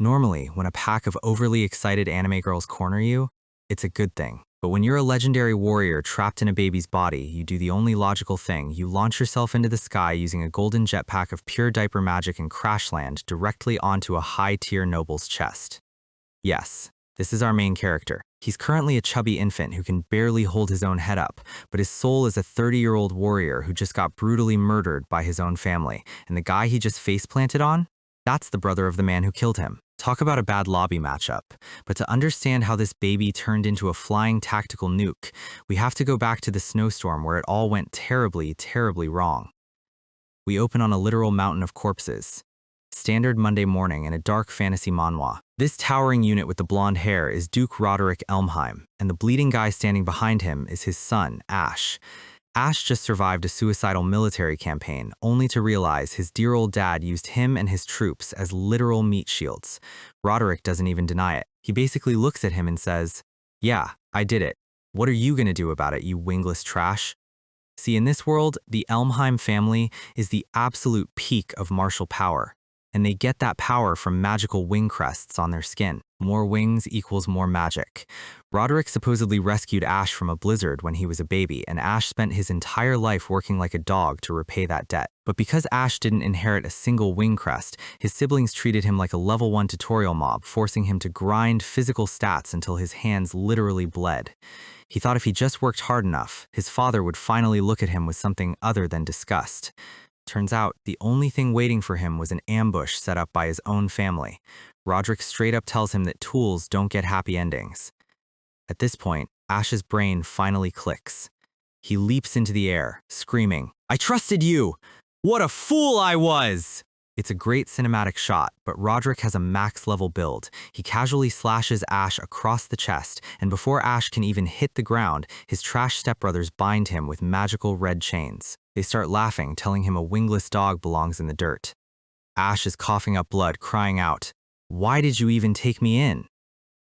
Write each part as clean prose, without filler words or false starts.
Normally, when a pack of overly excited anime girls corner you, it's a good thing. But when you're a legendary warrior trapped in a baby's body, you do the only logical thing. You launch yourself into the sky using a golden jetpack of pure diaper magic and crash land directly onto a high-tier noble's chest. Yes, this is our main character. He's currently a chubby infant who can barely hold his own head up, but his soul is a 30-year-old warrior who just got brutally murdered by his own family, and the guy he just face-planted on? That's the brother of the man who killed him. Talk about a bad lobby matchup. But to understand how this baby turned into a flying tactical nuke, we have to go back to the snowstorm where it all went terribly, terribly wrong. We open on a literal mountain of corpses. Standard Monday morning in a dark fantasy manhwa. This towering unit with the blonde hair is Duke Roderick Elmheim, and the bleeding guy standing behind him is his son, Ash. Ash just survived a suicidal military campaign, only to realize his dear old dad used him and his troops as literal meat shields. Roderick doesn't even deny it. He basically looks at him and says, "Yeah, I did it. What are you gonna do about it, you wingless trash?" See, in this world, the Elmheim family is the absolute peak of martial power, and they get that power from magical wing crests on their skin. More wings equals more magic. Roderick supposedly rescued Ash from a blizzard when he was a baby, and Ash spent his entire life working like a dog to repay that debt. But because Ash didn't inherit a single wing crest, his siblings treated him like a level 1 tutorial mob, forcing him to grind physical stats until his hands literally bled. He thought if he just worked hard enough, his father would finally look at him with something other than disgust. Turns out, the only thing waiting for him was an ambush set up by his own family. Roderick straight up tells him that tools don't get happy endings. At this point, Ash's brain finally clicks. He leaps into the air, screaming, "I trusted you! What a fool I was!" It's a great cinematic shot, but Roderick has a max-level build. He casually slashes Ash across the chest, and before Ash can even hit the ground, his trash stepbrothers bind him with magical red chains. They start laughing, telling him a wingless dog belongs in the dirt. Ash is coughing up blood, crying out, "Why did you even take me in?"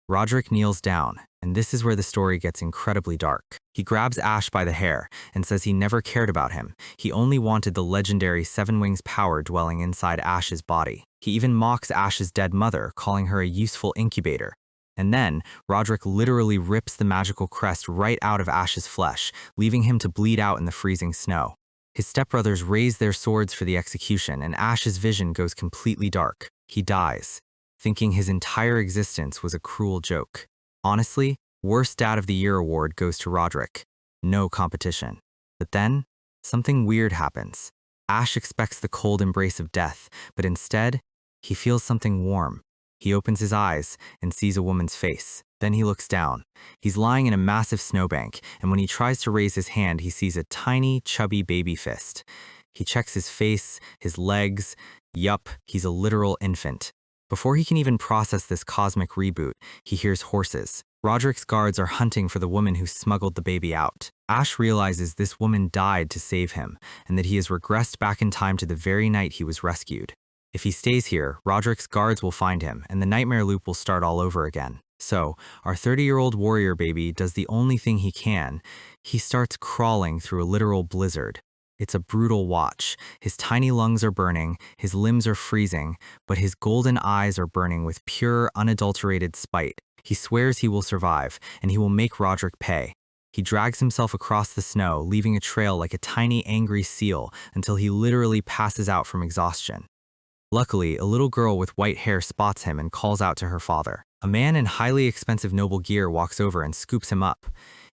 Roderick kneels down, and this is where the story gets incredibly dark. He grabs Ash by the hair and says he never cared about him. He only wanted the legendary Seven Wings power dwelling inside Ash's body. He even mocks Ash's dead mother, calling her a useful incubator. And then, Roderick literally rips the magical crest right out of Ash's flesh, leaving him to bleed out in the freezing snow. His stepbrothers raise their swords for the execution, and Ash's vision goes completely dark. He dies, thinking his entire existence was a cruel joke. Honestly, Worst Dad of the Year award goes to Roderick. No competition. But then, something weird happens. Ash expects the cold embrace of death, but instead, he feels something warm. He opens his eyes and sees a woman's face. Then he looks down. He's lying in a massive snowbank, and when he tries to raise his hand, he sees a tiny, chubby baby fist. He checks his face, his legs. Yup, he's a literal infant. Before he can even process this cosmic reboot, he hears horses. Roderick's guards are hunting for the woman who smuggled the baby out. Ash realizes this woman died to save him, and that he has regressed back in time to the very night he was rescued. If he stays here, Roderick's guards will find him, and the nightmare loop will start all over again. So, our 30-year-old warrior baby does the only thing he can. He starts crawling through a literal blizzard. It's a brutal watch. His tiny lungs are burning, his limbs are freezing, but his golden eyes are burning with pure, unadulterated spite. He swears he will survive, and he will make Roderick pay. He drags himself across the snow, leaving a trail like a tiny, angry seal until he literally passes out from exhaustion. Luckily, a little girl with white hair spots him and calls out to her father. A man in highly expensive noble gear walks over and scoops him up.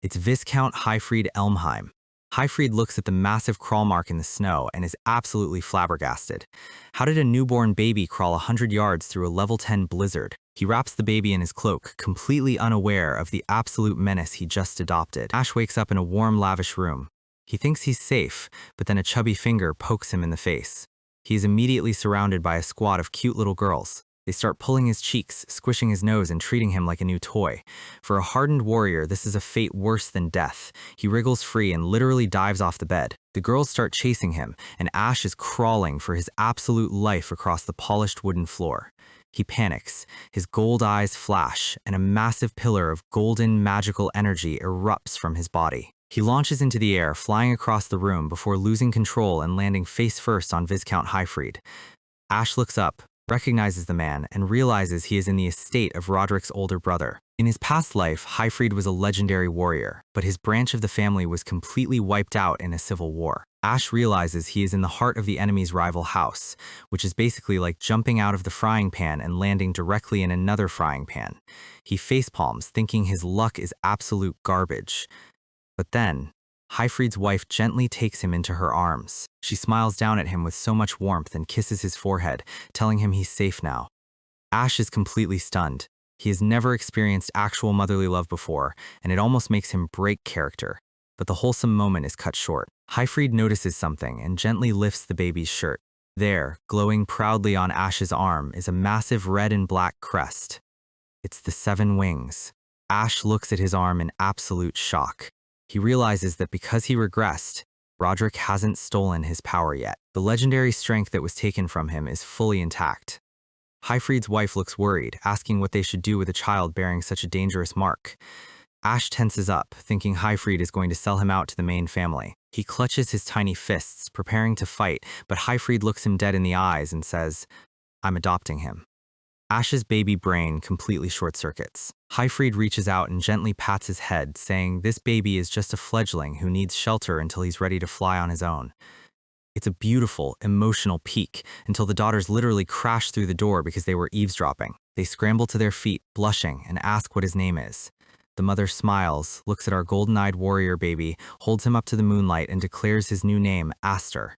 It's Viscount Highfried Elmheim. Highfried looks at the massive crawl mark in the snow and is absolutely flabbergasted. How did a newborn baby crawl 100 yards through a level 10 blizzard? He wraps the baby in his cloak, completely unaware of the absolute menace he just adopted. Ash wakes up in a warm, lavish room. He thinks he's safe, but then a chubby finger pokes him in the face. He is immediately surrounded by a squad of cute little girls. They start pulling his cheeks, squishing his nose, and treating him like a new toy. For a hardened warrior, this is a fate worse than death. He wriggles free and literally dives off the bed. The girls start chasing him, and Ash is crawling for his absolute life across the polished wooden floor. He panics, his gold eyes flash, and a massive pillar of golden, magical energy erupts from his body. He launches into the air, flying across the room before losing control and landing face first on Viscount Highfried. Ash looks up, recognizes the man, and realizes he is in the estate of Roderick's older brother. In his past life, Hyfried was a legendary warrior, but his branch of the family was completely wiped out in a civil war. Ash realizes he is in the heart of the enemy's rival house, which is basically like jumping out of the frying pan and landing directly in another frying pan. He facepalms, thinking his luck is absolute garbage. But then, Hyfried's wife gently takes him into her arms. She smiles down at him with so much warmth and kisses his forehead, telling him he's safe now. Ash is completely stunned. He has never experienced actual motherly love before, and it almost makes him break character. But the wholesome moment is cut short. Hyfried notices something and gently lifts the baby's shirt. There, glowing proudly on Ash's arm, is a massive red and black crest. It's the 7 wings. Ash looks at his arm in absolute shock. He realizes that because he regressed, Roderick hasn't stolen his power yet. The legendary strength that was taken from him is fully intact. Hyfried's wife looks worried, asking what they should do with a child bearing such a dangerous mark. Ash tenses up, thinking Hyfried is going to sell him out to the main family. He clutches his tiny fists, preparing to fight, but Hyfried looks him dead in the eyes and says, "I'm adopting him." Ash's baby brain completely short-circuits. Hyfried reaches out and gently pats his head, saying this baby is just a fledgling who needs shelter until he's ready to fly on his own. It's a beautiful, emotional peek, until the daughters literally crash through the door because they were eavesdropping. They scramble to their feet, blushing, and ask what his name is. The mother smiles, looks at our golden-eyed warrior baby, holds him up to the moonlight, and declares his new name, Aster.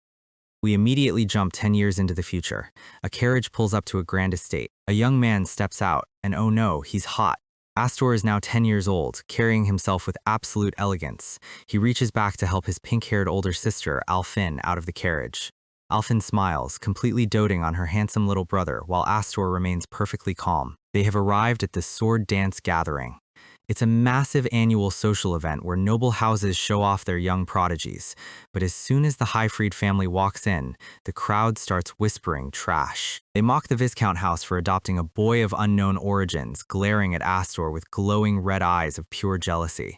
We immediately jump 10 years into the future. A carriage pulls up to a grand estate. A young man steps out, and oh no, he's hot. Aster is now 10 years old, carrying himself with absolute elegance. He reaches back to help his pink-haired older sister, Alfin, out of the carriage. Alfin smiles, completely doting on her handsome little brother, while Aster remains perfectly calm. They have arrived at the Sword Dance Gathering. It's a massive annual social event where noble houses show off their young prodigies. But as soon as the Hyfried family walks in, the crowd starts whispering trash. They mock the Viscount house for adopting a boy of unknown origins, glaring at Aster with glowing red eyes of pure jealousy.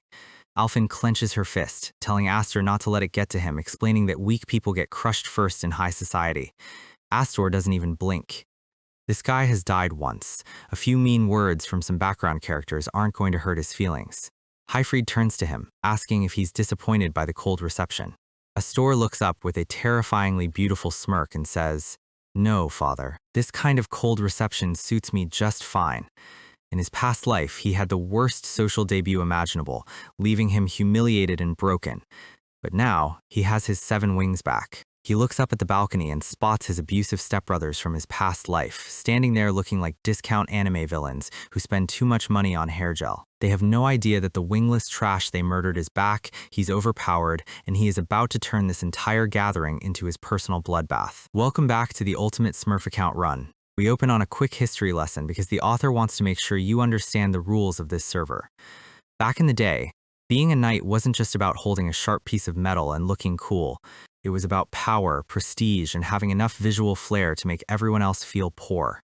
Alfin clenches her fist, telling Aster not to let it get to him, explaining that weak people get crushed first in high society. Aster doesn't even blink. This guy has died once. A few mean words from some background characters aren't going to hurt his feelings. Hyfried turns to him, asking if he's disappointed by the cold reception. Aster looks up with a terrifyingly beautiful smirk and says, "No, father. This kind of cold reception suits me just fine." In his past life, he had the worst social debut imaginable, leaving him humiliated and broken. But now, he has his 7 wings back. He looks up at the balcony and spots his abusive stepbrothers from his past life, standing there looking like discount anime villains who spend too much money on hair gel. They have no idea that the wingless trash they murdered is back, he's overpowered, and he is about to turn this entire gathering into his personal bloodbath. Welcome back to the Ultimate Smurf Account Run. We open on a quick history lesson because the author wants to make sure you understand the rules of this server. Back in the day, being a knight wasn't just about holding a sharp piece of metal and looking cool. It was about power, prestige, and having enough visual flair to make everyone else feel poor.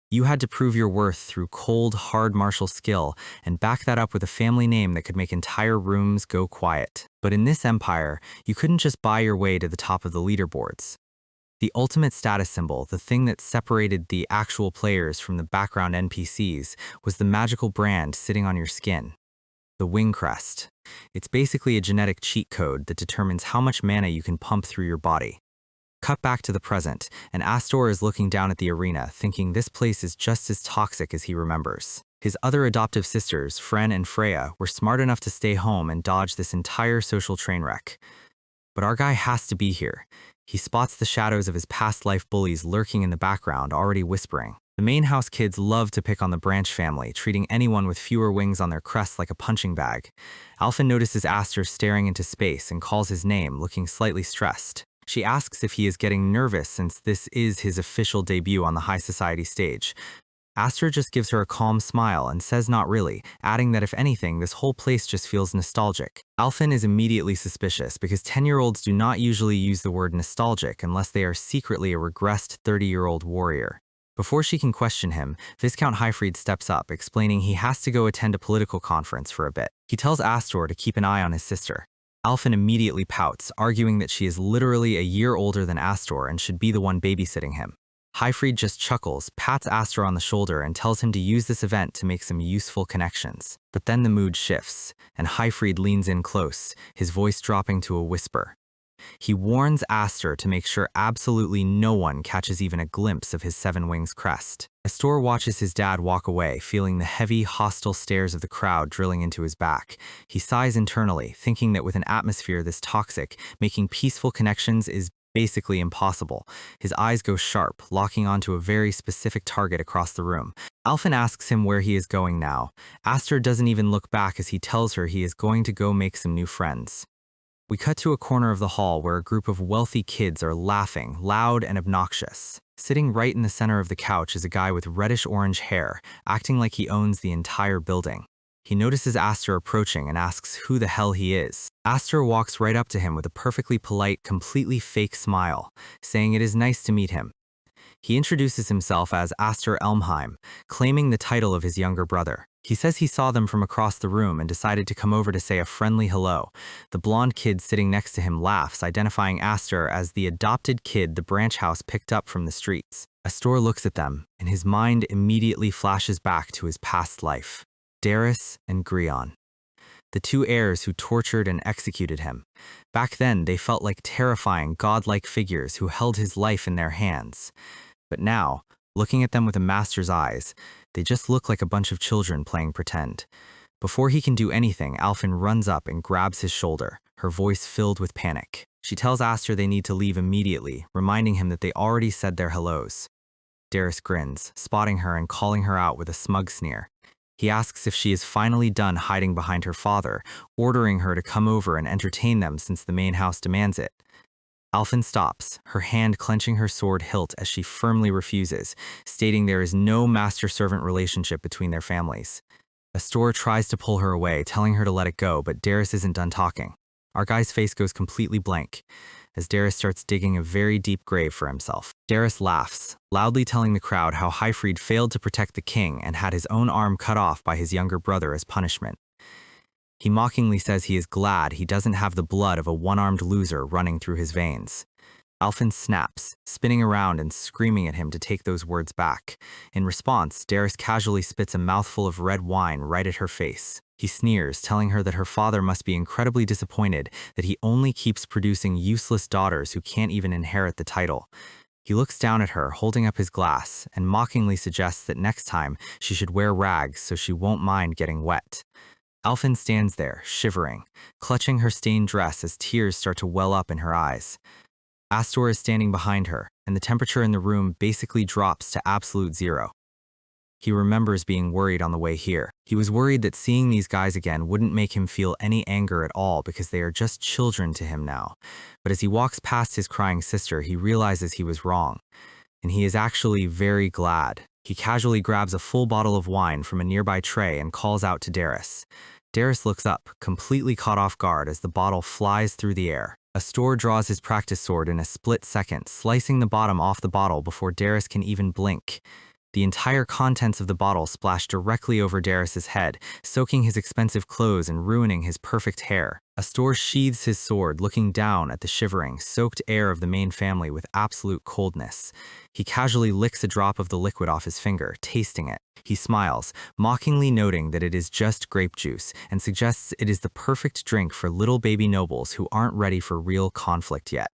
You had to prove your worth through cold, hard martial skill and back that up with a family name that could make entire rooms go quiet. But in this empire, you couldn't just buy your way to the top of the leaderboards. The ultimate status symbol, the thing that separated the actual players from the background NPCs, was the magical brand sitting on your skin. The wing crest. It's basically a genetic cheat code that determines how much mana you can pump through your body. Cut back to the present, and Aster is looking down at the arena, thinking this place is just as toxic as he remembers. His other adoptive sisters, Fren and Freya, were smart enough to stay home and dodge this entire social train wreck. But our guy has to be here. He spots the shadows of his past life bullies lurking in the background, already whispering. The main house kids love to pick on the branch family, treating anyone with fewer wings on their crests like a punching bag. Alpha notices Aster staring into space and calls his name, looking slightly stressed. She asks if he is getting nervous since this is his official debut on the high society stage. Aster just gives her a calm smile and says not really, adding that if anything, this whole place just feels nostalgic. Alfin is immediately suspicious because 10-year-olds do not usually use the word nostalgic unless they are secretly a regressed 30-year-old warrior. Before she can question him, Viscount Hyfried steps up, explaining he has to go attend a political conference for a bit. He tells Aster to keep an eye on his sister. Alfin immediately pouts, arguing that she is literally a year older than Aster and should be the one babysitting him. Highfried just chuckles, pats Aster on the shoulder, and tells him to use this event to make some useful connections. But then the mood shifts, and Highfried leans in close, his voice dropping to a whisper. He warns Aster to make sure absolutely no one catches even a glimpse of his seven wings crest. Aster watches his dad walk away, feeling the heavy, hostile stares of the crowd drilling into his back. He sighs internally, thinking that with an atmosphere this toxic, making peaceful connections is basically impossible. His eyes go sharp, locking onto a very specific target across the room. Alphen asks him where he is going now. Aster doesn't even look back as he tells her he is going to go make some new friends. We cut to a corner of the hall where a group of wealthy kids are laughing, loud and obnoxious. Sitting right in the center of the couch is a guy with reddish-orange hair, acting like he owns the entire building. He notices Aster approaching and asks who the hell he is. Aster walks right up to him with a perfectly polite, completely fake smile, saying it is nice to meet him. He introduces himself as Aster Elmheim, claiming the title of his younger brother. He says he saw them from across the room and decided to come over to say a friendly hello. The blonde kid sitting next to him laughs, identifying Aster as the adopted kid the branch house picked up from the streets. Aster looks at them, and his mind immediately flashes back to his past life. Darius and Grion, the two heirs who tortured and executed him. Back then, they felt like terrifying, godlike figures who held his life in their hands. But now, looking at them with a master's eyes, they just look like a bunch of children playing pretend. Before he can do anything, Alphen runs up and grabs his shoulder, her voice filled with panic. She tells Aster they need to leave immediately, reminding him that they already said their hellos. Darius grins, spotting her and calling her out with a smug sneer. He asks if she is finally done hiding behind her father, ordering her to come over and entertain them since the main house demands it. Alphen stops, her hand clenching her sword hilt as she firmly refuses, stating there is no master-servant relationship between their families. Aster tries to pull her away, telling her to let it go, but Darius isn't done talking. Our guy's face goes completely blank, as Darius starts digging a very deep grave for himself. Darius laughs, loudly telling the crowd how Highfried failed to protect the king and had his own arm cut off by his younger brother as punishment. He mockingly says he is glad he doesn't have the blood of a one-armed loser running through his veins. Alphen snaps, spinning around and screaming at him to take those words back. In response, Darius casually spits a mouthful of red wine right at her face. He sneers, telling her that her father must be incredibly disappointed that he only keeps producing useless daughters who can't even inherit the title. He looks down at her, holding up his glass, and mockingly suggests that next time she should wear rags so she won't mind getting wet. Alphen stands there, shivering, clutching her stained dress as tears start to well up in her eyes. Aster is standing behind her, and the temperature in the room basically drops to absolute zero. He remembers being worried on the way here. He was worried that seeing these guys again wouldn't make him feel any anger at all because they are just children to him now. But as he walks past his crying sister, he realizes he was wrong. And he is actually very glad. He casually grabs a full bottle of wine from a nearby tray and calls out to Darius. Darius looks up, completely caught off guard as the bottle flies through the air. Aster draws his practice sword in a split second, slicing the bottom off the bottle before Darius can even blink. The entire contents of the bottle splash directly over Darius's head, soaking his expensive clothes and ruining his perfect hair. Aster sheathes his sword, looking down at the shivering, soaked air of the main family with absolute coldness. He casually licks a drop of the liquid off his finger, tasting it. He smiles, mockingly noting that it is just grape juice, and suggests it is the perfect drink for little baby nobles who aren't ready for real conflict yet.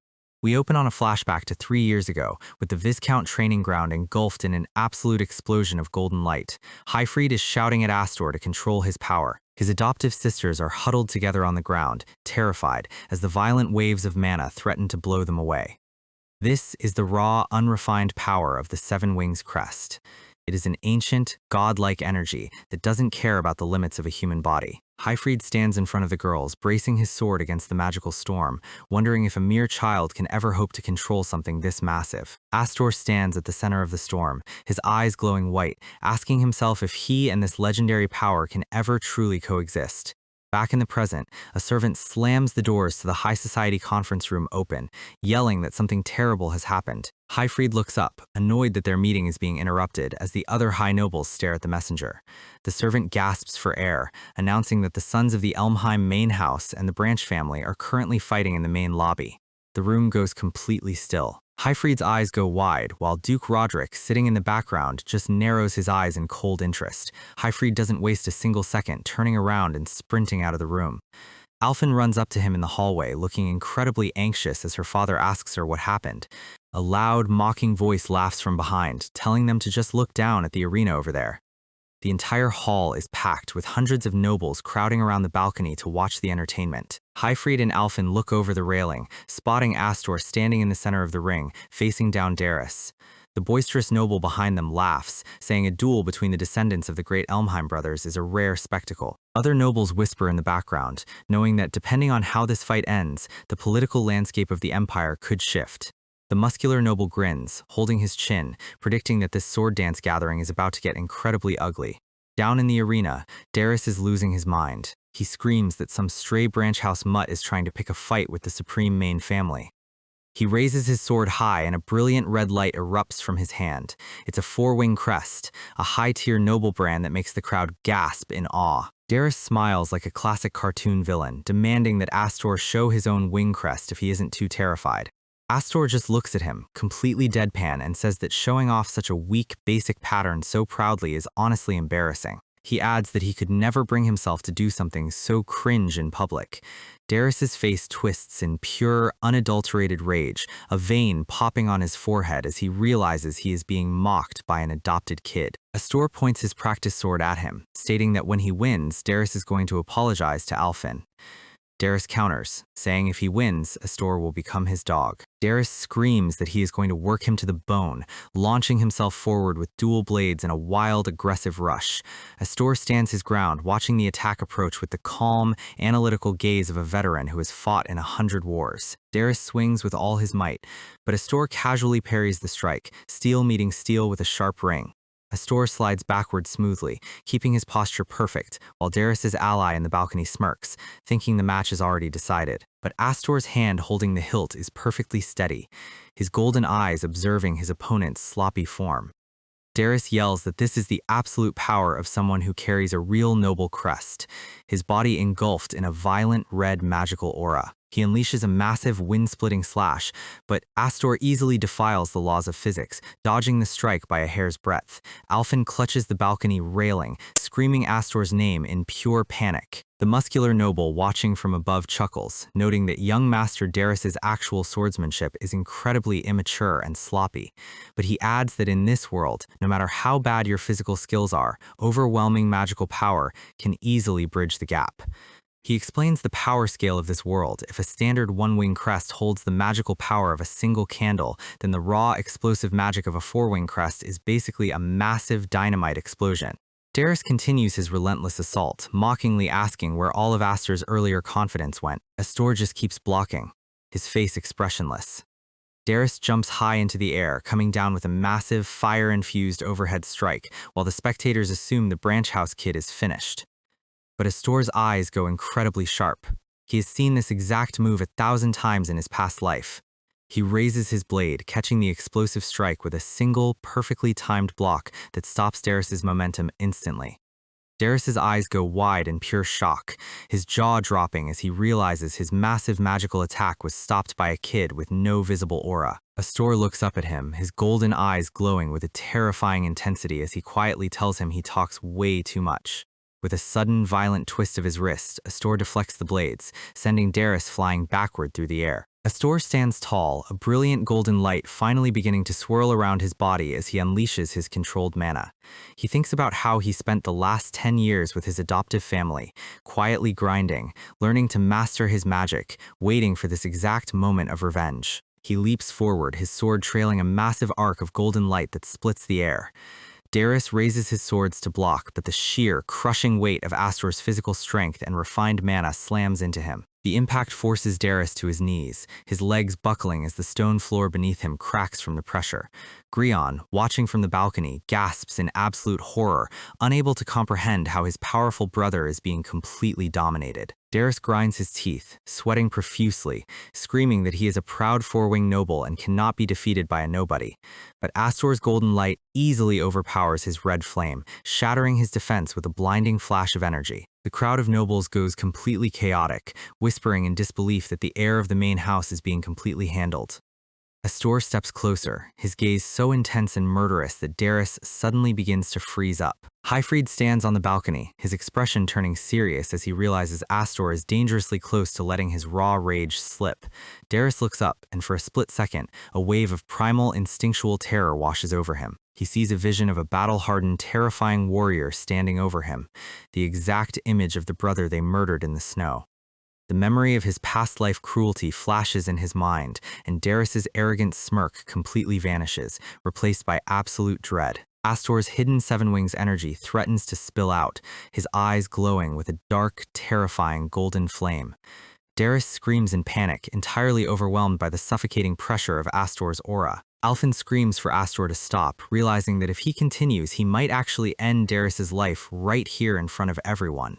We open on a flashback to 3 years ago, with the Viscount training ground engulfed in an absolute explosion of golden light. Highfried is shouting at Aster to control his power. His adoptive sisters are huddled together on the ground, terrified, as the violent waves of mana threaten to blow them away. This is the raw, unrefined power of the Seven Wings Crest. It is an ancient, godlike energy that doesn't care about the limits of a human body. Highfried stands in front of the girls, bracing his sword against the magical storm, wondering if a mere child can ever hope to control something this massive. Aster stands at the center of the storm, his eyes glowing white, asking himself if he and this legendary power can ever truly coexist. Back in the present, a servant slams the doors to the high society conference room open, yelling that something terrible has happened. Highfried looks up, annoyed that their meeting is being interrupted as the other high nobles stare at the messenger. The servant gasps for air, announcing that the sons of the Elmheim main house and the branch family are currently fighting in the main lobby. The room goes completely still. Hyfried's eyes go wide, while Duke Roderick, sitting in the background, just narrows his eyes in cold interest. Hyfried doesn't waste a single second, turning around and sprinting out of the room. Alphen runs up to him in the hallway, looking incredibly anxious as her father asks her what happened. A loud, mocking voice laughs from behind, telling them to just look down at the arena over there. The entire hall is packed, with hundreds of nobles crowding around the balcony to watch the entertainment. Hyfried and Alphen look over the railing, spotting Aster standing in the center of the ring, facing down Darius. The boisterous noble behind them laughs, saying a duel between the descendants of the great Elmheim brothers is a rare spectacle. Other nobles whisper in the background, knowing that depending on how this fight ends, the political landscape of the empire could shift. The muscular noble grins, holding his chin, predicting that this sword dance gathering is about to get incredibly ugly. Down in the arena, Darius is losing his mind. He screams that some stray branch house mutt is trying to pick a fight with the supreme main family. He raises his sword high and a brilliant red light erupts from his hand. It's a four-wing crest, a high-tier noble brand that makes the crowd gasp in awe. Darius smiles like a classic cartoon villain, demanding that Aster show his own wing crest if he isn't too terrified. Aster just looks at him, completely deadpan, and says that showing off such a weak, basic pattern so proudly is honestly embarrassing. He adds that he could never bring himself to do something so cringe in public. Darius's face twists in pure, unadulterated rage, a vein popping on his forehead as he realizes he is being mocked by an adopted kid. Aster points his practice sword at him, stating that when he wins, Darius is going to apologize to Alphen. Darius counters, saying if he wins, Aster will become his dog. Darius screams that he is going to work him to the bone, launching himself forward with dual blades in a wild, aggressive rush. Aster stands his ground, watching the attack approach with the calm, analytical gaze of a veteran who has fought in 100 wars. Darius swings with all his might, but Aster casually parries the strike, steel meeting steel with a sharp ring. Aster slides backward smoothly, keeping his posture perfect, while Darius's ally in the balcony smirks, thinking the match is already decided. But Aster's hand holding the hilt is perfectly steady, his golden eyes observing his opponent's sloppy form. Darius yells that this is the absolute power of someone who carries a real noble crest, his body engulfed in a violent red magical aura. He unleashes a massive wind-splitting slash, but Aster easily defiles the laws of physics, dodging the strike by a hair's breadth. Alphen clutches the balcony railing, screaming Aster's name in pure panic. The muscular noble watching from above chuckles, noting that young Master Darius's actual swordsmanship is incredibly immature and sloppy. But he adds that in this world, no matter how bad your physical skills are, overwhelming magical power can easily bridge the gap. He explains the power scale of this world. If a standard one-wing crest holds the magical power of a single candle, then the raw, explosive magic of a four-wing crest is basically a massive dynamite explosion. Darius continues his relentless assault, mockingly asking where all of Aster's earlier confidence went. Aster just keeps blocking, his face expressionless. Darius jumps high into the air, coming down with a massive, fire-infused overhead strike, while the spectators assume the branch house kid is finished. But Aster's eyes go incredibly sharp. He has seen this exact move 1,000 times in his past life. He raises his blade, catching the explosive strike with a single, perfectly timed block that stops Darius's momentum instantly. Darius's eyes go wide in pure shock, his jaw dropping as he realizes his massive magical attack was stopped by a kid with no visible aura. Aster looks up at him, his golden eyes glowing with a terrifying intensity as he quietly tells him he talks way too much. With a sudden, violent twist of his wrist, Aster deflects the blades, sending Darius flying backward through the air. Aster stands tall, a brilliant golden light finally beginning to swirl around his body as he unleashes his controlled mana. He thinks about how he spent the last 10 years with his adoptive family, quietly grinding, learning to master his magic, waiting for this exact moment of revenge. He leaps forward, his sword trailing a massive arc of golden light that splits the air. Darius raises his swords to block, but the sheer, crushing weight of Aster's physical strength and refined mana slams into him. The impact forces Darius to his knees, his legs buckling as the stone floor beneath him cracks from the pressure. Grion, watching from the balcony, gasps in absolute horror, unable to comprehend how his powerful brother is being completely dominated. Darius grinds his teeth, sweating profusely, screaming that he is a proud four-wing noble and cannot be defeated by a nobody. But Aster's golden light easily overpowers his red flame, shattering his defense with a blinding flash of energy. The crowd of nobles goes completely chaotic, whispering in disbelief that the heir of the main house is being completely handled. Aster steps closer, his gaze so intense and murderous that Darius suddenly begins to freeze up. Highfried stands on the balcony, his expression turning serious as he realizes Aster is dangerously close to letting his raw rage slip. Darius looks up, and for a split second, a wave of primal, instinctual terror washes over him. He sees a vision of a battle-hardened, terrifying warrior standing over him, the exact image of the brother they murdered in the snow. The memory of his past life cruelty flashes in his mind, and Darius's arrogant smirk completely vanishes, replaced by absolute dread. Aster's hidden Seven Wings energy threatens to spill out, his eyes glowing with a dark, terrifying golden flame. Darius screams in panic, entirely overwhelmed by the suffocating pressure of Aster's aura. Alphen screams for Aster to stop, realizing that if he continues, he might actually end Darius's life right here in front of everyone.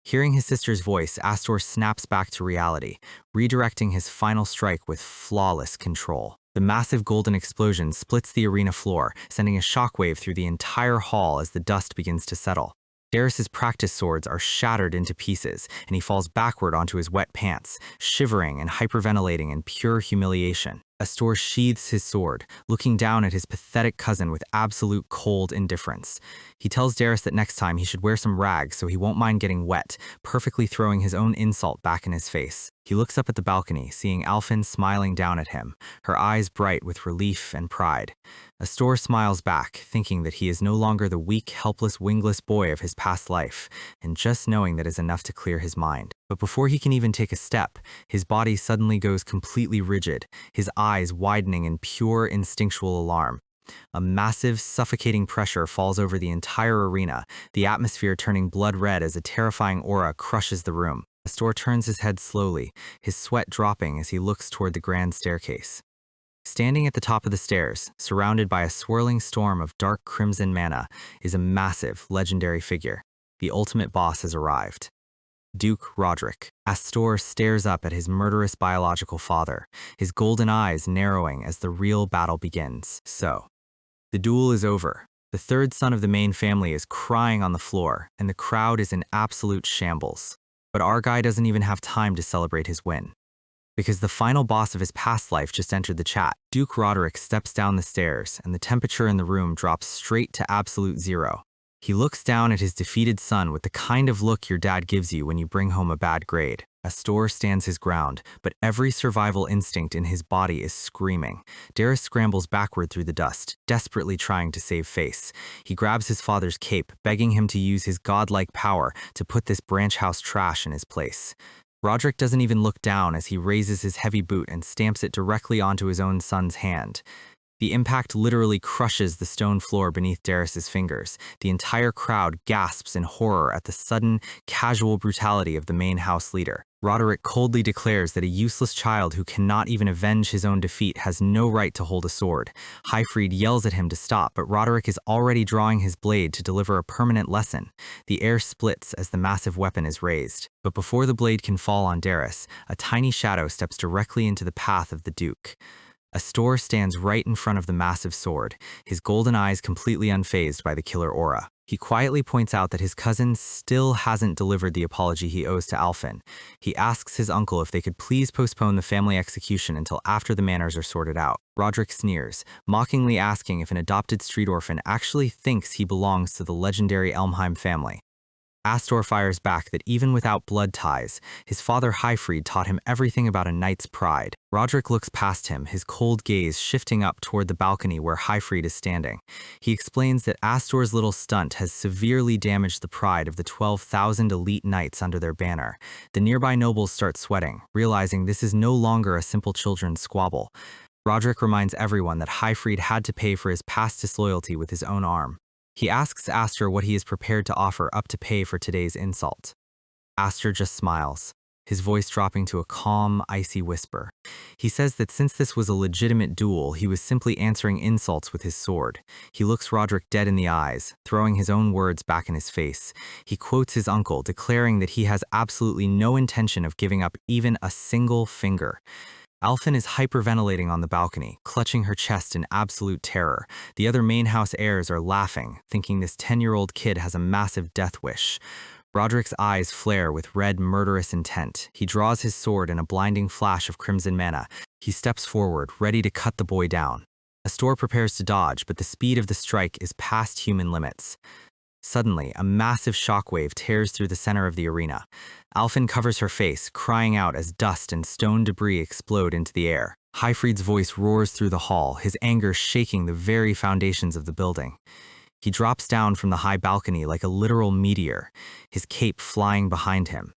Hearing his sister's voice, Aster snaps back to reality, redirecting his final strike with flawless control. The massive golden explosion splits the arena floor, sending a shockwave through the entire hall as the dust begins to settle. Darius's practice swords are shattered into pieces, and he falls backward onto his wet pants, shivering and hyperventilating in pure humiliation. Aster sheathes his sword, looking down at his pathetic cousin with absolute cold indifference. He tells Darius that next time he should wear some rags so he won't mind getting wet, perfectly throwing his own insult back in his face. He looks up at the balcony, seeing Alphen smiling down at him, her eyes bright with relief and pride. Aster smiles back, thinking that he is no longer the weak, helpless, wingless boy of his past life, and just knowing that is enough to clear his mind. But before he can even take a step, his body suddenly goes completely rigid, his eyes widening in pure instinctual alarm. A massive, suffocating pressure falls over the entire arena, the atmosphere turning blood red as a terrifying aura crushes the room. Aster turns his head slowly, his sweat dropping as he looks toward the grand staircase. Standing at the top of the stairs, surrounded by a swirling storm of dark crimson mana, is a massive, legendary figure. The ultimate boss has arrived. Duke Roderick. Aster stares up at his murderous biological father, his golden eyes narrowing as the real battle begins. So, the duel is over. The third son of the main family is crying on the floor, and the crowd is in absolute shambles. But our guy doesn't even have time to celebrate his win. Because the final boss of his past life just entered the chat. Duke Roderick steps down the stairs, and the temperature in the room drops straight to absolute zero. He looks down at his defeated son with the kind of look your dad gives you when you bring home a bad grade. Aster stands his ground, but every survival instinct in his body is screaming. Darius scrambles backward through the dust, desperately trying to save face. He grabs his father's cape, begging him to use his godlike power to put this branch house trash in his place. Roderick doesn't even look down as he raises his heavy boot and stamps it directly onto his own son's hand. The impact literally crushes the stone floor beneath Darius's fingers. The entire crowd gasps in horror at the sudden, casual brutality of the main house leader. Roderick coldly declares that a useless child who cannot even avenge his own defeat has no right to hold a sword. Highfried yells at him to stop, but Roderick is already drawing his blade to deliver a permanent lesson. The air splits as the massive weapon is raised. But before the blade can fall on Darius, a tiny shadow steps directly into the path of the Duke. Aster stands right in front of the massive sword, his golden eyes completely unfazed by the killer aura. He quietly points out that his cousin still hasn't delivered the apology he owes to Alphen. He asks his uncle if they could please postpone the family execution until after the manners are sorted out. Roderick sneers, mockingly asking if an adopted street orphan actually thinks he belongs to the legendary Elmheim family. Aster fires back that even without blood ties, his father Highfried taught him everything about a knight's pride. Roderick looks past him, his cold gaze shifting up toward the balcony where Highfried is standing. He explains that Aster's little stunt has severely damaged the pride of the 12,000 elite knights under their banner. The nearby nobles start sweating, realizing this is no longer a simple children's squabble. Roderick reminds everyone that Highfried had to pay for his past disloyalty with his own arm. He asks Aster what he is prepared to offer up to pay for today's insult. Aster just smiles, his voice dropping to a calm, icy whisper. He says that since this was a legitimate duel, he was simply answering insults with his sword. He looks Roderick dead in the eyes, throwing his own words back in his face. He quotes his uncle, declaring that he has absolutely no intention of giving up even a single finger. Alphen is hyperventilating on the balcony, clutching her chest in absolute terror. The other main house heirs are laughing, thinking this 10-year-old kid has a massive death wish. Roderick's eyes flare with red, murderous intent. He draws his sword in a blinding flash of crimson mana, He steps forward, ready to cut the boy down. Aster prepares to dodge, but the speed of the strike is past human limits. Suddenly, a massive shockwave tears through the center of the arena. Alphen covers her face, crying out as dust and stone debris explode into the air. Hyfried's voice roars through the hall, his anger shaking the very foundations of the building. He drops down from the high balcony like a literal meteor, his cape flying behind him.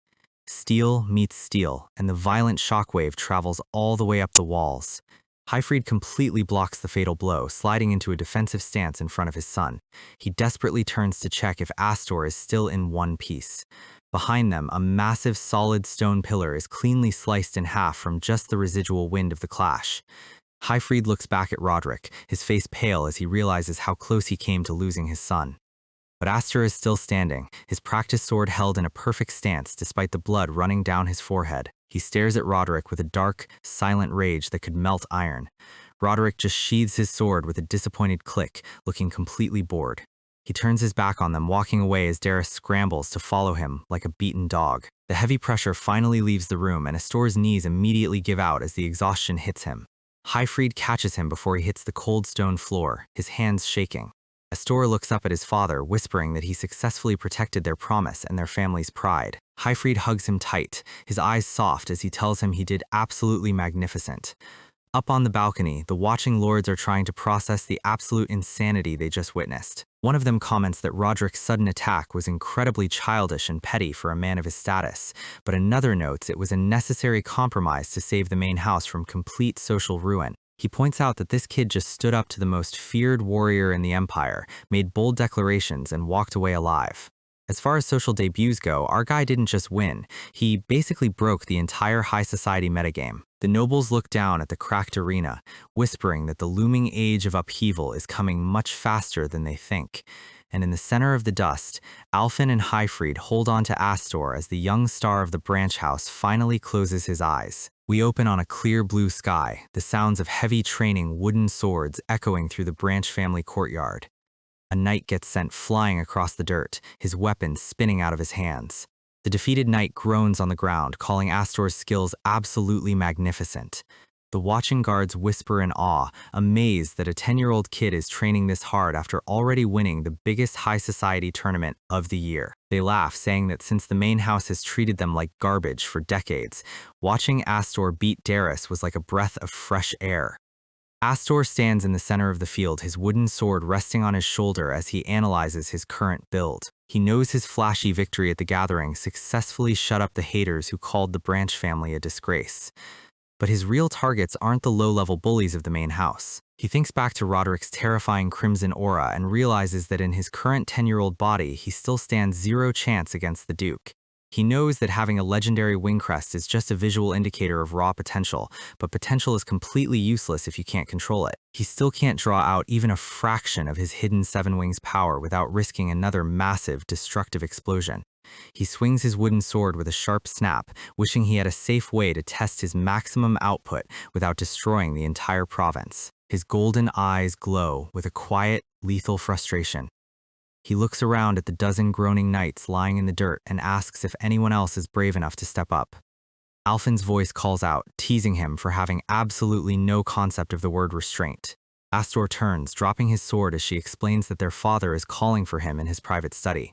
Steel meets steel, and the violent shockwave travels all the way up the walls. Hyfried completely blocks the fatal blow, sliding into a defensive stance in front of his son. He desperately turns to check if Aster is still in one piece. Behind them, a massive solid stone pillar is cleanly sliced in half from just the residual wind of the clash. Hyfried looks back at Roderick, his face pale as he realizes how close he came to losing his son. But Aster is still standing, his practice sword held in a perfect stance despite the blood running down his forehead. He stares at Roderick with a dark, silent rage that could melt iron. Roderick just sheathes his sword with a disappointed click, looking completely bored. He turns his back on them, walking away as Darius scrambles to follow him like a beaten dog. The heavy pressure finally leaves the room, and Aster's knees immediately give out as the exhaustion hits him. Hyfried catches him before he hits the cold stone floor, his hands shaking. Aster looks up at his father, whispering that he successfully protected their promise and their family's pride. Hyfried hugs him tight, his eyes soft as he tells him he did absolutely magnificent. Up on the balcony, the watching lords are trying to process the absolute insanity they just witnessed. One of them comments that Roderick's sudden attack was incredibly childish and petty for a man of his status, but another notes it was a necessary compromise to save the main house from complete social ruin. He points out that this kid just stood up to the most feared warrior in the empire, made bold declarations, and walked away alive. As far as social debuts go, our guy didn't just win, he basically broke the entire high society metagame. The nobles look down at the cracked arena, whispering that the looming age of upheaval is coming much faster than they think. And in the center of the dust, Alphen and Hyfried hold on to Aster as the young star of the branch house finally closes his eyes. We open on a clear blue sky, the sounds of heavy training wooden swords echoing through the branch family courtyard. A knight gets sent flying across the dirt, his weapon spinning out of his hands. The defeated knight groans on the ground, calling Aster's skills absolutely magnificent. The watching guards whisper in awe, amazed that a 10-year-old kid is training this hard after already winning the biggest high society tournament of the year. They laugh, saying that since the main house has treated them like garbage for decades, watching Aster beat Darius was like a breath of fresh air. Aster stands in the center of the field, his wooden sword resting on his shoulder as he analyzes his current build. He knows his flashy victory at the gathering successfully shut up the haters who called the branch family a disgrace. But his real targets aren't the low-level bullies of the main house. He thinks back to Roderick's terrifying crimson aura and realizes that in his current 10-year-old body, he still stands zero chance against the Duke. He knows that having a legendary wing crest is just a visual indicator of raw potential, but potential is completely useless if you can't control it. He still can't draw out even a fraction of his hidden Seven Wings power without risking another massive, destructive explosion. He swings his wooden sword with a sharp snap, wishing he had a safe way to test his maximum output without destroying the entire province. His golden eyes glow with a quiet, lethal frustration. He looks around at the dozen groaning knights lying in the dirt and asks if anyone else is brave enough to step up. Alphen's voice calls out, teasing him for having absolutely no concept of the word restraint. Aster turns, dropping his sword as she explains that their father is calling for him in his private study.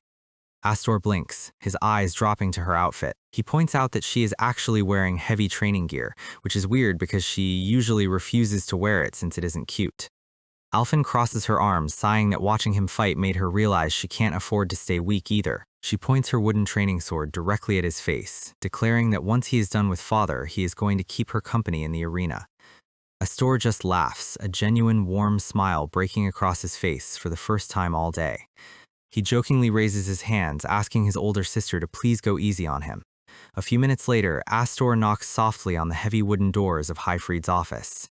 Aster blinks, his eyes dropping to her outfit. He points out that she is actually wearing heavy training gear, which is weird because she usually refuses to wear it since it isn't cute. Alphen crosses her arms, sighing that watching him fight made her realize she can't afford to stay weak either. She points her wooden training sword directly at his face, declaring that once he is done with father, he is going to keep her company in the arena. Aster just laughs, a genuine warm smile breaking across his face for the first time all day. He jokingly raises his hands, asking his older sister to please go easy on him. A few minutes later, Aster knocks softly on the heavy wooden doors of Hyfried's office.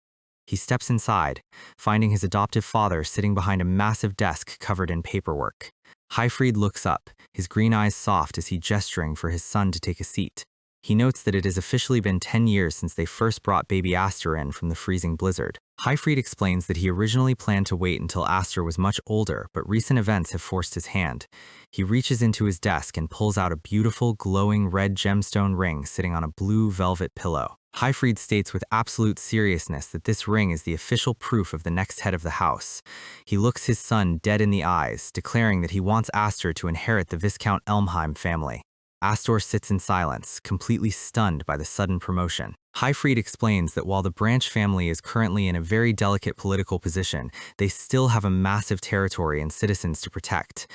He steps inside, finding his adoptive father sitting behind a massive desk covered in paperwork. Hyfried looks up, his green eyes soft as he gesturing for his son to take a seat. He notes that it has officially been 10 years since they first brought baby Aster in from the freezing blizzard. Hyfried explains that he originally planned to wait until Aster was much older, but recent events have forced his hand. He reaches into his desk and pulls out a beautiful, glowing red gemstone ring sitting on a blue velvet pillow. Hyfried states with absolute seriousness that this ring is the official proof of the next head of the house. He looks his son dead in the eyes, declaring that he wants Aster to inherit the Viscount Elmheim family. Aster sits in silence, completely stunned by the sudden promotion. Hyfried explains that while the Branch family is currently in a very delicate political position, they still have a massive territory and citizens to protect.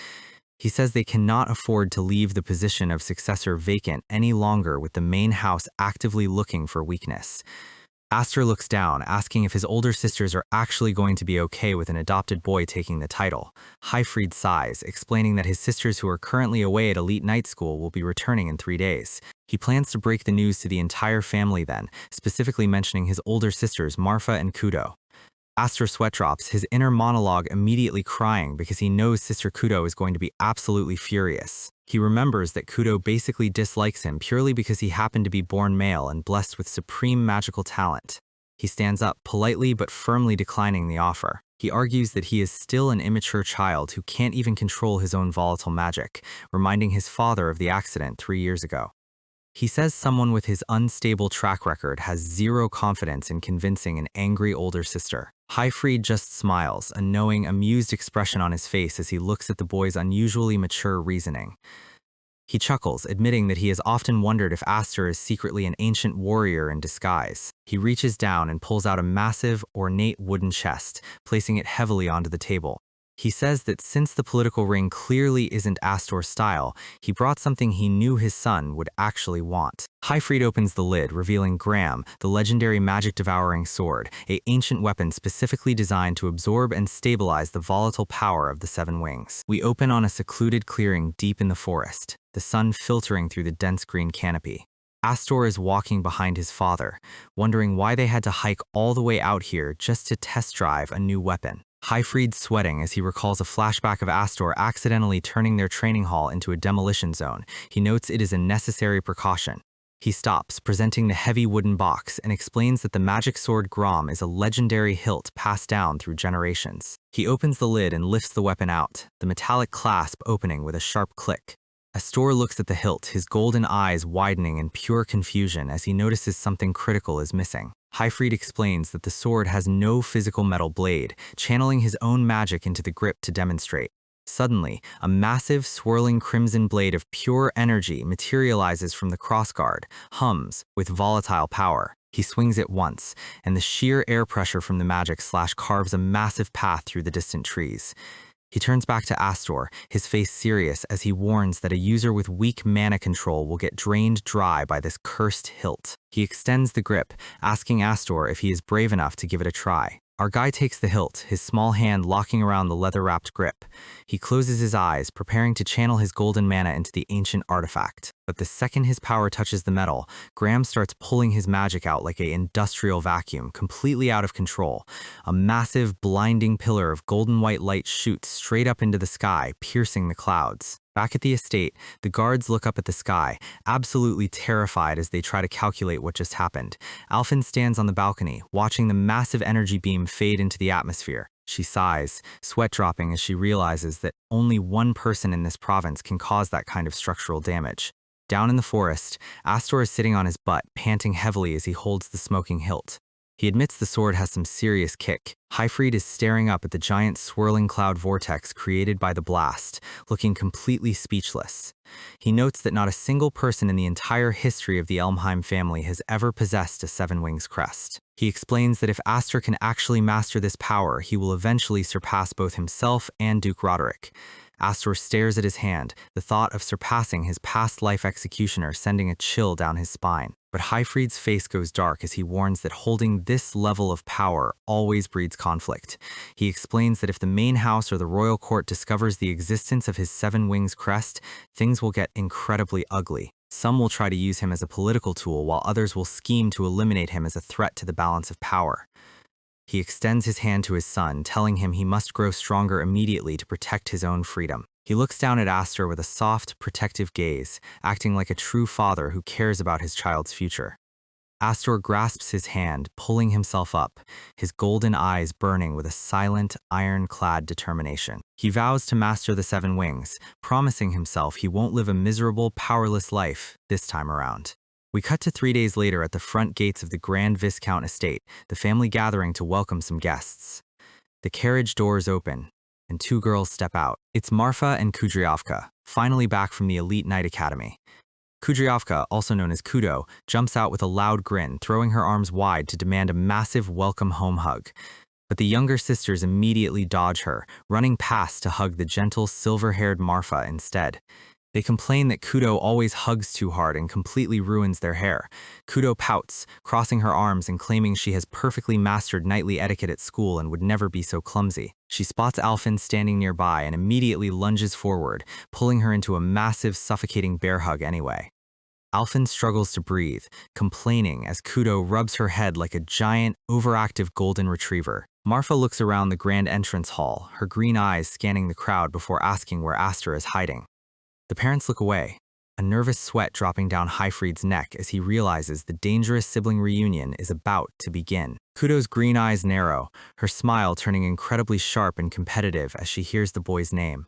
He says they cannot afford to leave the position of successor vacant any longer with the main house actively looking for weakness. Aster looks down, asking if his older sisters are actually going to be okay with an adopted boy taking the title. Hyfried sighs, explaining that his sisters who are currently away at elite night school will be returning in 3 days. He plans to break the news to the entire family then, specifically mentioning his older sisters Marfa and Kudo. Aster sweat drops, his inner monologue immediately crying because he knows Sister Kudo is going to be absolutely furious. He remembers that Kudo basically dislikes him purely because he happened to be born male and blessed with supreme magical talent. He stands up, politely but firmly declining the offer. He argues that he is still an immature child who can't even control his own volatile magic, reminding his father of the accident 3 years ago. He says someone with his unstable track record has zero confidence in convincing an angry older sister. Hyfried just smiles, a knowing, amused expression on his face as he looks at the boy's unusually mature reasoning. He chuckles, admitting that he has often wondered if Aster is secretly an ancient warrior in disguise. He reaches down and pulls out a massive, ornate wooden chest, placing it heavily onto the table. He says that since the political ring clearly isn't Aster's style, he brought something he knew his son would actually want. Hyfried opens the lid, revealing Graham, the legendary magic-devouring sword, an ancient weapon specifically designed to absorb and stabilize the volatile power of the Seven Wings. We open on a secluded clearing deep in the forest, the sun filtering through the dense green canopy. Aster is walking behind his father, wondering why they had to hike all the way out here just to test drive a new weapon. Hyfried sweating as he recalls a flashback of Aster accidentally turning their training hall into a demolition zone. He notes it is a necessary precaution. He stops, presenting the heavy wooden box, and explains that the magic sword Grom is a legendary hilt passed down through generations. He opens the lid and lifts the weapon out, the metallic clasp opening with a sharp click. Aster looks at the hilt, his golden eyes widening in pure confusion as he notices something critical is missing. Hyfried explains that the sword has no physical metal blade, channeling his own magic into the grip to demonstrate. Suddenly, a massive, swirling crimson blade of pure energy materializes from the crossguard, hums, with volatile power. He swings it once, and the sheer air pressure from the magic carves a massive path through the distant trees. He turns back to Aster, his face serious as he warns that a user with weak mana control will get drained dry by this cursed hilt. He extends the grip, asking Aster if he is brave enough to give it a try. Our guy takes the hilt, his small hand locking around the leather-wrapped grip. He closes his eyes, preparing to channel his golden mana into the ancient artifact. But the second his power touches the metal, Graham starts pulling his magic out like an industrial vacuum, completely out of control. A massive, blinding pillar of golden white light shoots straight up into the sky, piercing the clouds. Back at the estate, the guards look up at the sky, absolutely terrified as they try to calculate what just happened. Alphen stands on the balcony, watching the massive energy beam fade into the atmosphere. She sighs, sweat dropping as she realizes that only one person in this province can cause that kind of structural damage. Down in the forest, Aster is sitting on his butt, panting heavily as he holds the smoking hilt. He admits the sword has some serious kick. Hyfried is staring up at the giant swirling cloud vortex created by the blast, looking completely speechless. He notes that not a single person in the entire history of the Elmheim family has ever possessed a Seven Wings crest. He explains that if Aster can actually master this power, he will eventually surpass both himself and Duke Roderick. Aster stares at his hand, the thought of surpassing his past life executioner sending a chill down his spine. But Hyfried's face goes dark as he warns that holding this level of power always breeds conflict. He explains that if the main house or the royal court discovers the existence of his Seven Wings crest, things will get incredibly ugly. Some will try to use him as a political tool, while others will scheme to eliminate him as a threat to the balance of power. He extends his hand to his son, telling him he must grow stronger immediately to protect his own freedom. He looks down at Aster with a soft, protective gaze, acting like a true father who cares about his child's future. Aster grasps his hand, pulling himself up, his golden eyes burning with a silent, iron-clad determination. He vows to master the 7 wings, promising himself he won't live a miserable, powerless life this time around. We cut to 3 days later at the front gates of the Grand Viscount estate, the family gathering to welcome some guests. The carriage doors open, and 2 girls step out. It's Marfa and Kudryavka, finally back from the elite night academy. Kudryavka, also known as Kudo, jumps out with a loud grin, throwing her arms wide to demand a massive welcome home hug. But the younger sisters immediately dodge her, running past to hug the gentle, silver-haired Marfa instead. They complain that Kudo always hugs too hard and completely ruins their hair. Kudo pouts, crossing her arms and claiming she has perfectly mastered knightly etiquette at school and would never be so clumsy. She spots Alphen standing nearby and immediately lunges forward, pulling her into a massive, suffocating bear hug anyway. Alphen struggles to breathe, complaining as Kudo rubs her head like a giant, overactive golden retriever. Marfa looks around the grand entrance hall, her green eyes scanning the crowd before asking where Aster is hiding. The parents look away, a nervous sweat dropping down Highfried's neck as he realizes the dangerous sibling reunion is about to begin. Kudo's green eyes narrow, her smile turning incredibly sharp and competitive as she hears the boy's name.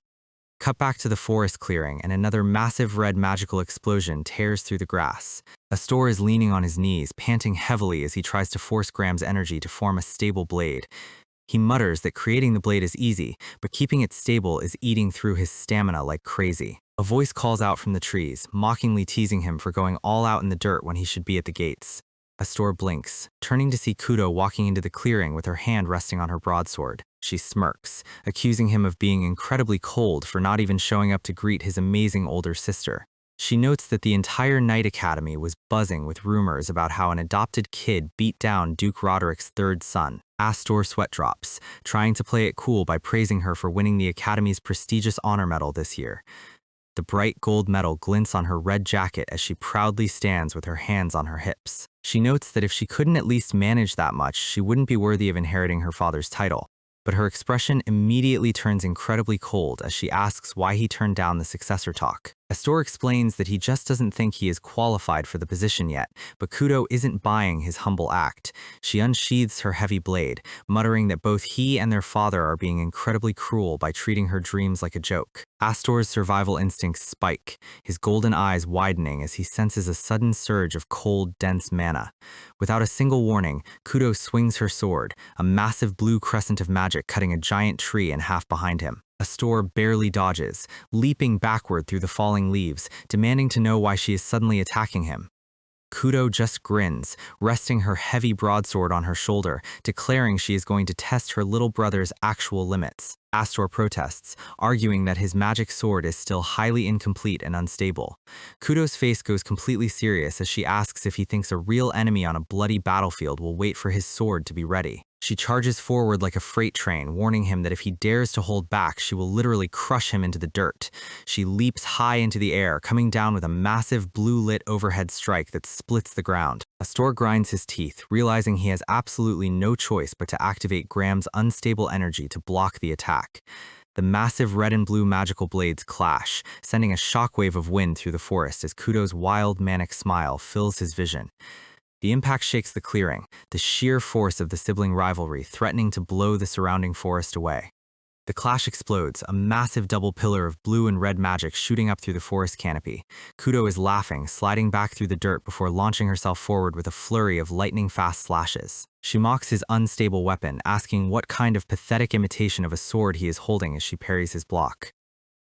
Cut back to the forest clearing, and another massive red magical explosion tears through the grass. Aster is leaning on his knees, panting heavily as he tries to force Graham's energy to form a stable blade. He mutters that creating the blade is easy, but keeping it stable is eating through his stamina like crazy. A voice calls out from the trees, mockingly teasing him for going all out in the dirt when he should be at the gates. Aster blinks, turning to see Kudo walking into the clearing with her hand resting on her broadsword. She smirks, accusing him of being incredibly cold for not even showing up to greet his amazing older sister. She notes that the entire Night Academy was buzzing with rumors about how an adopted kid beat down Duke Roderick's 3rd son. Aster sweat drops, trying to play it cool by praising her for winning the Academy's prestigious honor medal this year. The bright gold medal glints on her red jacket as she proudly stands with her hands on her hips. She notes that if she couldn't at least manage that much, she wouldn't be worthy of inheriting her father's title. But her expression immediately turns incredibly cold as she asks why he turned down the successor talk. Aster explains that he just doesn't think he is qualified for the position yet, but Kudo isn't buying his humble act. She unsheathes her heavy blade, muttering that both he and their father are being incredibly cruel by treating her dreams like a joke. Aster's survival instincts spike, his golden eyes widening as he senses a sudden surge of cold, dense mana. Without a single warning, Kudo swings her sword, a massive blue crescent of magic cutting a giant tree in half behind him. Aster barely dodges, leaping backward through the falling leaves, demanding to know why she is suddenly attacking him. Kudo just grins, resting her heavy broadsword on her shoulder, declaring she is going to test her little brother's actual limits. Aster protests, arguing that his magic sword is still highly incomplete and unstable. Kudo's face goes completely serious as she asks if he thinks a real enemy on a bloody battlefield will wait for his sword to be ready. She charges forward like a freight train, warning him that if he dares to hold back, she will literally crush him into the dirt. She leaps high into the air, coming down with a massive blue-lit overhead strike that splits the ground. Aster grinds his teeth, realizing he has absolutely no choice but to activate Graham's unstable energy to block the attack. The massive red and blue magical blades clash, sending a shockwave of wind through the forest as Kudo's wild, manic smile fills his vision. The impact shakes the clearing, the sheer force of the sibling rivalry threatening to blow the surrounding forest away. The clash explodes, a massive double pillar of blue and red magic shooting up through the forest canopy. Kudo is laughing, sliding back through the dirt before launching herself forward with a flurry of lightning-fast slashes. She mocks his unstable weapon, asking what kind of pathetic imitation of a sword he is holding as she parries his block.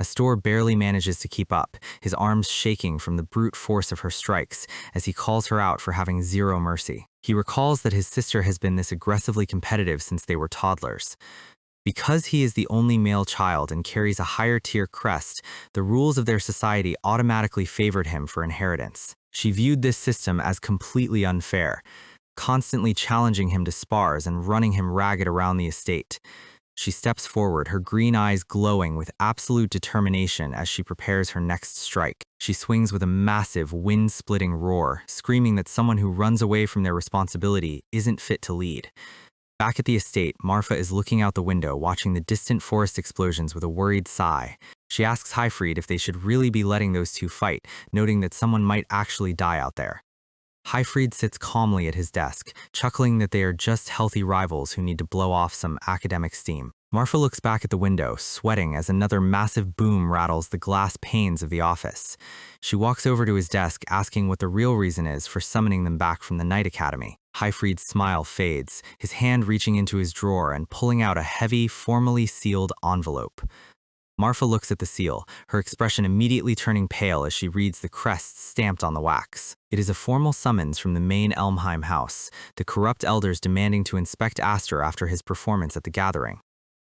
Aster barely manages to keep up, his arms shaking from the brute force of her strikes as he calls her out for having zero mercy. He recalls that his sister has been this aggressively competitive since they were toddlers. Because he is the only male child and carries a higher-tier crest, the rules of their society automatically favored him for inheritance. She viewed this system as completely unfair, constantly challenging him to spars and running him ragged around the estate. She steps forward, her green eyes glowing with absolute determination as she prepares her next strike. She swings with a massive, wind-splitting roar, screaming that someone who runs away from their responsibility isn't fit to lead. Back at the estate, Marfa is looking out the window, watching the distant forest explosions with a worried sigh. She asks Highfried if they should really be letting those two fight, noting that someone might actually die out there. Highfried sits calmly at his desk, chuckling that they are just healthy rivals who need to blow off some academic steam. Marfa looks back at the window, sweating as another massive boom rattles the glass panes of the office. She walks over to his desk, asking what the real reason is for summoning them back from the Night Academy. Highfried's smile fades, his hand reaching into his drawer and pulling out a heavy, formally sealed envelope. Marfa looks at the seal, her expression immediately turning pale as she reads the crests stamped on the wax. It is a formal summons from the main Elmheim house, the corrupt elders demanding to inspect Aster after his performance at the gathering.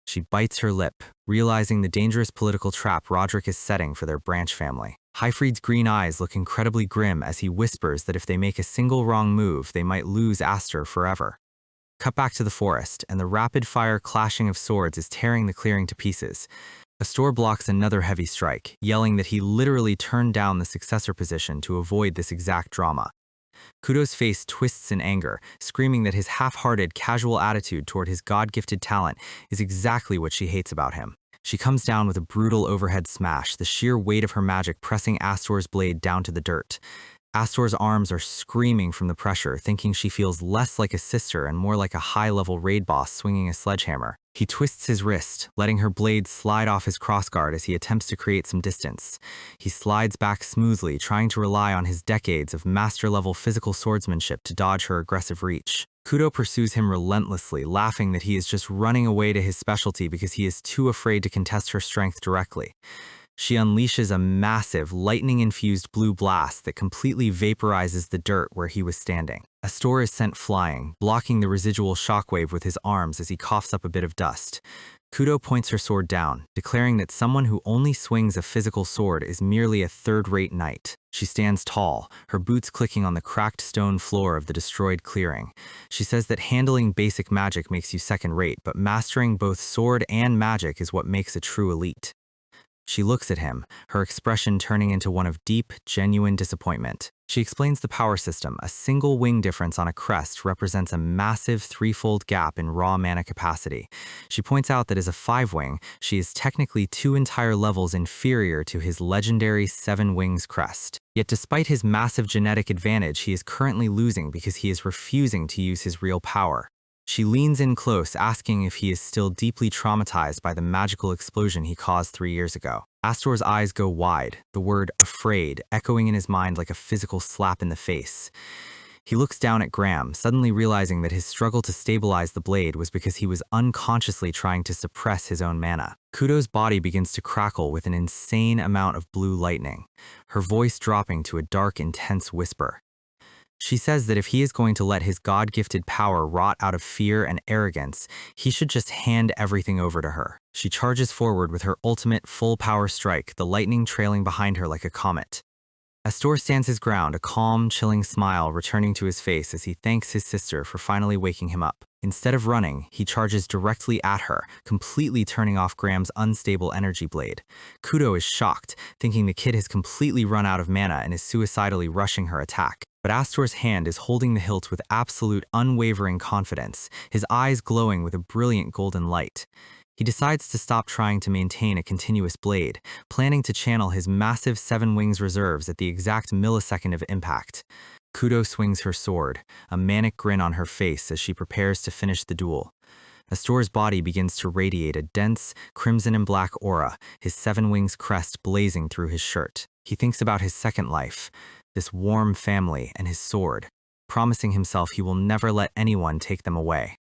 She bites her lip, realizing the dangerous political trap Roderick is setting for their branch family. Highfried's green eyes look incredibly grim as he whispers that if they make a single wrong move, they might lose Aster forever. Cut back to the forest, and the rapid-fire clashing of swords is tearing the clearing to pieces. Aster blocks another heavy strike, yelling that he literally turned down the successor position to avoid this exact drama. Kudo's face twists in anger, screaming that his half-hearted, casual attitude toward his God-gifted talent is exactly what she hates about him. She comes down with a brutal overhead smash, the sheer weight of her magic pressing Aster's blade down to the dirt. Aster's arms are screaming from the pressure, thinking she feels less like a sister and more like a high-level raid boss swinging a sledgehammer. He twists his wrist, letting her blade slide off his crossguard as he attempts to create some distance. He slides back smoothly, trying to rely on his decades of master-level physical swordsmanship to dodge her aggressive reach. Kudo pursues him relentlessly, laughing that he is just running away to his specialty because he is too afraid to contest her strength directly. She unleashes a massive, lightning-infused blue blast that completely vaporizes the dirt where he was standing. Aster is sent flying, blocking the residual shockwave with his arms as he coughs up a bit of dust. Kudo points her sword down, declaring that someone who only swings a physical sword is merely a third-rate knight. She stands tall, her boots clicking on the cracked stone floor of the destroyed clearing. She says that handling basic magic makes you second-rate, but mastering both sword and magic is what makes a true elite. She looks at him, her expression turning into one of deep, genuine disappointment. She explains the power system. A single wing difference on a crest represents a massive threefold gap in raw mana capacity. She points out that as a 5-wing, she is technically 2 entire levels inferior to his legendary 7-wings crest. Yet despite his massive genetic advantage, he is currently losing because he is refusing to use his real power. She leans in close, asking if he is still deeply traumatized by the magical explosion he caused 3 years ago. Aster's eyes go wide, the word afraid echoing in his mind like a physical slap in the face. He looks down at Graham, suddenly realizing that his struggle to stabilize the blade was because he was unconsciously trying to suppress his own mana. Kudo's body begins to crackle with an insane amount of blue lightning, her voice dropping to a dark, intense whisper. She says that if he is going to let his God-gifted power rot out of fear and arrogance, he should just hand everything over to her. She charges forward with her ultimate full-power strike, the lightning trailing behind her like a comet. Aster stands his ground, a calm, chilling smile returning to his face as he thanks his sister for finally waking him up. Instead of running, he charges directly at her, completely turning off Graham's unstable energy blade. Kudo is shocked, thinking the kid has completely run out of mana and is suicidally rushing her attack. But Aster's hand is holding the hilt with absolute, unwavering confidence, his eyes glowing with a brilliant golden light. He decides to stop trying to maintain a continuous blade, planning to channel his massive 7-wings reserves at the exact millisecond of impact. Kudo swings her sword, a manic grin on her face as she prepares to finish the duel. Aster's body begins to radiate a dense, crimson and black aura, his 7-wings crest blazing through his shirt. He thinks about his second life, this warm family and his sword, promising himself he will never let anyone take them away.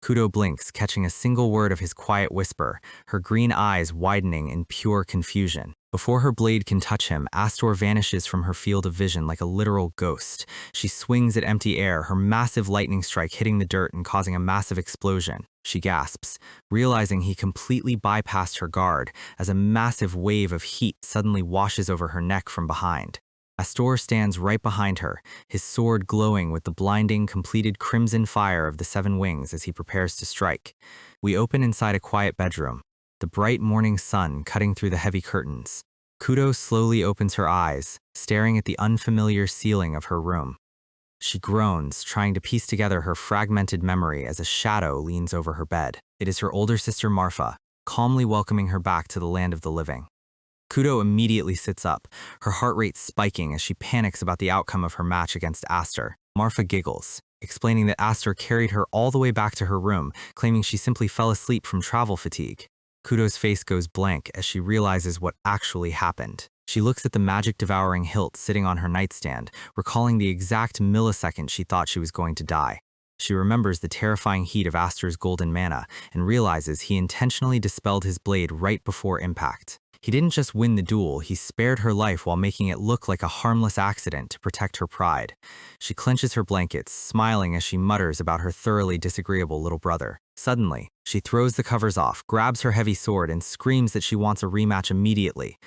Kudo blinks, catching a single word of his quiet whisper, her green eyes widening in pure confusion. Before her blade can touch him, Aster vanishes from her field of vision like a literal ghost. She swings at empty air, her massive lightning strike hitting the dirt and causing a massive explosion. She gasps, realizing he completely bypassed her guard as a massive wave of heat suddenly washes over her neck from behind. Aster stands right behind her, his sword glowing with the blinding, completed crimson fire of the 7-wings as he prepares to strike. We open inside a quiet bedroom, the bright morning sun cutting through the heavy curtains. Kudo slowly opens her eyes, staring at the unfamiliar ceiling of her room. She groans, trying to piece together her fragmented memory as a shadow leans over her bed. It is her older sister Marfa, calmly welcoming her back to the land of the living. Kudo immediately sits up, her heart rate spiking as she panics about the outcome of her match against Aster. Marfa giggles, explaining that Aster carried her all the way back to her room, claiming she simply fell asleep from travel fatigue. Kudo's face goes blank as she realizes what actually happened. She looks at the magic-devouring hilt sitting on her nightstand, recalling the exact millisecond she thought she was going to die. She remembers the terrifying heat of Aster's golden mana and realizes he intentionally dispelled his blade right before impact. He didn't just win the duel, he spared her life while making it look like a harmless accident to protect her pride. She clenches her blankets, smiling as she mutters about her thoroughly disagreeable little brother. Suddenly, she throws the covers off, grabs her heavy sword, and screams that she wants a rematch immediately.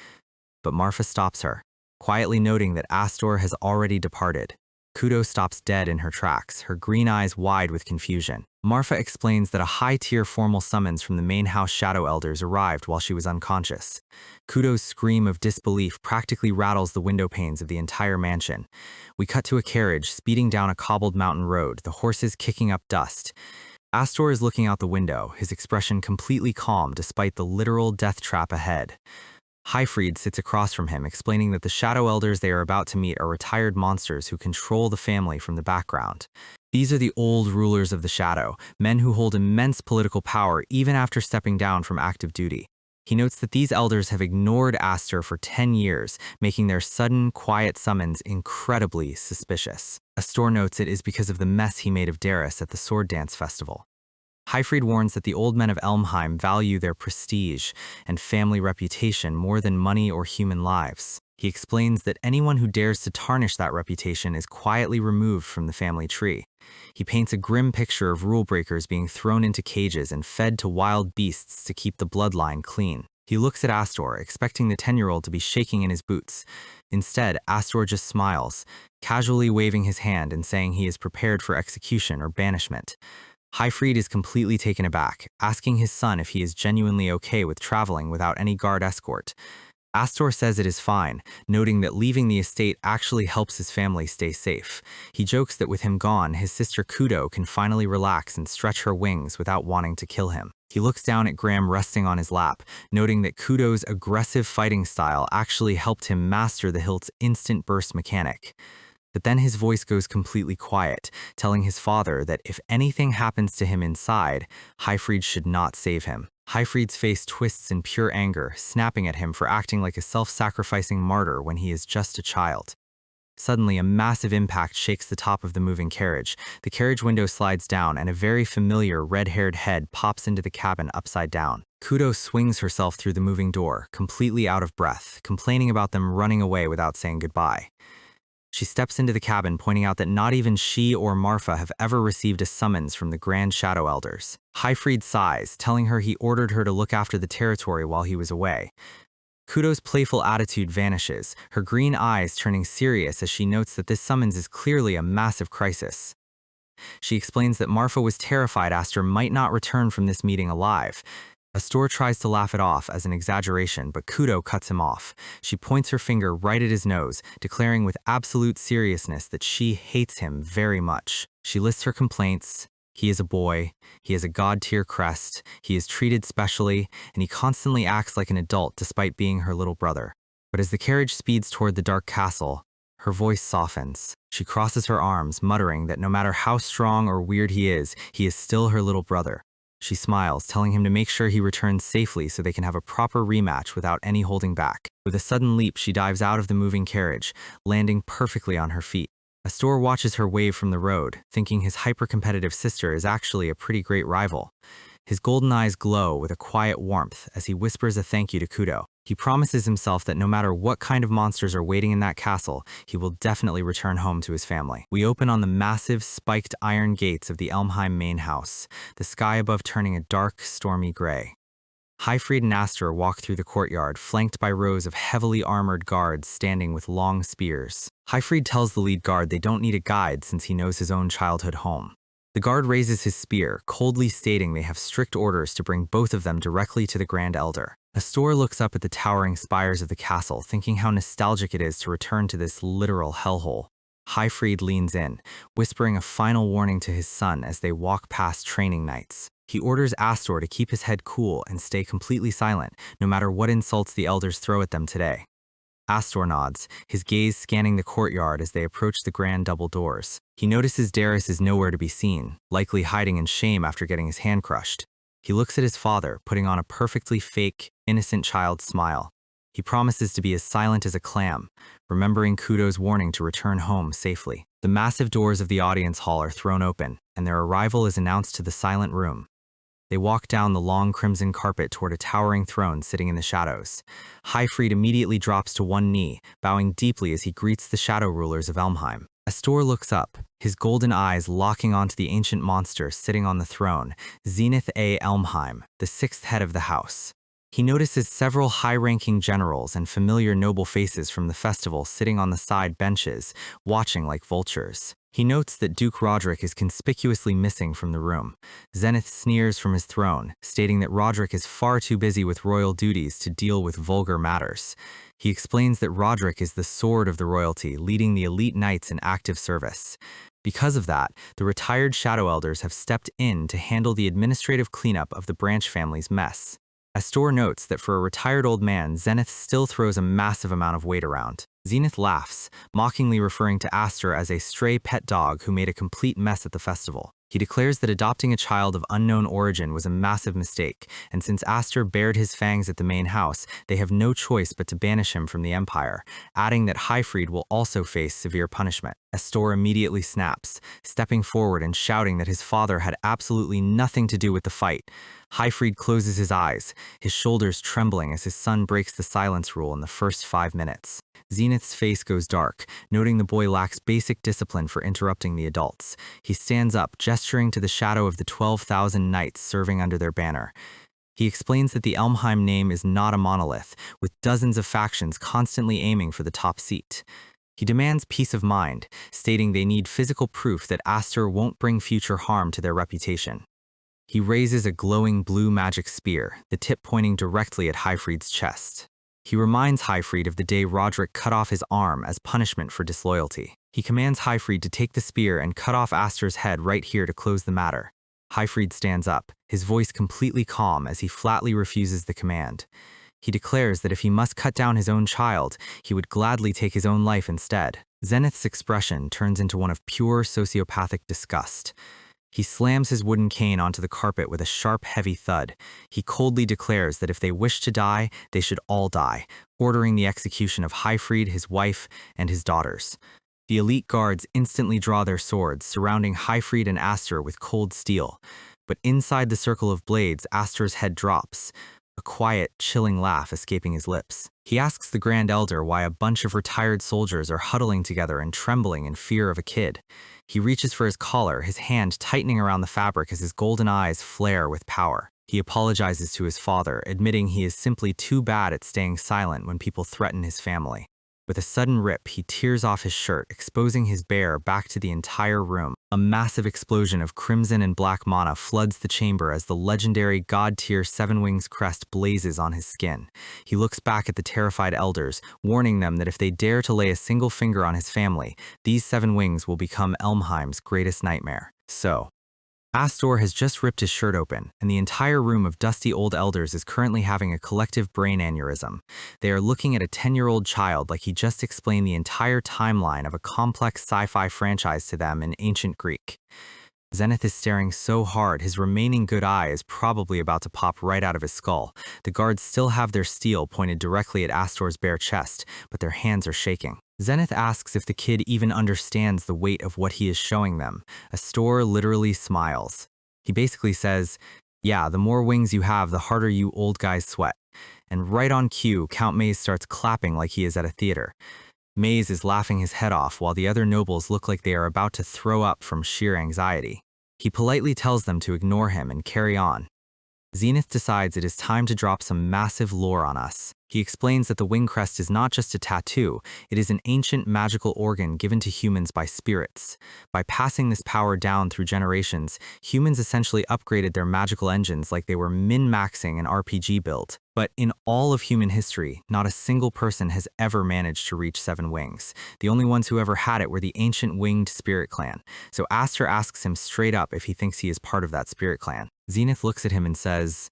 But Marfa stops her, quietly noting that Aster has already departed. Kudo stops dead in her tracks, her green eyes wide with confusion. Marfa explains that a high-tier formal summons from the main house shadow elders arrived while she was unconscious. Kudo's scream of disbelief practically rattles the window panes of the entire mansion. We cut to a carriage speeding down a cobbled mountain road, the horses kicking up dust. Aster is looking out the window, his expression completely calm despite the literal death trap ahead. Hyfried sits across from him, explaining that the shadow elders they are about to meet are retired monsters who control the family from the background. These are the old rulers of the shadow, men who hold immense political power even after stepping down from active duty. He notes that these elders have ignored Aster for 10 years, making their sudden, quiet summons incredibly suspicious. Aster notes it is because of the mess he made of Darius at the sword dance festival. Hyfried warns that the old men of Elmheim value their prestige and family reputation more than money or human lives. He explains that anyone who dares to tarnish that reputation is quietly removed from the family tree. He paints a grim picture of rule breakers being thrown into cages and fed to wild beasts to keep the bloodline clean. He looks at Aster, expecting the 10-year-old to be shaking in his boots. Instead, Aster just smiles, casually waving his hand and saying he is prepared for execution or banishment. Hyfried is completely taken aback, asking his son if he is genuinely okay with traveling without any guard escort. Aster says it is fine, noting that leaving the estate actually helps his family stay safe. He jokes that with him gone, his sister Kudo can finally relax and stretch her wings without wanting to kill him. He looks down at Graham resting on his lap, noting that Kudo's aggressive fighting style actually helped him master the hilt's instant burst mechanic. But then his voice goes completely quiet, telling his father that if anything happens to him inside, Hyfried should not save him. Hyfried's face twists in pure anger, snapping at him for acting like a self-sacrificing martyr when he is just a child. Suddenly, a massive impact shakes the top of the moving carriage. The carriage window slides down, and a very familiar red-haired head pops into the cabin upside down. Kudo swings herself through the moving door, completely out of breath, complaining about them running away without saying goodbye. She steps into the cabin, pointing out that not even she or Marfa have ever received a summons from the Grand Shadow Elders. Hyfried sighs, telling her he ordered her to look after the territory while he was away. Kudo's playful attitude vanishes, her green eyes turning serious as she notes that this summons is clearly a massive crisis. She explains that Marfa was terrified Aster might not return from this meeting alive. Aster tries to laugh it off as an exaggeration, but Kudo cuts him off. She points her finger right at his nose, declaring with absolute seriousness that she hates him very much. She lists her complaints. He is a boy, he has a god-tier crest, he is treated specially, and he constantly acts like an adult despite being her little brother. But as the carriage speeds toward the dark castle, her voice softens. She crosses her arms, muttering that no matter how strong or weird he is still her little brother. She smiles, telling him to make sure he returns safely so they can have a proper rematch without any holding back. With a sudden leap, she dives out of the moving carriage, landing perfectly on her feet. Aster watches her wave from the road, thinking his hyper-competitive sister is actually a pretty great rival. His golden eyes glow with a quiet warmth as he whispers a thank you to Kudo. He promises himself that no matter what kind of monsters are waiting in that castle, he will definitely return home to his family. We open on the massive, spiked iron gates of the Elmheim main house, the sky above turning a dark, stormy gray. Hyfried and Aster walk through the courtyard, flanked by rows of heavily armored guards standing with long spears. Hyfried tells the lead guard they don't need a guide since he knows his own childhood home. The guard raises his spear, coldly stating they have strict orders to bring both of them directly to the Grand Elder. Aster looks up at the towering spires of the castle, thinking how nostalgic it is to return to this literal hellhole. Hyfried leans in, whispering a final warning to his son as they walk past training knights. He orders Aster to keep his head cool and stay completely silent, no matter what insults the elders throw at them today. Aster nods, his gaze scanning the courtyard as they approach the grand double doors. He notices Darius is nowhere to be seen, likely hiding in shame after getting his hand crushed. He looks at his father, putting on a perfectly fake, innocent child's smile. He promises to be as silent as a clam, remembering Kudo's warning to return home safely. The massive doors of the audience hall are thrown open, and their arrival is announced to the silent room. They walk down the long crimson carpet toward a towering throne sitting in the shadows. Highfried immediately drops to one knee, bowing deeply as he greets the shadow rulers of Elmheim. Aster looks up, his golden eyes locking onto the ancient monster sitting on the throne, Zenith A. Elmheim, the sixth head of the house. He notices several high-ranking generals and familiar noble faces from the festival sitting on the side benches, watching like vultures. He notes that Duke Roderick is conspicuously missing from the room. Zenith sneers from his throne, stating that Roderick is far too busy with royal duties to deal with vulgar matters. He explains that Roderick is the sword of the royalty, leading the elite knights in active service. Because of that, the retired Shadow Elders have stepped in to handle the administrative cleanup of the Branch family's mess. Aster notes that for a retired old man, Zenith still throws a massive amount of weight around. Zenith laughs, mockingly referring to Aster as a stray pet dog who made a complete mess at the festival. He declares that adopting a child of unknown origin was a massive mistake, and since Aster bared his fangs at the main house, they have no choice but to banish him from the Empire, adding that Highfried will also face severe punishment. Aster immediately snaps, stepping forward and shouting that his father had absolutely nothing to do with the fight. Highfried closes his eyes, his shoulders trembling as his son breaks the silence rule in the first 5 minutes. Zenith's face goes dark, noting the boy lacks basic discipline for interrupting the adults. He stands up, gesturing to the shadow of the 12,000 knights serving under their banner. He explains that the Elmheim name is not a monolith, with dozens of factions constantly aiming for the top seat. He demands peace of mind, stating they need physical proof that Aster won't bring future harm to their reputation. He raises a glowing blue magic spear, the tip pointing directly at Highfried's chest. He reminds Highfried of the day Roderick cut off his arm as punishment for disloyalty. He commands Highfried to take the spear and cut off Aster's head right here to close the matter. Highfried stands up, his voice completely calm as he flatly refuses the command. He declares that if he must cut down his own child, he would gladly take his own life instead. Zenith's expression turns into one of pure sociopathic disgust. He slams his wooden cane onto the carpet with a sharp, heavy thud. He coldly declares that if they wish to die, they should all die, ordering the execution of Highfried, his wife, and his daughters. The elite guards instantly draw their swords, surrounding Highfried and Aster with cold steel. But inside the circle of blades, Aster's head drops, a quiet, chilling laugh escaping his lips. He asks the Grand Elder why a bunch of retired soldiers are huddling together and trembling in fear of a kid. He reaches for his collar, his hand tightening around the fabric as his golden eyes flare with power. He apologizes to his father, admitting he is simply too bad at staying silent when people threaten his family. With a sudden rip, he tears off his shirt, exposing his bare back to the entire room. A massive explosion of crimson and black mana floods the chamber as the legendary god-tier Seven Wings crest blazes on his skin. He looks back at the terrified elders, warning them that if they dare to lay a single finger on his family, these Seven Wings will become Elmheim's greatest nightmare. So, Aster has just ripped his shirt open, and the entire room of dusty old elders is currently having a collective brain aneurysm. They are looking at a 10-year-old child like he just explained the entire timeline of a complex sci-fi franchise to them in ancient Greek. Zenith is staring so hard his remaining good eye is probably about to pop right out of his skull. The guards still have their steel pointed directly at Aster's bare chest, but their hands are shaking. Zenith asks if the kid even understands the weight of what he is showing them. Aster literally smiles. He basically says, "Yeah, the more wings you have, the harder you old guys sweat." And right on cue, Count Maze starts clapping like he is at a theater. Maze is laughing his head off while the other nobles look like they are about to throw up from sheer anxiety. He politely tells them to ignore him and carry on. Zenith decides it is time to drop some massive lore on us. He explains that the wing crest is not just a tattoo, it is an ancient magical organ given to humans by spirits. By passing this power down through generations, humans essentially upgraded their magical engines like they were min-maxing an RPG build. But in all of human history, not a single person has ever managed to reach 7 wings. The only ones who ever had it were the ancient winged spirit clan. So Aster asks him straight up if he thinks he is part of that spirit clan. Zenith looks at him and says,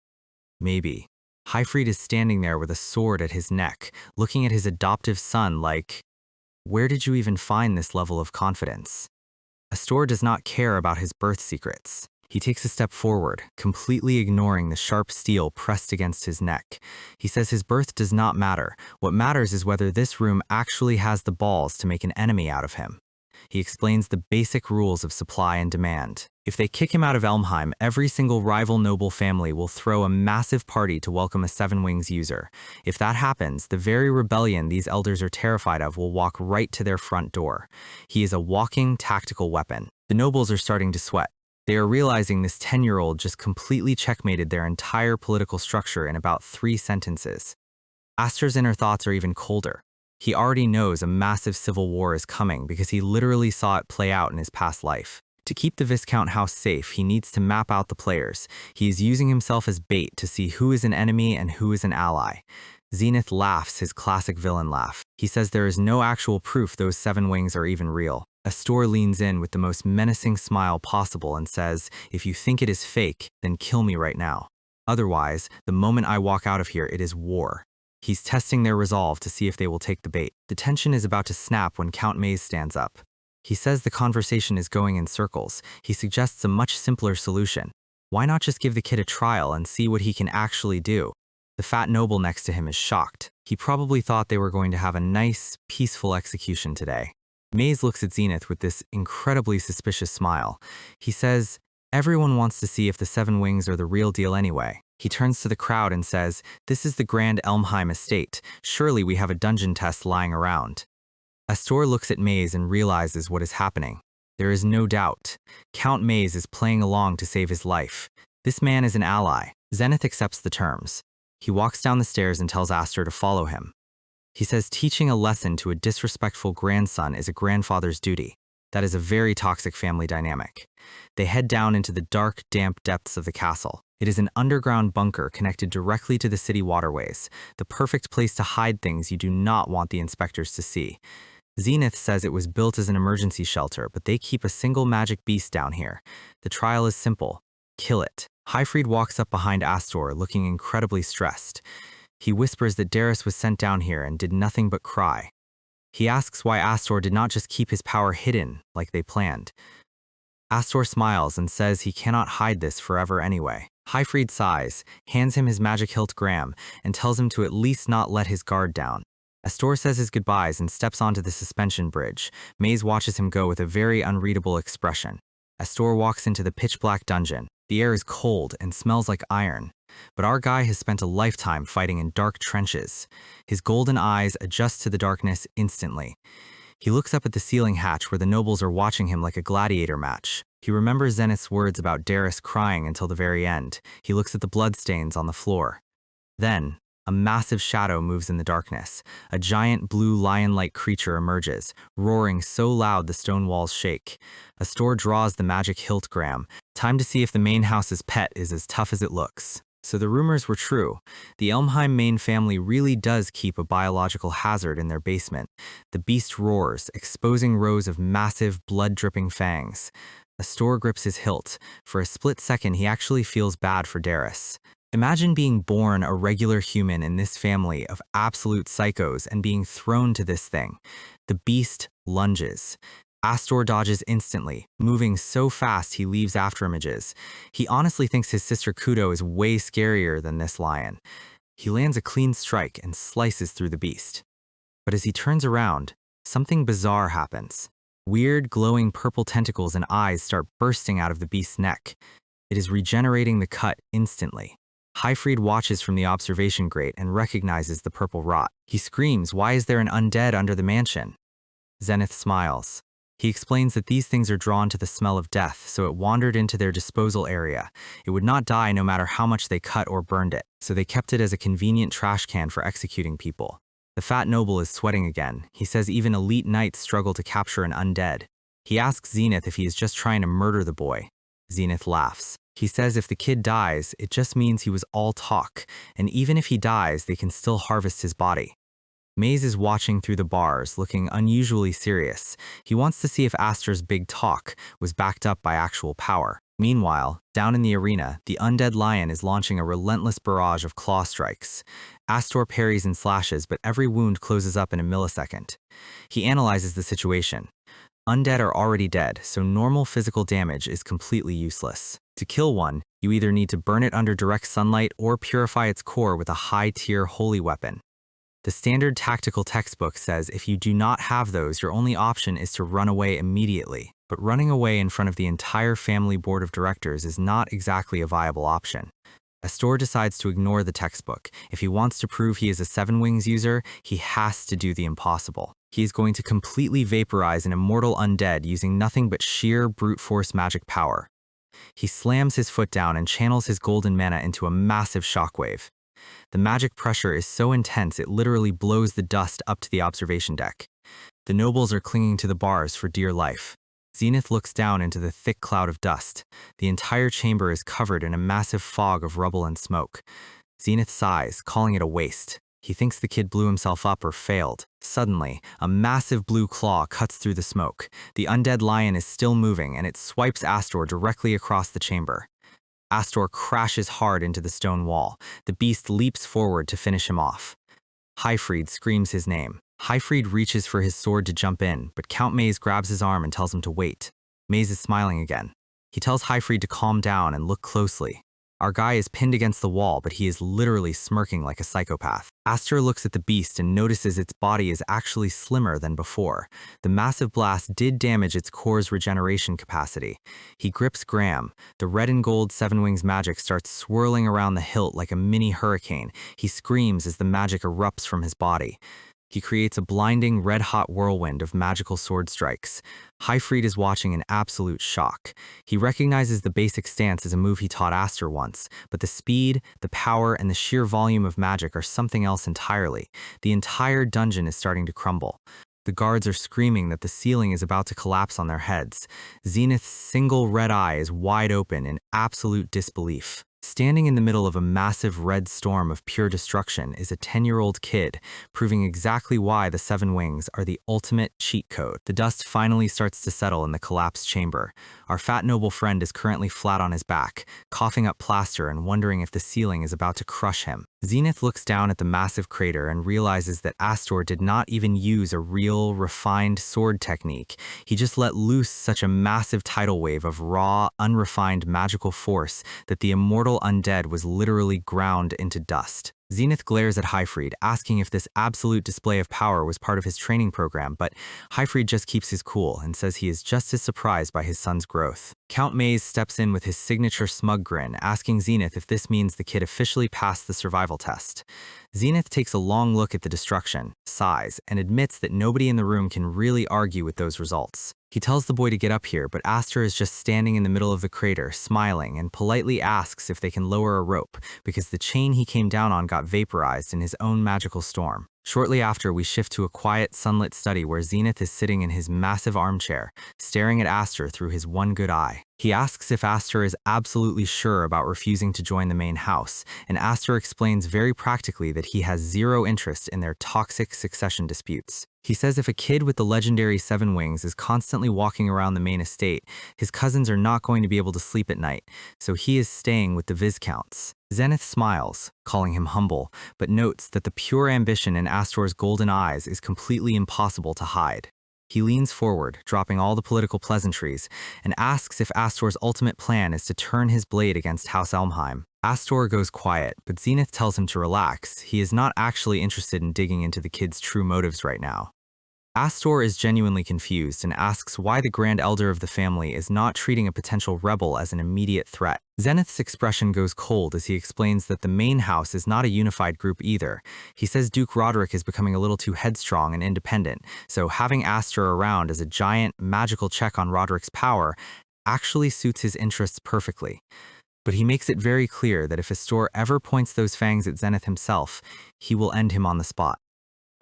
maybe. Highfried is standing there with a sword at his neck, looking at his adoptive son like, where did you even find this level of confidence? Aster does not care about his birth secrets. He takes a step forward, completely ignoring the sharp steel pressed against his neck. He says his birth does not matter. What matters is whether this room actually has the balls to make an enemy out of him. He explains the basic rules of supply and demand. If they kick him out of Elmheim, every single rival noble family will throw a massive party to welcome a Seven Wings user. If that happens, the very rebellion these elders are terrified of will walk right to their front door. He is a walking tactical weapon. The nobles are starting to sweat. They are realizing this 10-year-old just completely checkmated their entire political structure in about 3 sentences. Aster's inner thoughts are even colder. He already knows a massive civil war is coming because he literally saw it play out in his past life. To keep the Viscount house safe, he needs to map out the players. He is using himself as bait to see who is an enemy and who is an ally. Zenith laughs his classic villain laugh. He says there is no actual proof those 7 wings are even real. Aster leans in with the most menacing smile possible and says, if you think it is fake, then kill me right now. Otherwise, the moment I walk out of here, it is war. He's testing their resolve to see if they will take the bait. The tension is about to snap when Count Maze stands up. He says the conversation is going in circles. He suggests a much simpler solution. Why not just give the kid a trial and see what he can actually do? The fat noble next to him is shocked. He probably thought they were going to have a nice, peaceful execution today. Maze looks at Zenith with this incredibly suspicious smile. He says, everyone wants to see if the 7 wings are the real deal anyway. He turns to the crowd and says, this is the Grand Elmheim estate. Surely we have a dungeon test lying around. Aster looks at Maze and realizes what is happening. There is no doubt. Count Maze is playing along to save his life. This man is an ally. Zenith accepts the terms. He walks down the stairs and tells Aster to follow him. He says teaching a lesson to a disrespectful grandson is a grandfather's duty. That is a very toxic family dynamic. They head down into the dark, damp depths of the castle. It is an underground bunker connected directly to the city waterways, the perfect place to hide things you do not want the inspectors to see. Zenith says it was built as an emergency shelter, but they keep a single magic beast down here. The trial is simple. Kill it. Highfried walks up behind Aster, looking incredibly stressed. He whispers that Darius was sent down here and did nothing but cry. He asks why Aster did not just keep his power hidden like they planned. Aster smiles and says he cannot hide this forever anyway. Highfried sighs, hands him his magic hilt gram, and tells him to at least not let his guard down. Aster says his goodbyes and steps onto the suspension bridge. Maze watches him go with a very unreadable expression. Aster walks into the pitch-black dungeon. The air is cold and smells like iron. But our guy has spent a lifetime fighting in dark trenches. His golden eyes adjust to the darkness instantly. He looks up at the ceiling hatch where the nobles are watching him like a gladiator match. He remembers Zenith's words about Darius crying until the very end. He looks at the bloodstains on the floor. Then, a massive shadow moves in the darkness. A giant blue lion-like creature emerges, roaring so loud the stone walls shake. Aster draws the magic hilt gram. Time to see if the main house's pet is as tough as it looks. So the rumors were true. The Elmheim main family really does keep a biological hazard in their basement. The beast roars, exposing rows of massive, blood-dripping fangs. Aster grips his hilt. For a split second, he actually feels bad for Darius. Imagine being born a regular human in this family of absolute psychos and being thrown to this thing. The beast lunges. Aster dodges instantly, moving so fast he leaves afterimages. He honestly thinks his sister Kudo is way scarier than this lion. He lands a clean strike and slices through the beast. But as he turns around, something bizarre happens. Weird, glowing purple tentacles and eyes start bursting out of the beast's neck. It is regenerating the cut instantly. Highfried watches from the observation grate and recognizes the purple rot. He screams, "Why is there an undead under the mansion?" Zenith smiles. He explains that these things are drawn to the smell of death, so it wandered into their disposal area. It would not die no matter how much they cut or burned it, so they kept it as a convenient trash can for executing people. The fat noble is sweating again. He says even elite knights struggle to capture an undead. He asks Zenith if he is just trying to murder the boy. Zenith laughs. He says if the kid dies, it just means he was all talk, and even if he dies, they can still harvest his body. Maze is watching through the bars, looking unusually serious. He wants to see if Aster's big talk was backed up by actual power. Meanwhile, down in the arena, the undead lion is launching a relentless barrage of claw strikes. Aster parries and slashes, but every wound closes up in a millisecond. He analyzes the situation. Undead are already dead, so normal physical damage is completely useless. To kill one, you either need to burn it under direct sunlight or purify its core with a high-tier holy weapon. The standard tactical textbook says if you do not have those, your only option is to run away immediately. But running away in front of the entire family board of directors is not exactly a viable option. Aster decides to ignore the textbook. If he wants to prove he is a Seven Wings user, he has to do the impossible. He is going to completely vaporize an immortal undead using nothing but sheer brute force magic power. He slams his foot down and channels his golden mana into a massive shockwave. The magic pressure is so intense it literally blows the dust up to the observation deck. The nobles are clinging to the bars for dear life. Zenith looks down into the thick cloud of dust. The entire chamber is covered in a massive fog of rubble and smoke. Zenith sighs, calling it a waste. He thinks the kid blew himself up or failed. Suddenly, a massive blue claw cuts through the smoke. The undead lion is still moving, and it swipes Aster directly across the chamber. Aster crashes hard into the stone wall. The beast leaps forward to finish him off. Hyfried screams his name. Hyfried reaches for his sword to jump in, but Count Maze grabs his arm and tells him to wait. Maze is smiling again. He tells Hyfried to calm down and look closely. Our guy is pinned against the wall, but he is literally smirking like a psychopath. Aster looks at the beast and notices its body is actually slimmer than before. The massive blast did damage its core's regeneration capacity. He grips Graham. The red and gold Seven Wings magic starts swirling around the hilt like a mini hurricane. He screams as the magic erupts from his body. He creates a blinding red-hot whirlwind of magical sword strikes. Hyfried is watching in absolute shock. He recognizes the basic stance as a move he taught Aster once, but the speed, the power, and the sheer volume of magic are something else entirely. The entire dungeon is starting to crumble. The guards are screaming that the ceiling is about to collapse on their heads. Zenith's single red eye is wide open in absolute disbelief. Standing in the middle of a massive red storm of pure destruction is a 10-year-old kid, proving exactly why the Seven Wings are the ultimate cheat code. The dust finally starts to settle in the collapsed chamber. Our fat noble friend is currently flat on his back, coughing up plaster and wondering if the ceiling is about to crush him. Zenith looks down at the massive crater and realizes that Aster did not even use a real, refined sword technique. He just let loose such a massive tidal wave of raw, unrefined magical force that the immortal undead was literally ground into dust. Zenith glares at Hyfried, asking if this absolute display of power was part of his training program, but Hyfried just keeps his cool and says he is just as surprised by his son's growth. Count Maze steps in with his signature smug grin, asking Zenith if this means the kid officially passed the survival test. Zenith takes a long look at the destruction, sighs, and admits that nobody in the room can really argue with those results. He tells the boy to get up here, but Aster is just standing in the middle of the crater, smiling, and politely asks if they can lower a rope, because the chain he came down on got vaporized in his own magical storm. Shortly after, we shift to a quiet, sunlit study where Zenith is sitting in his massive armchair, staring at Aster through his one good eye. He asks if Aster is absolutely sure about refusing to join the main house, and Aster explains very practically that he has zero interest in their toxic succession disputes. He says if a kid with the legendary Seven Wings is constantly walking around the main estate, his cousins are not going to be able to sleep at night, so he is staying with the Viscounts. Zenith smiles, calling him humble, but notes that the pure ambition in Aster's golden eyes is completely impossible to hide. He leans forward, dropping all the political pleasantries, and asks if Aster's ultimate plan is to turn his blade against House Elmheim. Aster goes quiet, but Zenith tells him to relax. He is not actually interested in digging into the kid's true motives right now. Aster is genuinely confused and asks why the Grand Elder of the family is not treating a potential rebel as an immediate threat. Zenith's expression goes cold as he explains that the main house is not a unified group either. He says Duke Roderick is becoming a little too headstrong and independent, so having Aster around as a giant, magical check on Roderick's power actually suits his interests perfectly. But he makes it very clear that if Aster ever points those fangs at Zenith himself, he will end him on the spot.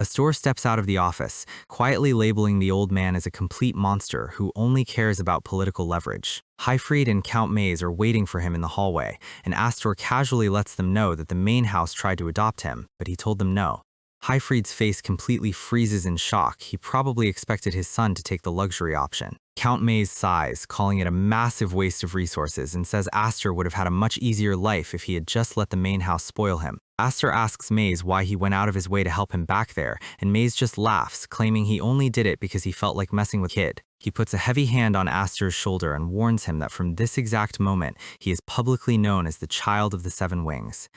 Aster steps out of the office, quietly labeling the old man as a complete monster who only cares about political leverage. Hyfried and Count Maze are waiting for him in the hallway, and Aster casually lets them know that the main house tried to adopt him, but he told them no. Hyfried's face completely freezes in shock. He probably expected his son to take the luxury option. Count Maze sighs, calling it a massive waste of resources, and says Aster would have had a much easier life if he had just let the main house spoil him. Aster asks Maze why he went out of his way to help him back there, and Maze just laughs, claiming he only did it because he felt like messing with Kid. He puts a heavy hand on Aster's shoulder and warns him that from this exact moment, he is publicly known as the Child of the Seven Wings.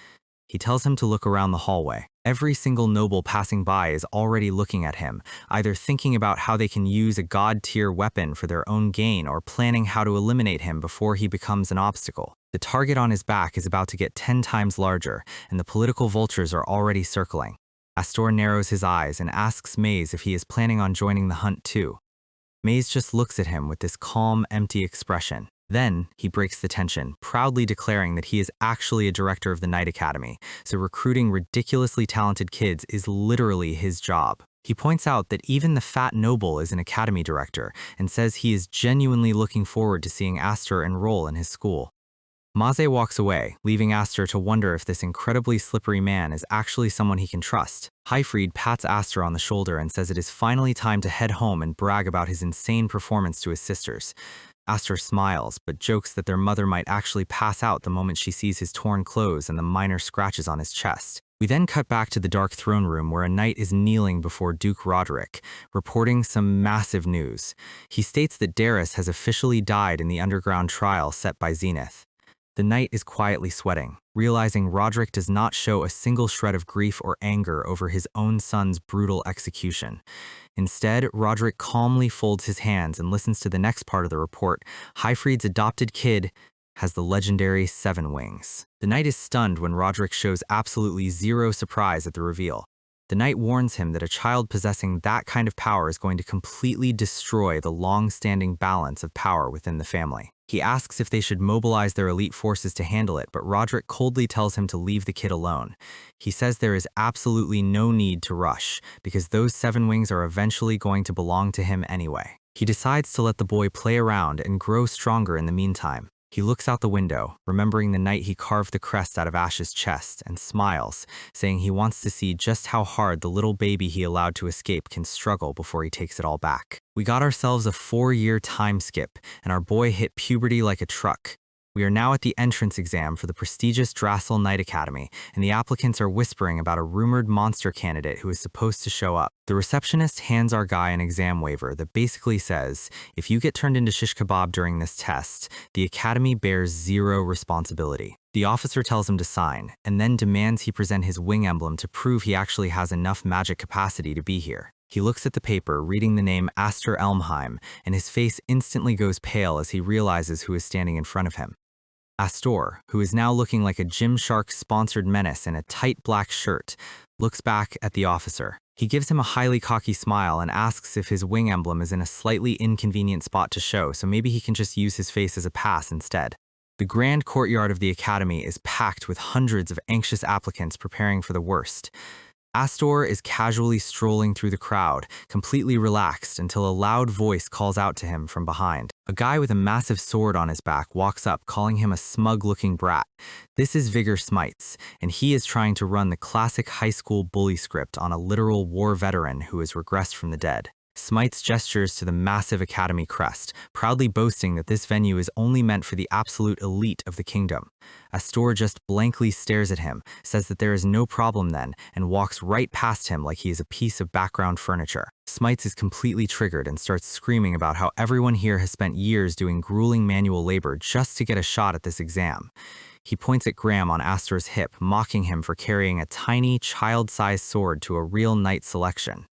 He tells him to look around the hallway. Every single noble passing by is already looking at him, either thinking about how they can use a god-tier weapon for their own gain or planning how to eliminate him before he becomes an obstacle. The target on his back is about to get 10 times larger, and the political vultures are already circling. Aster narrows his eyes and asks Maze if he is planning on joining the hunt too. Maze just looks at him with this calm, empty expression. Then, he breaks the tension, proudly declaring that he is actually a director of the Night Academy, so recruiting ridiculously talented kids is literally his job. He points out that even the fat noble is an academy director, and says he is genuinely looking forward to seeing Aster enroll in his school. Maze walks away, leaving Aster to wonder if this incredibly slippery man is actually someone he can trust. Highfried pats Aster on the shoulder and says it is finally time to head home and brag about his insane performance to his sisters. Aster smiles, but jokes that their mother might actually pass out the moment she sees his torn clothes and the minor scratches on his chest. We then cut back to the dark throne room where a knight is kneeling before Duke Roderick, reporting some massive news. He states that Darius has officially died in the underground trial set by Zenith. The knight is quietly sweating, realizing Roderick does not show a single shred of grief or anger over his own son's brutal execution. Instead, Roderick calmly folds his hands and listens to the next part of the report. Highfried's adopted kid has the legendary 7 wings. The knight is stunned when Roderick shows absolutely zero surprise at the reveal. The knight warns him that a child possessing that kind of power is going to completely destroy the long-standing balance of power within the family. He asks if they should mobilize their elite forces to handle it, but Roderick coldly tells him to leave the kid alone. He says there is absolutely no need to rush, because those 7 wings are eventually going to belong to him anyway. He decides to let the boy play around and grow stronger in the meantime. He looks out the window, remembering the night he carved the crest out of Ash's chest, and smiles, saying he wants to see just how hard the little baby he allowed to escape can struggle before he takes it all back. We got ourselves a 4-year time skip, and our boy hit puberty like a truck. We are now at the entrance exam for the prestigious Drassel Night Academy, and the applicants are whispering about a rumored monster candidate who is supposed to show up. The receptionist hands our guy an exam waiver that basically says, if you get turned into shish kebab during this test, the academy bears zero responsibility. The officer tells him to sign, and then demands he present his wing emblem to prove he actually has enough magic capacity to be here. He looks at the paper, reading the name Aster Elmheim, and his face instantly goes pale as he realizes who is standing in front of him. Aster, who is now looking like a Gymshark-sponsored menace in a tight black shirt, looks back at the officer. He gives him a highly cocky smile and asks if his wing emblem is in a slightly inconvenient spot to show, so maybe he can just use his face as a pass instead. The grand courtyard of the academy is packed with hundreds of anxious applicants preparing for the worst. Aster is casually strolling through the crowd, completely relaxed until a loud voice calls out to him from behind. A guy with a massive sword on his back walks up, calling him a smug-looking brat. This is Vigor Smites, and he is trying to run the classic high school bully script on a literal war veteran who has regressed from the dead. Smites gestures to the massive academy crest, proudly boasting that this venue is only meant for the absolute elite of the kingdom. Aster just blankly stares at him, says that there is no problem then, and walks right past him like he is a piece of background furniture. Smites is completely triggered and starts screaming about how everyone here has spent years doing grueling manual labor just to get a shot at this exam. He points at Graham on Aster's hip, mocking him for carrying a tiny, child-sized sword to a real knight selection.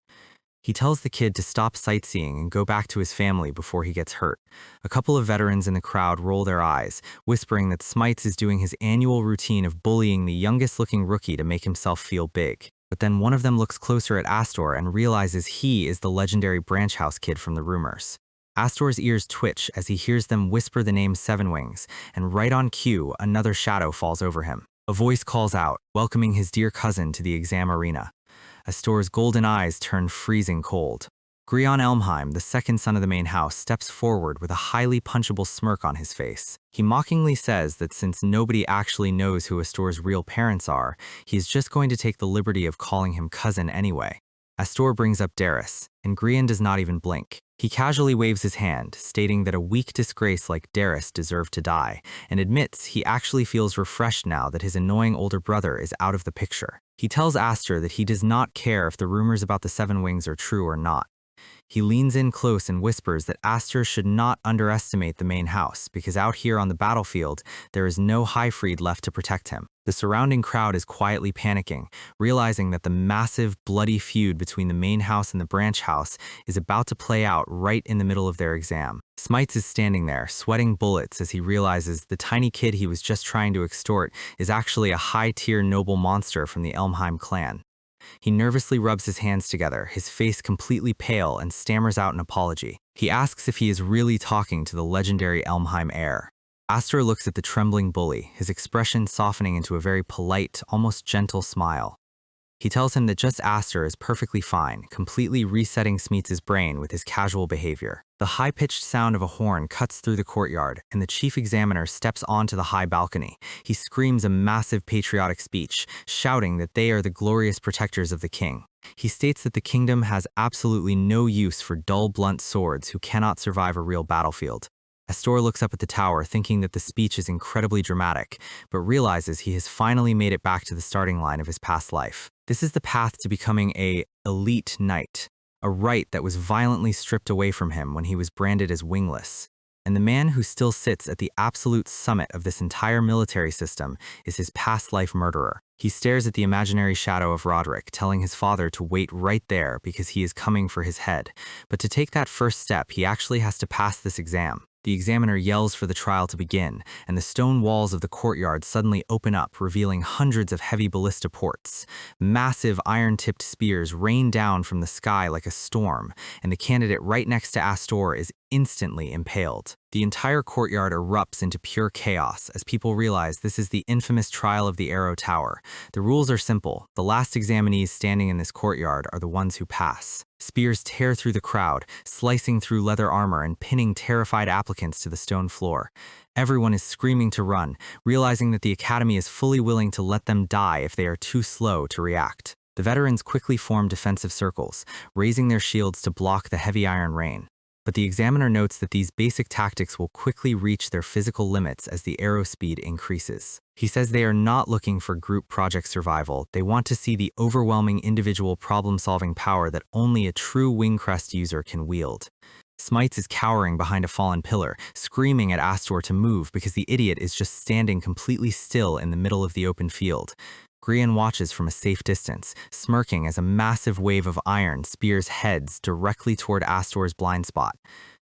He tells the kid to stop sightseeing and go back to his family before he gets hurt. A couple of veterans in the crowd roll their eyes, whispering that Smites is doing his annual routine of bullying the youngest-looking rookie to make himself feel big. But then one of them looks closer at Aster and realizes he is the legendary branch house kid from the rumors. Aster's ears twitch as he hears them whisper the name 7 Wings, and right on cue, another shadow falls over him. A voice calls out, welcoming his dear cousin to the exam arena. Aster's golden eyes turn freezing cold. Grion Elmheim, the second son of the main house, steps forward with a highly punchable smirk on his face. He mockingly says that since nobody actually knows who Aster's real parents are, he is just going to take the liberty of calling him cousin anyway. Aster brings up Darius, and Grion does not even blink. He casually waves his hand, stating that a weak disgrace like Darius deserved to die, and admits he actually feels refreshed now that his annoying older brother is out of the picture. He tells Aster that he does not care if the rumors about the Seven Wings are true or not. He leans in close and whispers that Aster should not underestimate the main house, because out here on the battlefield, there is no Highfried left to protect him. The surrounding crowd is quietly panicking, realizing that the massive, bloody feud between the main house and the branch house is about to play out right in the middle of their exam. Smites is standing there, sweating bullets as he realizes the tiny kid he was just trying to extort is actually a high-tier noble monster from the Elmheim clan. He nervously rubs his hands together, his face completely pale, and stammers out an apology. He asks if he is really talking to the legendary Elmheim heir. Aster looks at the trembling bully, his expression softening into a very polite, almost gentle smile. He tells him that just Aster is perfectly fine, completely resetting Smeets' brain with his casual behavior. The high-pitched sound of a horn cuts through the courtyard, and the chief examiner steps onto the high balcony. He screams a massive patriotic speech, shouting that they are the glorious protectors of the king. He states that the kingdom has absolutely no use for dull, blunt swords who cannot survive a real battlefield. Aster looks up at the tower, thinking that the speech is incredibly dramatic, but realizes he has finally made it back to the starting line of his past life. This is the path to becoming an elite knight, a right that was violently stripped away from him when he was branded as wingless. And the man who still sits at the absolute summit of this entire military system is his past life murderer. He stares at the imaginary shadow of Roderick, telling his father to wait right there because he is coming for his head. But to take that first step, he actually has to pass this exam. The examiner yells for the trial to begin, and the stone walls of the courtyard suddenly open up, revealing hundreds of heavy ballista ports. Massive iron-tipped spears rain down from the sky like a storm, and the candidate right next to Aster is instantly impaled. The entire courtyard erupts into pure chaos as people realize this is the infamous trial of the Arrow Tower. The rules are simple. The last examinees standing in this courtyard are the ones who pass. Spears tear through the crowd, slicing through leather armor and pinning terrified applicants to the stone floor. Everyone is screaming to run, realizing that the academy is fully willing to let them die if they are too slow to react. The veterans quickly form defensive circles, raising their shields to block the heavy iron rain. But the examiner notes that these basic tactics will quickly reach their physical limits as the arrow speed increases. He says they are not looking for group project survival, they want to see the overwhelming individual problem-solving power that only a true Wingcrest user can wield. Smites is cowering behind a fallen pillar, screaming at Aster to move because the idiot is just standing completely still in the middle of the open field. Grian watches from a safe distance, smirking as a massive wave of iron spears heads directly toward Aster's blind spot.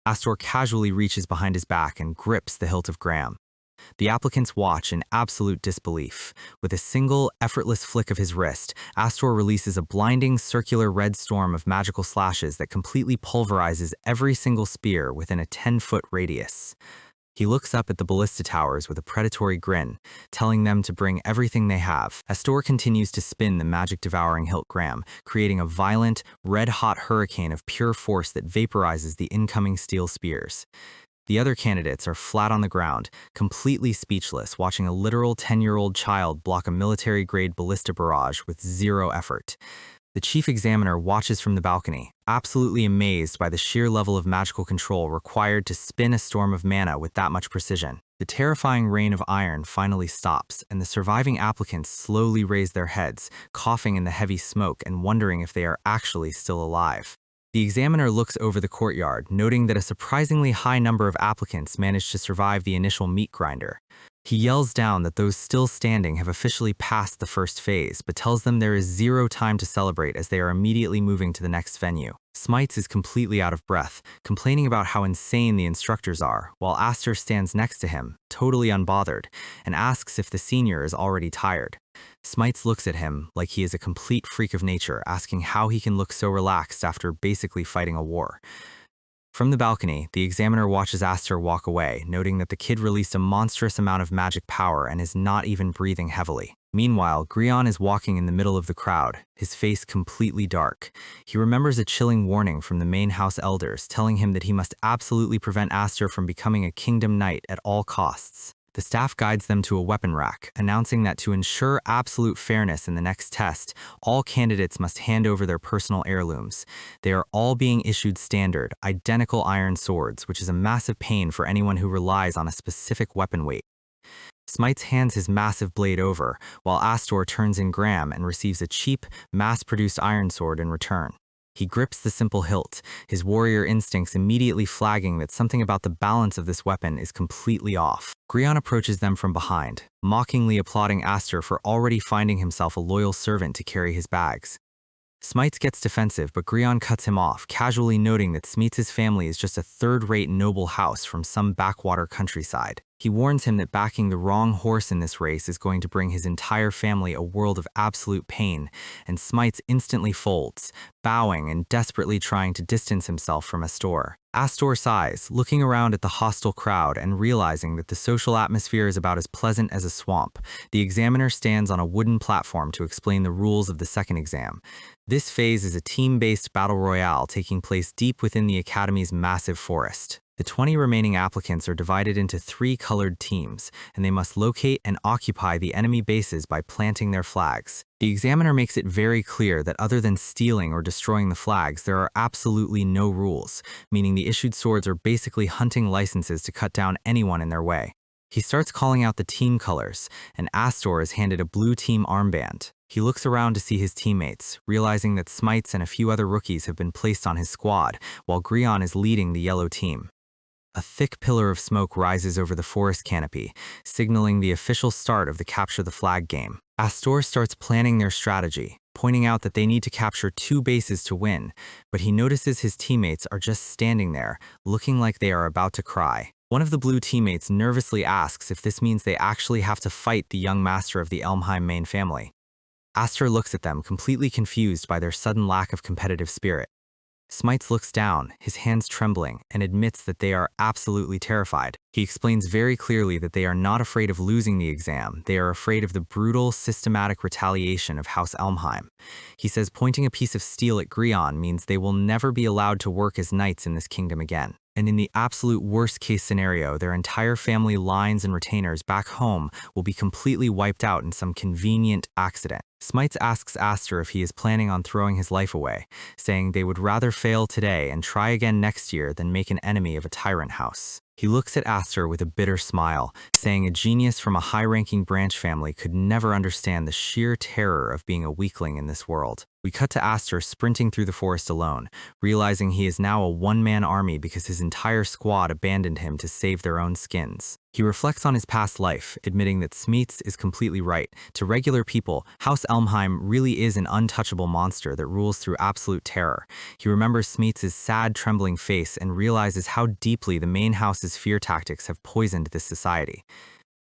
Aster casually reaches behind his back and grips the hilt of Graham. The applicants watch in absolute disbelief. With a single, effortless flick of his wrist, Aster releases a blinding circular red storm of magical slashes that completely pulverizes every single spear within a 10-foot radius. He looks up at the ballista towers with a predatory grin, telling them to bring everything they have. Aster continues to spin the magic-devouring hilt Graham, creating a violent, red-hot hurricane of pure force that vaporizes the incoming steel spears. The other candidates are flat on the ground, completely speechless, watching a literal 10-year-old child block a military-grade ballista barrage with zero effort. The chief examiner watches from the balcony, absolutely amazed by the sheer level of magical control required to spin a storm of mana with that much precision. The terrifying rain of iron finally stops, and the surviving applicants slowly raise their heads, coughing in the heavy smoke and wondering if they are actually still alive. The examiner looks over the courtyard, noting that a surprisingly high number of applicants managed to survive the initial meat grinder. He yells down that those still standing have officially passed the first phase, but tells them there is zero time to celebrate as they are immediately moving to the next venue. Smites is completely out of breath, complaining about how insane the instructors are, while Aster stands next to him, totally unbothered, and asks if the senior is already tired. Smites looks at him like he is a complete freak of nature, asking how he can look so relaxed after basically fighting a war. From the balcony, the examiner watches Aster walk away, noting that the kid released a monstrous amount of magic power and is not even breathing heavily. Meanwhile, Grian is walking in the middle of the crowd, his face completely dark. He remembers a chilling warning from the main house elders, telling him that he must absolutely prevent Aster from becoming a kingdom knight at all costs. The staff guides them to a weapon rack, announcing that to ensure absolute fairness in the next test, all candidates must hand over their personal heirlooms. They are all being issued standard, identical iron swords, which is a massive pain for anyone who relies on a specific weapon weight. Smites hands his massive blade over, while Aster turns in Graham and receives a cheap, mass-produced iron sword in return. He grips the simple hilt, his warrior instincts immediately flagging that something about the balance of this weapon is completely off. Graham approaches them from behind, mockingly applauding Aster for already finding himself a loyal servant to carry his bags. Smites gets defensive, but Graham cuts him off, casually noting that Smites' family is just a third-rate noble house from some backwater countryside. He warns him that backing the wrong horse in this race is going to bring his entire family a world of absolute pain, and Smites instantly folds, bowing and desperately trying to distance himself from Aster. Aster sighs, looking around at the hostile crowd and realizing that the social atmosphere is about as pleasant as a swamp. The examiner stands on a wooden platform to explain the rules of the second exam. This phase is a team-based battle royale taking place deep within the Academy's massive forest. The 20 remaining applicants are divided into 3 colored teams, and they must locate and occupy the enemy bases by planting their flags. The examiner makes it very clear that other than stealing or destroying the flags, there are absolutely no rules, meaning the issued swords are basically hunting licenses to cut down anyone in their way. He starts calling out the team colors, and Aster is handed a blue team armband. He looks around to see his teammates, realizing that Smites and a few other rookies have been placed on his squad, while Graham is leading the yellow team. A thick pillar of smoke rises over the forest canopy, signaling the official start of the Capture the Flag game. Aster starts planning their strategy, pointing out that they need to capture 2 bases to win, but he notices his teammates are just standing there, looking like they are about to cry. One of the blue teammates nervously asks if this means they actually have to fight the young master of the Elmheim main family. Aster looks at them, completely confused by their sudden lack of competitive spirit. Smites looks down, his hands trembling, and admits that they are absolutely terrified. He explains very clearly that they are not afraid of losing the exam, they are afraid of the brutal, systematic retaliation of House Elmheim. He says pointing a piece of steel at Graham means they will never be allowed to work as knights in this kingdom again. And in the absolute worst-case scenario, their entire family lines and retainers back home will be completely wiped out in some convenient accident. Smites asks Aster if he is planning on throwing his life away, saying they would rather fail today and try again next year than make an enemy of a tyrant house. He looks at Aster with a bitter smile, saying a genius from a high-ranking branch family could never understand the sheer terror of being a weakling in this world. We cut to Aster sprinting through the forest alone, realizing he is now a one-man army because his entire squad abandoned him to save their own skins. He reflects on his past life, admitting that Smites is completely right. To regular people, House Elmheim really is an untouchable monster that rules through absolute terror. He remembers Smites' sad, trembling face and realizes how deeply the main house's fear tactics have poisoned this society.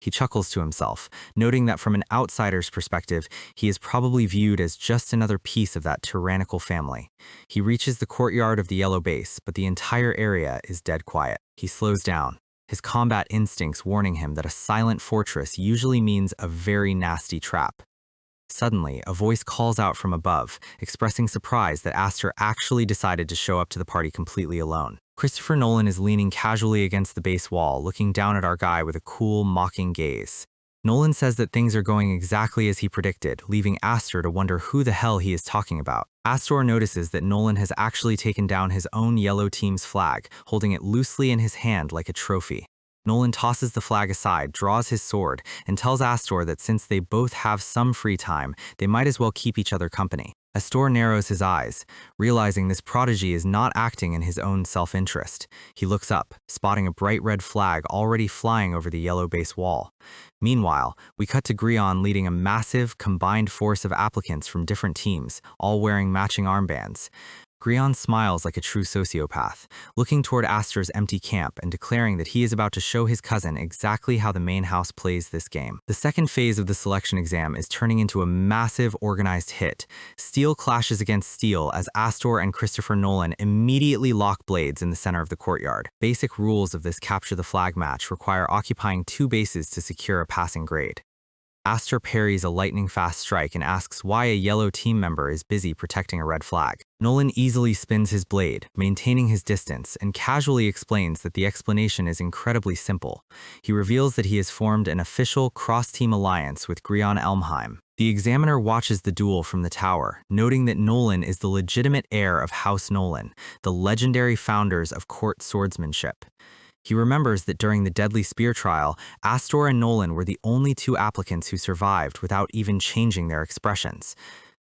He chuckles to himself, noting that from an outsider's perspective, he is probably viewed as just another piece of that tyrannical family. He reaches the courtyard of the yellow base, but the entire area is dead quiet. He slows down, his combat instincts warning him that a silent fortress usually means a very nasty trap. Suddenly, a voice calls out from above, expressing surprise that Aster actually decided to show up to the party completely alone. Christopher Nolan is leaning casually against the base wall, looking down at our guy with a cool, mocking gaze. Nolan says that things are going exactly as he predicted, leaving Aster to wonder who the hell he is talking about. Aster notices that Nolan has actually taken down his own yellow team's flag, holding it loosely in his hand like a trophy. Nolan tosses the flag aside, draws his sword, and tells Aster that since they both have some free time, they might as well keep each other company. Aster narrows his eyes, realizing this prodigy is not acting in his own self-interest. He looks up, spotting a bright red flag already flying over the yellow base wall. Meanwhile, we cut to Graham leading a massive, combined force of applicants from different teams, all wearing matching armbands. Graham smiles like a true sociopath, looking toward Aster's empty camp and declaring that he is about to show his cousin exactly how the main house plays this game. The second phase of the selection exam is turning into a massive organized hit. Steel clashes against steel as Aster and Christopher Nolan immediately lock blades in the center of the courtyard. Basic rules of this Capture the Flag match require occupying 2 bases to secure a passing grade. Aster parries a lightning-fast strike and asks why a yellow team member is busy protecting a red flag. Nolan easily spins his blade, maintaining his distance, and casually explains that the explanation is incredibly simple. He reveals that he has formed an official cross-team alliance with Grion Elmheim. The examiner watches the duel from the tower, noting that Nolan is the legitimate heir of House Nolan, the legendary founders of court swordsmanship. He remembers that during the Deadly Spear trial, Aster and Nolan were the only two applicants who survived without even changing their expressions.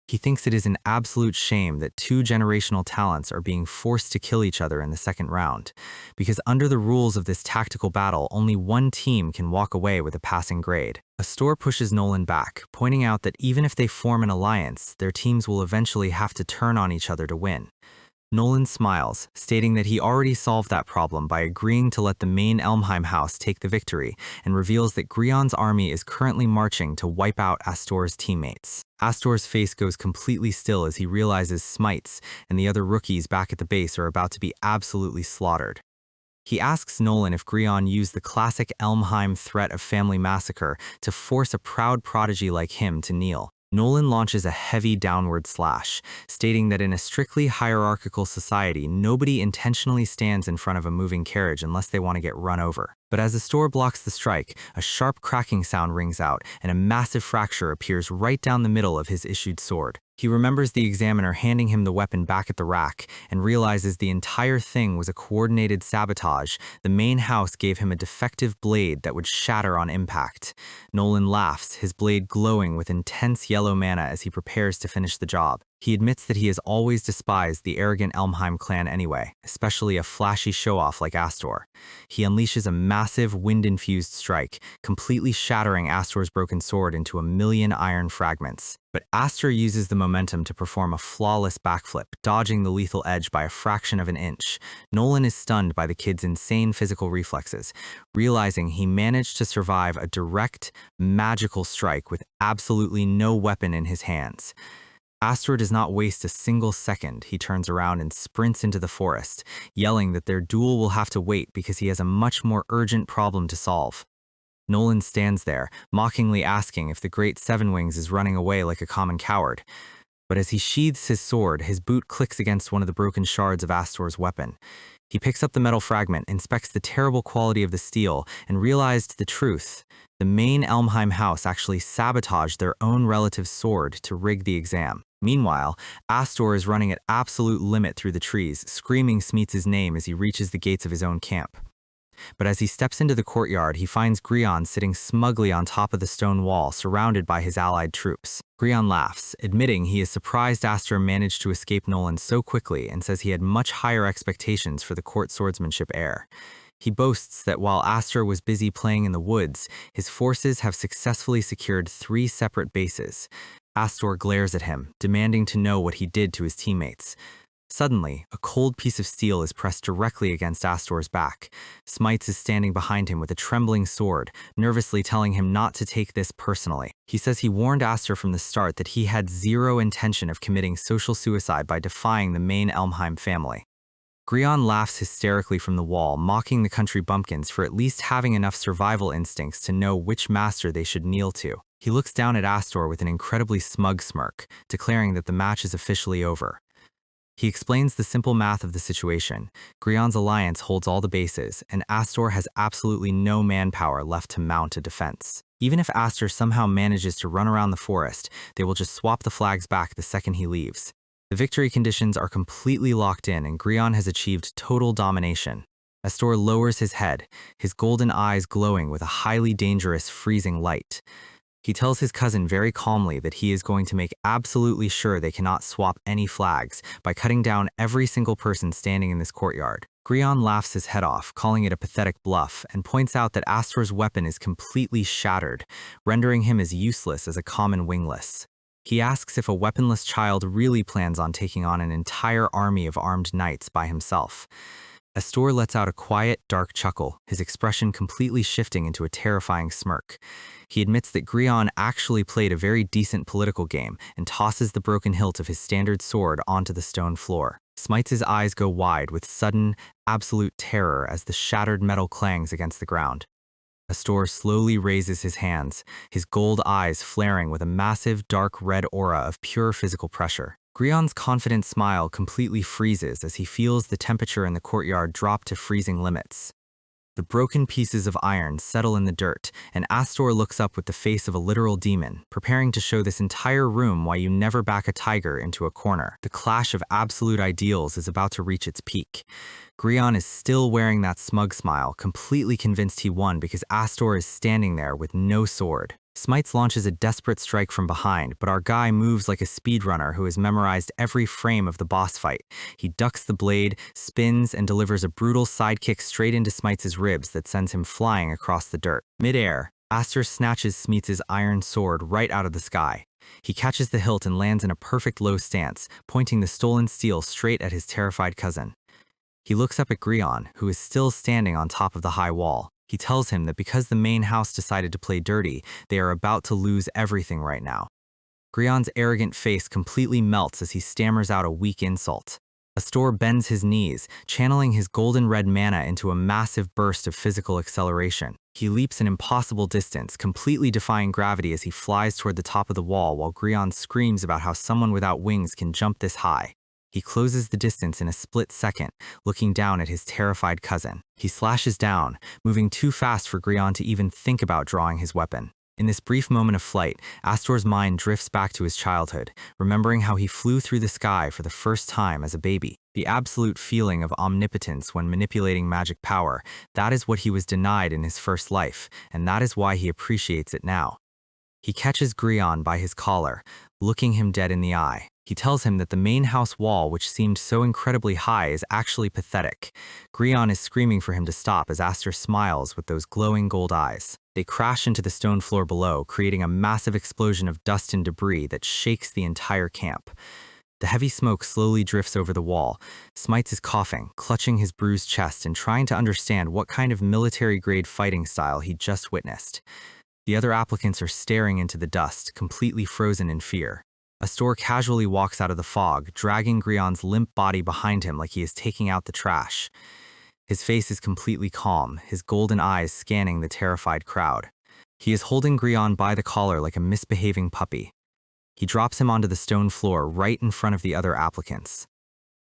He thinks it is an absolute shame that two generational talents are being forced to kill each other in the second round, because under the rules of this tactical battle, only one team can walk away with a passing grade. Aster pushes Nolan back, pointing out that even if they form an alliance, their teams will eventually have to turn on each other to win. Nolan smiles, stating that he already solved that problem by agreeing to let the main Elmheim house take the victory, and reveals that Grion's army is currently marching to wipe out Aster's teammates. Aster's face goes completely still as he realizes Smites and the other rookies back at the base are about to be absolutely slaughtered. He asks Nolan if Grion used the classic Elmheim threat of family massacre to force a proud prodigy like him to kneel. Nolan launches a heavy downward slash, stating that in a strictly hierarchical society, nobody intentionally stands in front of a moving carriage unless they want to get run over. But as Aster blocks the strike, a sharp cracking sound rings out, and a massive fracture appears right down the middle of his issued sword. He remembers the examiner handing him the weapon back at the rack, and realizes the entire thing was a coordinated sabotage. The main house gave him a defective blade that would shatter on impact. Nolan laughs, his blade glowing with intense yellow mana as he prepares to finish the job. He admits that he has always despised the arrogant Elmheim clan anyway, especially a flashy show-off like Aster. He unleashes a massive wind-infused strike, completely shattering Aster's broken sword into a million iron fragments. But Aster uses the momentum to perform a flawless backflip, dodging the lethal edge by a fraction of an inch. Nolan is stunned by the kid's insane physical reflexes, realizing he managed to survive a direct, magical strike with absolutely no weapon in his hands. Aster does not waste a single second. He turns around and sprints into the forest, yelling that their duel will have to wait because he has a much more urgent problem to solve. Nolan stands there, mockingly asking if the Great Seven Wings is running away like a common coward. But as he sheathes his sword, his boot clicks against one of the broken shards of Aster's weapon. He picks up the metal fragment, inspects the terrible quality of the steel, and realized the truth. The main Elmheim house actually sabotaged their own relative sword to rig the exam. Meanwhile, Aster is running at absolute limit through the trees, screaming Smeets' name as he reaches the gates of his own camp. But as he steps into the courtyard, he finds Grion sitting smugly on top of the stone wall, surrounded by his allied troops. Grion laughs, admitting he is surprised Aster managed to escape Nolan so quickly, and says he had much higher expectations for the court swordsmanship heir. He boasts that while Aster was busy playing in the woods, his forces have successfully secured 3 separate bases. Aster glares at him, demanding to know what he did to his teammates. Suddenly, a cold piece of steel is pressed directly against Aster's back. Smites is standing behind him with a trembling sword, nervously telling him not to take this personally. He says he warned Aster from the start that he had zero intention of committing social suicide by defying the main Elmheim family. Grion laughs hysterically from the wall, mocking the country bumpkins for at least having enough survival instincts to know which master they should kneel to. He looks down at Aster with an incredibly smug smirk, declaring that the match is officially over. He explains the simple math of the situation. Grion's alliance holds all the bases, and Aster has absolutely no manpower left to mount a defense. Even if Aster somehow manages to run around the forest, they will just swap the flags back the second he leaves. The victory conditions are completely locked in, and Grion has achieved total domination. Aster lowers his head, his golden eyes glowing with a highly dangerous, freezing light. He tells his cousin very calmly that he is going to make absolutely sure they cannot swap any flags by cutting down every single person standing in this courtyard. Grion laughs his head off, calling it a pathetic bluff, and points out that Aster's weapon is completely shattered, rendering him as useless as a common wingless. He asks if a weaponless child really plans on taking on an entire army of armed knights by himself. Aster lets out a quiet, dark chuckle, his expression completely shifting into a terrifying smirk. He admits that Grion actually played a very decent political game and tosses the broken hilt of his standard sword onto the stone floor. Smites' eyes go wide with sudden, absolute terror as the shattered metal clangs against the ground. Aster slowly raises his hands, his gold eyes flaring with a massive dark red aura of pure physical pressure. Grion's confident smile completely freezes as he feels the temperature in the courtyard drop to freezing limits. The broken pieces of iron settle in the dirt, and Aster looks up with the face of a literal demon, preparing to show this entire room why you never back a tiger into a corner. The clash of absolute ideals is about to reach its peak. Grion is still wearing that smug smile, completely convinced he won because Aster is standing there with no sword. Smites launches a desperate strike from behind, but our guy moves like a speedrunner who has memorized every frame of the boss fight. He ducks the blade, spins, and delivers a brutal sidekick straight into Smites' ribs that sends him flying across the dirt. Mid-air, Aster snatches Smites' iron sword right out of the sky. He catches the hilt and lands in a perfect low stance, pointing the stolen steel straight at his terrified cousin. He looks up at Grion, who is still standing on top of the high wall. He tells him that because the main house decided to play dirty, they are about to lose everything right now. Grion's arrogant face completely melts as he stammers out a weak insult. Aster bends his knees, channeling his golden red mana into a massive burst of physical acceleration. He leaps an impossible distance, completely defying gravity as he flies toward the top of the wall while Grion screams about how someone without wings can jump this high. He closes the distance in a split second, looking down at his terrified cousin. He slashes down, moving too fast for Grion to even think about drawing his weapon. In this brief moment of flight, Aster's mind drifts back to his childhood, remembering how he flew through the sky for the first time as a baby. The absolute feeling of omnipotence when manipulating magic power, that is what he was denied in his first life, and that is why he appreciates it now. He catches Grion by his collar, looking him dead in the eye. He tells him that the main house wall, which seemed so incredibly high, is actually pathetic. Grion is screaming for him to stop as Aster smiles with those glowing gold eyes. They crash into the stone floor below, creating a massive explosion of dust and debris that shakes the entire camp. The heavy smoke slowly drifts over the wall. Smites is coughing, clutching his bruised chest and trying to understand what kind of military-grade fighting style he just witnessed. The other applicants are staring into the dust, completely frozen in fear. Aster casually walks out of the fog, dragging Grion's limp body behind him like he is taking out the trash. His face is completely calm, his golden eyes scanning the terrified crowd. He is holding Grion by the collar like a misbehaving puppy. He drops him onto the stone floor right in front of the other applicants.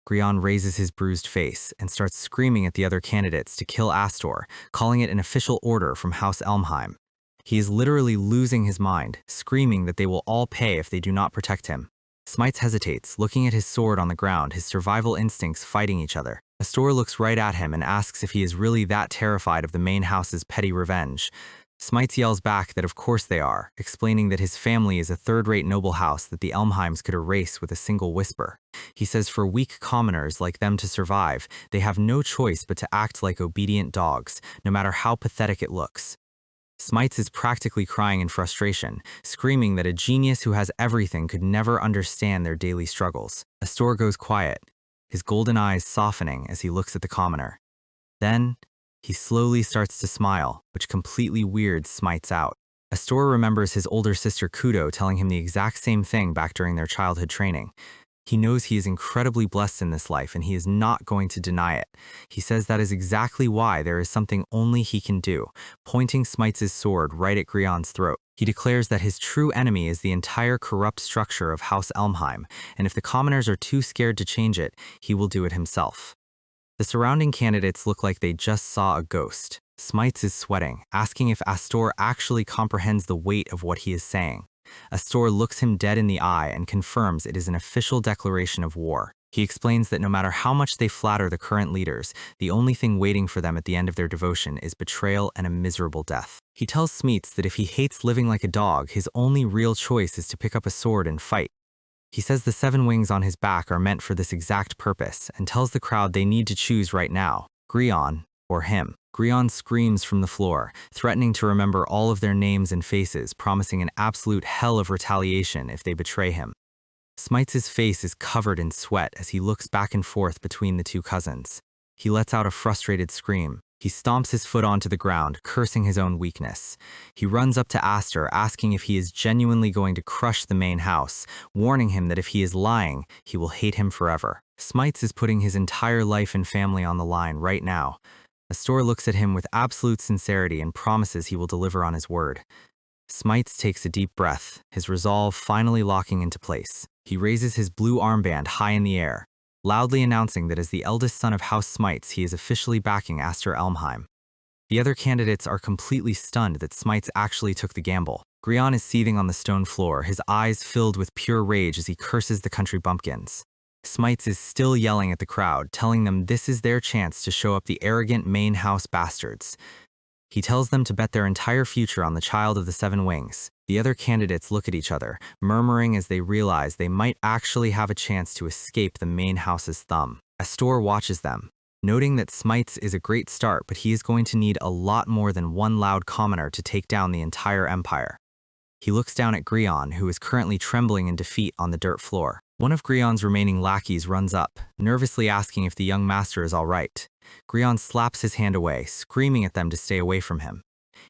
Grion raises his bruised face and starts screaming at the other candidates to kill Aster, calling it an official order from House Elmheim. He is literally losing his mind, screaming that they will all pay if they do not protect him. Smites hesitates, looking at his sword on the ground, his survival instincts fighting each other. Aster looks right at him and asks if he is really that terrified of the main house's petty revenge. Smites yells back that of course they are, explaining that his family is a third-rate noble house that the Elmheims could erase with a single whisper. He says for weak commoners like them to survive, they have no choice but to act like obedient dogs, no matter how pathetic it looks. Smites is practically crying in frustration, screaming that a genius who has everything could never understand their daily struggles. Aster goes quiet, his golden eyes softening as he looks at the commoner. Then, he slowly starts to smile, which completely weirds Smites out. Aster remembers his older sister Kudo telling him the exact same thing back during their childhood training. He knows he is incredibly blessed in this life and he is not going to deny it. He says that is exactly why there is something only he can do, pointing Smites' sword right at Grion's throat. He declares that his true enemy is the entire corrupt structure of House Elmheim, and if the commoners are too scared to change it, he will do it himself. The surrounding candidates look like they just saw a ghost. Smites is sweating, asking if Aster actually comprehends the weight of what he is saying. Aster looks him dead in the eye and confirms it is an official declaration of war. He explains that no matter how much they flatter the current leaders, the only thing waiting for them at the end of their devotion is betrayal and a miserable death. He tells Smites that if he hates living like a dog, his only real choice is to pick up a sword and fight. He says the 7 wings on his back are meant for this exact purpose and tells the crowd they need to choose right now, Grion or him. Grion screams from the floor, threatening to remember all of their names and faces, promising an absolute hell of retaliation if they betray him. Smites' face is covered in sweat as he looks back and forth between the two cousins. He lets out a frustrated scream. He stomps his foot onto the ground, cursing his own weakness. He runs up to Aster, asking if he is genuinely going to crush the main house, warning him that if he is lying, he will hate him forever. Smites is putting his entire life and family on the line right now. Aster looks at him with absolute sincerity and promises he will deliver on his word. Smites takes a deep breath, his resolve finally locking into place. He raises his blue armband high in the air, loudly announcing that as the eldest son of House Smites, he is officially backing Aster Elmheim. The other candidates are completely stunned that Smites actually took the gamble. Gryon is seething on the stone floor, his eyes filled with pure rage as he curses the country bumpkins. Smites is still yelling at the crowd, telling them this is their chance to show up the arrogant main house bastards. He tells them to bet their entire future on the child of the seven wings. The other candidates look at each other, murmuring as they realize they might actually have a chance to escape the main house's thumb. Aster watches them, noting that Smites is a great start, but he is going to need a lot more than one loud commoner to take down the entire empire. He looks down at Gryon, who is currently trembling in defeat on the dirt floor. One of Gryon's remaining lackeys runs up, nervously asking if the young master is all right. Gryon slaps his hand away, screaming at them to stay away from him.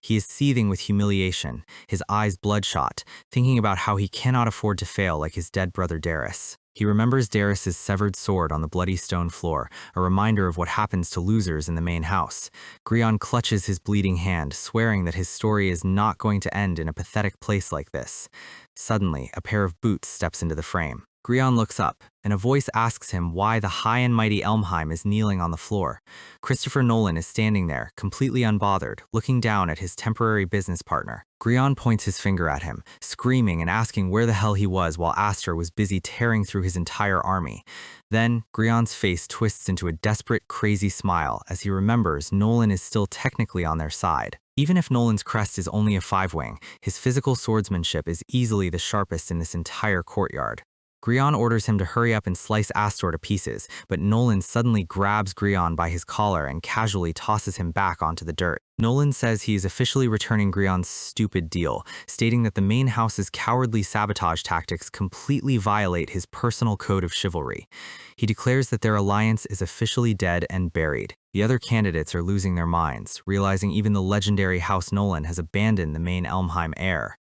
He is seething with humiliation, his eyes bloodshot, thinking about how he cannot afford to fail like his dead brother Darius. He remembers Darius's severed sword on the bloody stone floor, a reminder of what happens to losers in the main house. Gryon clutches his bleeding hand, swearing that his story is not going to end in a pathetic place like this. Suddenly, a pair of boots steps into the frame. Gryon looks up, and a voice asks him why the high and mighty Elmheim is kneeling on the floor. Christopher Nolan is standing there, completely unbothered, looking down at his temporary business partner. Gryon points his finger at him, screaming and asking where the hell he was while Aster was busy tearing through his entire army. Then, Gryon's face twists into a desperate, crazy smile as he remembers Nolan is still technically on their side. Even if Nolan's crest is only a five-wing, his physical swordsmanship is easily the sharpest in this entire courtyard. Gryon orders him to hurry up and slice Aster to pieces, but Nolan suddenly grabs Gryon by his collar and casually tosses him back onto the dirt. Nolan says he is officially returning Gryon's stupid deal, stating that the main house's cowardly sabotage tactics completely violate his personal code of chivalry. He declares that their alliance is officially dead and buried. The other candidates are losing their minds, realizing even the legendary House Nolan has abandoned the main Elmheim heir.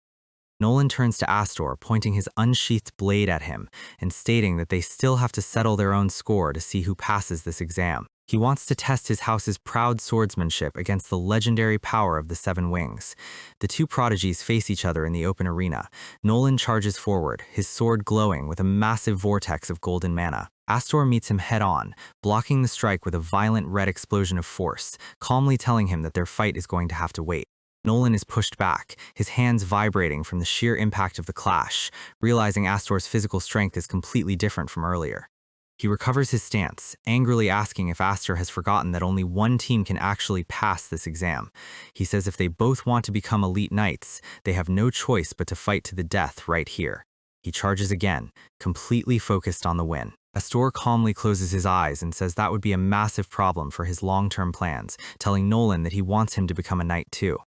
Nolan turns to Aster, pointing his unsheathed blade at him and stating that they still have to settle their own score to see who passes this exam. He wants to test his house's proud swordsmanship against the legendary power of the Seven Wings. The two prodigies face each other in the open arena. Nolan charges forward, his sword glowing with a massive vortex of golden mana. Aster meets him head-on, blocking the strike with a violent red explosion of force, calmly telling him that their fight is going to have to wait. Nolan is pushed back, his hands vibrating from the sheer impact of the clash, realizing Aster's physical strength is completely different from earlier. He recovers his stance, angrily asking if Aster has forgotten that only one team can actually pass this exam. He says if they both want to become elite knights, they have no choice but to fight to the death right here. He charges again, completely focused on the win. Aster calmly closes his eyes and says that would be a massive problem for his long-term plans, telling Nolan that he wants him to become a knight too.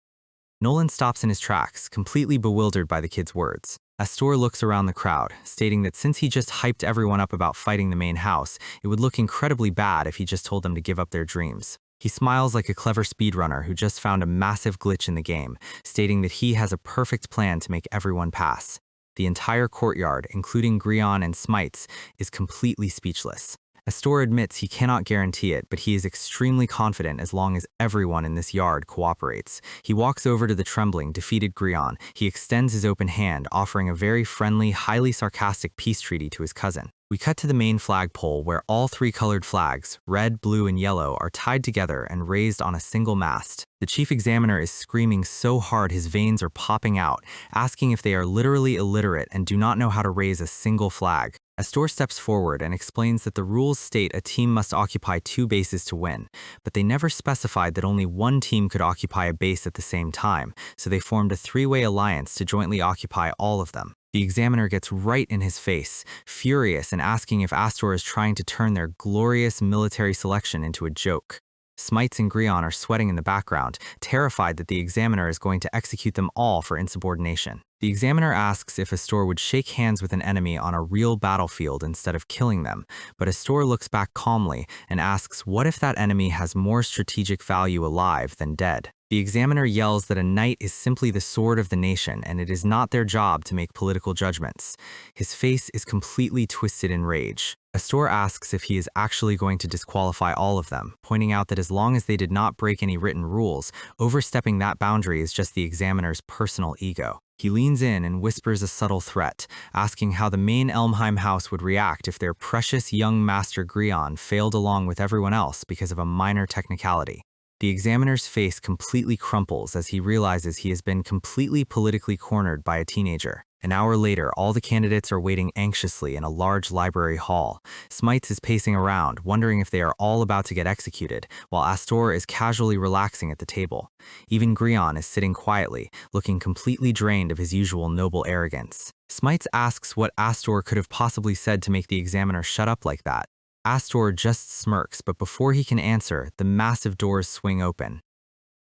Nolan stops in his tracks, completely bewildered by the kid's words. Aster looks around the crowd, stating that since he just hyped everyone up about fighting the main house, it would look incredibly bad if he just told them to give up their dreams. He smiles like a clever speedrunner who just found a massive glitch in the game, stating that he has a perfect plan to make everyone pass. The entire courtyard, including Gryon and Smites, is completely speechless. Aster admits he cannot guarantee it, but he is extremely confident as long as everyone in this yard cooperates. He walks over to the trembling, defeated Gryon. He extends his open hand, offering a very friendly, highly sarcastic peace treaty to his cousin. We cut to the main flagpole where all three colored flags, red, blue, and yellow, are tied together and raised on a single mast. The chief examiner is screaming so hard his veins are popping out, asking if they are literally illiterate and do not know how to raise a single flag. Aster steps forward and explains that the rules state a team must occupy 2 bases to win, but they never specified that only one team could occupy a base at the same time, so they formed a 3-way alliance to jointly occupy all of them. The examiner gets right in his face, furious and asking if Aster is trying to turn their glorious military selection into a joke. Smites and Gryon are sweating in the background, terrified that the examiner is going to execute them all for insubordination. The examiner asks if Aster would shake hands with an enemy on a real battlefield instead of killing them, but Aster looks back calmly and asks what if that enemy has more strategic value alive than dead. The examiner yells that a knight is simply the sword of the nation and it is not their job to make political judgments. His face is completely twisted in rage. Aster asks if he is actually going to disqualify all of them, pointing out that as long as they did not break any written rules, overstepping that boundary is just the examiner's personal ego. He leans in and whispers a subtle threat, asking how the main Elmheim house would react if their precious young master Grion failed along with everyone else because of a minor technicality. The examiner's face completely crumples as he realizes he has been completely politically cornered by a teenager. An hour later, all the candidates are waiting anxiously in a large library hall. Smites is pacing around, wondering if they are all about to get executed, while Aster is casually relaxing at the table. Even Grion is sitting quietly, looking completely drained of his usual noble arrogance. Smites asks what Aster could have possibly said to make the examiner shut up like that. Aster just smirks, but before he can answer, the massive doors swing open.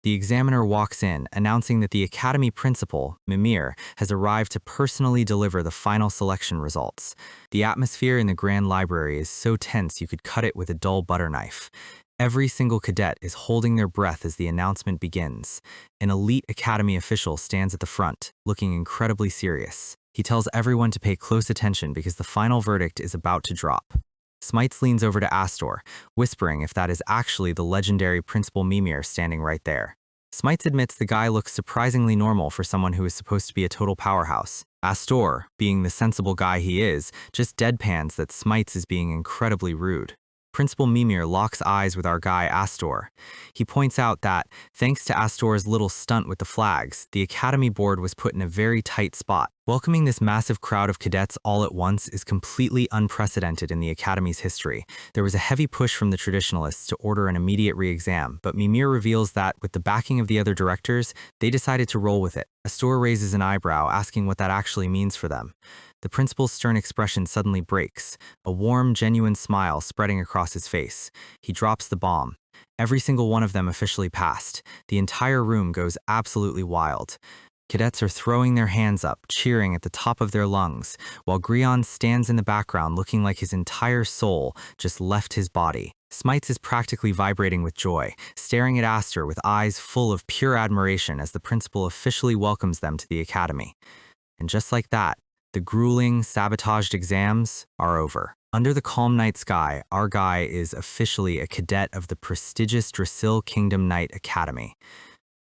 The examiner walks in, announcing that the academy principal, Mimir, has arrived to personally deliver the final selection results. The atmosphere in the grand library is so tense you could cut it with a dull butter knife. Every single cadet is holding their breath as the announcement begins. An elite academy official stands at the front, looking incredibly serious. He tells everyone to pay close attention because the final verdict is about to drop. Smites leans over to Aster, whispering if that is actually the legendary Principal Mimir standing right there. Smites admits the guy looks surprisingly normal for someone who is supposed to be a total powerhouse. Aster, being the sensible guy he is, just deadpans that Smites is being incredibly rude. Principal Mimir locks eyes with our guy Aster. He points out that, thanks to Aster's little stunt with the flags, the Academy board was put in a very tight spot. Welcoming this massive crowd of cadets all at once is completely unprecedented in the Academy's history. There was a heavy push from the traditionalists to order an immediate re-exam, but Mimir reveals that, with the backing of the other directors, they decided to roll with it. Aster raises an eyebrow, asking what that actually means for them. The principal's stern expression suddenly breaks, a warm, genuine smile spreading across his face. He drops the bomb. Every single one of them officially passed. The entire room goes absolutely wild. Cadets are throwing their hands up, cheering at the top of their lungs, while Grion stands in the background looking like his entire soul just left his body. Smites is practically vibrating with joy, staring at Aster with eyes full of pure admiration as the principal officially welcomes them to the academy. And just like that, the grueling, sabotaged exams are over. Under the calm night sky, our guy is officially a cadet of the prestigious Drasil Kingdom Knight Academy.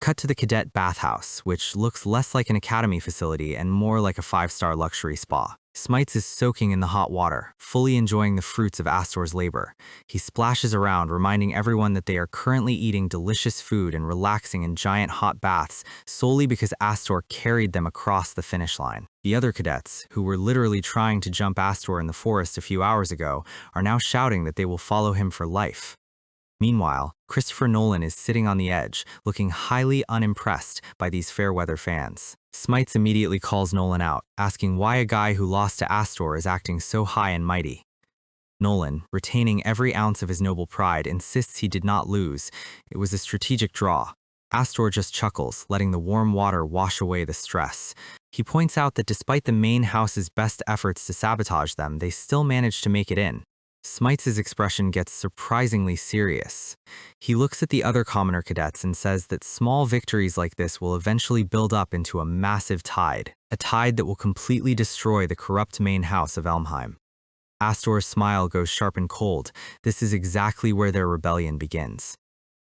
Cut to the cadet bathhouse, which looks less like an academy facility and more like a 5-star luxury spa. Smites is soaking in the hot water, fully enjoying the fruits of Aster's labor. He splashes around, reminding everyone that they are currently eating delicious food and relaxing in giant hot baths solely because Aster carried them across the finish line. The other cadets, who were literally trying to jump Aster in the forest a few hours ago, are now shouting that they will follow him for life. Meanwhile, Christopher Nolan is sitting on the edge, looking highly unimpressed by these fair-weather fans. Smites immediately calls Nolan out, asking why a guy who lost to Aster is acting so high and mighty. Nolan, retaining every ounce of his noble pride, insists he did not lose. It was a strategic draw. Aster just chuckles, letting the warm water wash away the stress. He points out that despite the main house's best efforts to sabotage them, they still managed to make it in. Smites' expression gets surprisingly serious. He looks at the other commoner cadets and says that small victories like this will eventually build up into a massive tide, a tide that will completely destroy the corrupt main house of Elmheim. Aster's smile goes sharp and cold. This is exactly where their rebellion begins.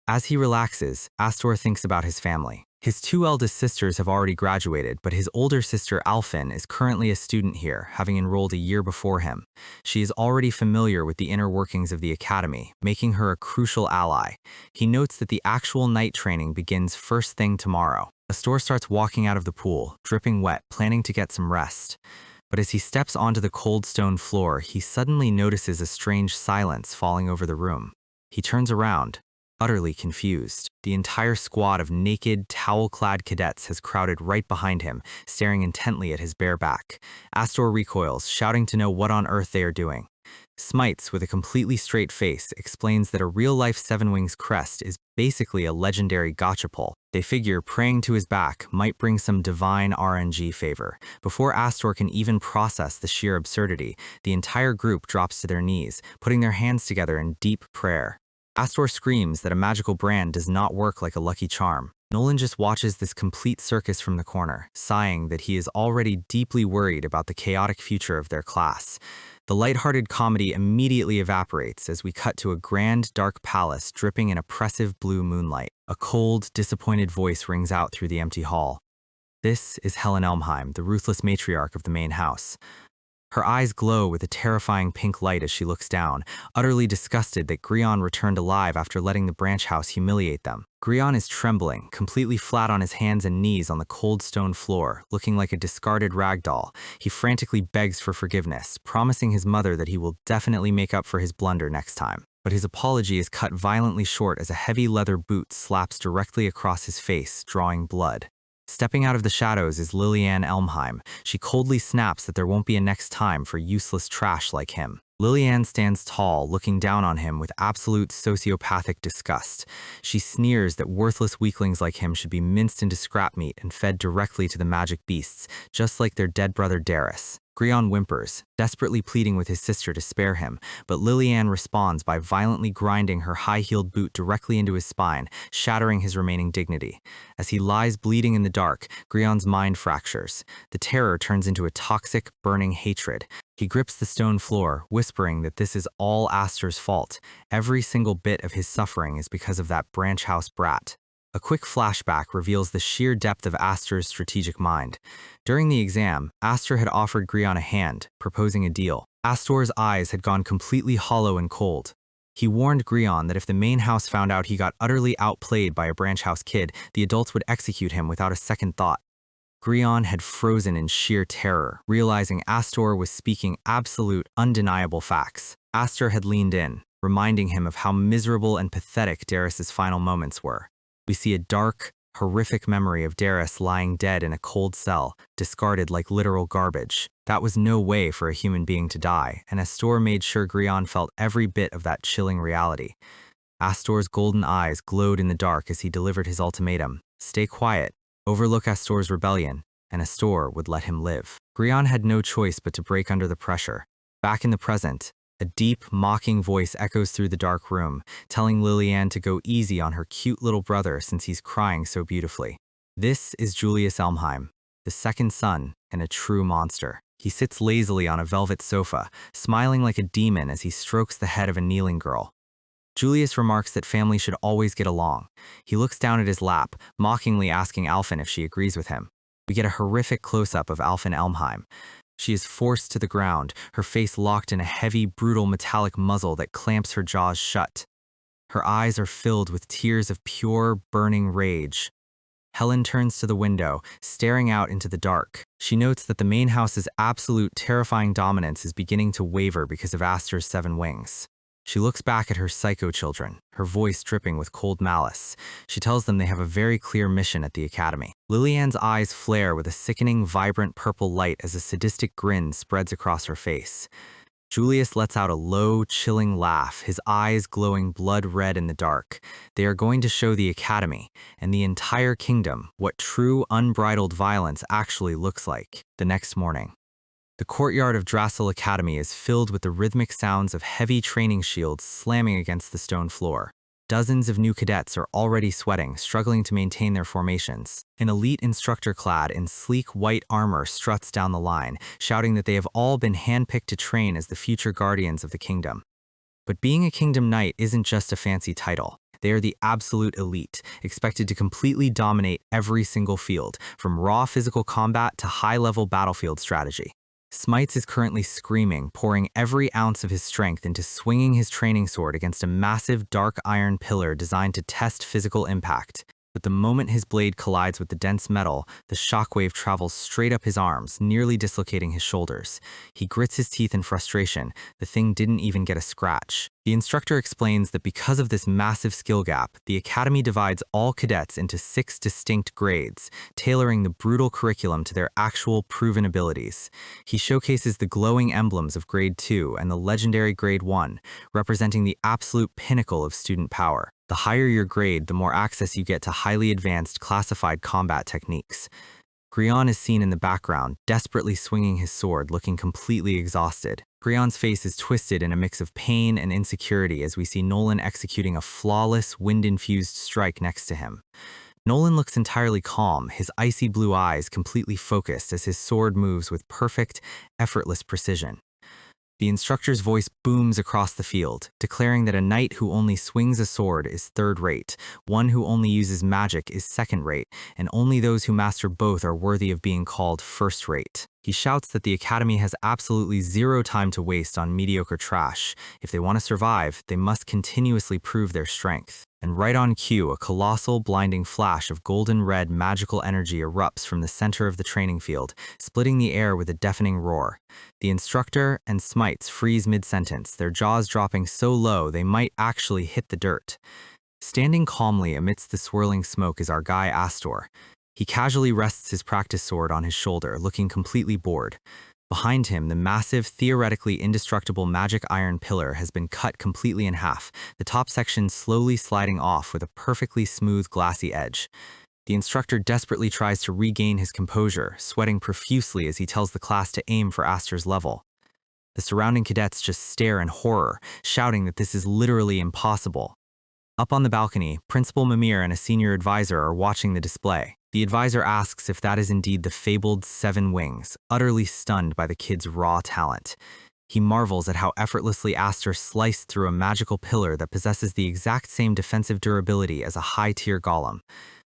As he relaxes, Aster thinks about his family. His 2 eldest sisters have already graduated, but his older sister Alphen is currently a student here, having enrolled a year before him. She is already familiar with the inner workings of the academy, making her a crucial ally. He notes that the actual night training begins first thing tomorrow. Aster starts walking out of the pool, dripping wet, planning to get some rest. But as he steps onto the cold stone floor, he suddenly notices a strange silence falling over the room. He turns around, utterly confused. The entire squad of naked, towel-clad cadets has crowded right behind him, staring intently at his bare back. Aster recoils, shouting to know what on earth they are doing. Smites, with a completely straight face, explains that a real-life Seven Wings crest is basically a legendary gachapole. They figure praying to his back might bring some divine RNG favor. Before Aster can even process the sheer absurdity, the entire group drops to their knees, putting their hands together in deep prayer. Aster screams that a magical brand does not work like a lucky charm. Nolan just watches this complete circus from the corner, sighing that he is already deeply worried about the chaotic future of their class. The lighthearted comedy immediately evaporates as we cut to a grand, dark palace dripping in oppressive blue moonlight. A cold, disappointed voice rings out through the empty hall. This is Helen Elmheim, the ruthless matriarch of the main house. Her eyes glow with a terrifying pink light as she looks down, utterly disgusted that Grion returned alive after letting the branch house humiliate them. Grion is trembling, completely flat on his hands and knees on the cold stone floor, looking like a discarded rag doll. He frantically begs for forgiveness, promising his mother that he will definitely make up for his blunder next time. But his apology is cut violently short as a heavy leather boot slaps directly across his face, drawing blood. Stepping out of the shadows is Lillian Elmheim. She coldly snaps that there won't be a next time for useless trash like him. Lillian stands tall, looking down on him with absolute sociopathic disgust. She sneers that worthless weaklings like him should be minced into scrap meat and fed directly to the magic beasts, just like their dead brother Darius. Grion whimpers, desperately pleading with his sister to spare him, but Lillian responds by violently grinding her high-heeled boot directly into his spine, shattering his remaining dignity. As he lies bleeding in the dark, Grion's mind fractures. The terror turns into a toxic, burning hatred. He grips the stone floor, whispering that this is all Aster's fault. Every single bit of his suffering is because of that branch house brat. A quick flashback reveals the sheer depth of Aster's strategic mind. During the exam, Aster had offered Grion a hand, proposing a deal. Aster's eyes had gone completely hollow and cold. He warned Grion that if the main house found out he got utterly outplayed by a branch house kid, the adults would execute him without a second thought. Grion had frozen in sheer terror, realizing Aster was speaking absolute, undeniable facts. Aster had leaned in, reminding him of how miserable and pathetic Darius's final moments were. We see a dark, horrific memory of Darius lying dead in a cold cell, discarded like literal garbage. That was no way for a human being to die, and Aster made sure Grion felt every bit of that chilling reality. Aster's golden eyes glowed in the dark as he delivered his ultimatum: stay quiet, overlook Aster's rebellion, and Aster would let him live. Grion had no choice but to break under the pressure. Back in the present, a deep, mocking voice echoes through the dark room, telling Lillian to go easy on her cute little brother since he's crying so beautifully. This is Julius Elmheim, the second son and a true monster. He sits lazily on a velvet sofa, smiling like a demon as he strokes the head of a kneeling girl. Julius remarks that family should always get along. He looks down at his lap, mockingly asking Alphen if she agrees with him. We get a horrific close-up of Alphen Elmheim. She is forced to the ground, her face locked in a heavy, brutal metallic muzzle that clamps her jaws shut. Her eyes are filled with tears of pure, burning rage. Helen turns to the window, staring out into the dark. She notes that the main house's absolute, terrifying dominance is beginning to waver because of Aster's 7 wings. She looks back at her psycho children, her voice dripping with cold malice. She tells them they have a very clear mission at the academy. Lillian's eyes flare with a sickening, vibrant purple light as a sadistic grin spreads across her face. Julius lets out a low, chilling laugh, his eyes glowing blood red in the dark. They are going to show the academy and the entire kingdom what true, unbridled violence actually looks like. The next morning, the courtyard of Drassel Academy is filled with the rhythmic sounds of heavy training shields slamming against the stone floor. Dozens of new cadets are already sweating, struggling to maintain their formations. An elite instructor clad in sleek white armor struts down the line, shouting that they have all been handpicked to train as the future guardians of the kingdom. But being a kingdom knight isn't just a fancy title. They are the absolute elite, expected to completely dominate every single field, from raw physical combat to high-level battlefield strategy. Smites is currently screaming, pouring every ounce of his strength into swinging his training sword against a massive dark iron pillar designed to test physical impact. But the moment his blade collides with the dense metal, the shockwave travels straight up his arms, nearly dislocating his shoulders. He grits his teeth in frustration. The thing didn't even get a scratch. The instructor explains that because of this massive skill gap, the academy divides all cadets into 6 distinct grades, tailoring the brutal curriculum to their actual proven abilities. He showcases the glowing emblems of Grade 2 and the legendary Grade 1, representing the absolute pinnacle of student power. The higher your grade, the more access you get to highly advanced classified combat techniques. Grion is seen in the background, desperately swinging his sword, looking completely exhausted. Prion's face is twisted in a mix of pain and insecurity as we see Nolan executing a flawless, wind-infused strike next to him. Nolan looks entirely calm, his icy blue eyes completely focused as his sword moves with perfect, effortless precision. The instructor's voice booms across the field, declaring that a knight who only swings a sword is third-rate, one who only uses magic is second-rate, and only those who master both are worthy of being called first-rate. He shouts that the academy has absolutely zero time to waste on mediocre trash. If they want to survive, they must continuously prove their strength. And right on cue, a colossal, blinding flash of golden-red magical energy erupts from the center of the training field, splitting the air with a deafening roar. The instructor and Smites freeze mid-sentence, their jaws dropping so low they might actually hit the dirt. Standing calmly amidst the swirling smoke is our guy Aster. He casually rests his practice sword on his shoulder, looking completely bored. Behind him, the massive, theoretically indestructible magic iron pillar has been cut completely in half, the top section slowly sliding off with a perfectly smooth, glassy edge. The instructor desperately tries to regain his composure, sweating profusely as he tells the class to aim for Aster's level. The surrounding cadets just stare in horror, shouting that this is literally impossible. Up on the balcony, Principal Mimir and a senior advisor are watching the display. The advisor asks if that is indeed the fabled 7 wings, utterly stunned by the kid's raw talent. He marvels at how effortlessly Aster sliced through a magical pillar that possesses the exact same defensive durability as a high-tier golem.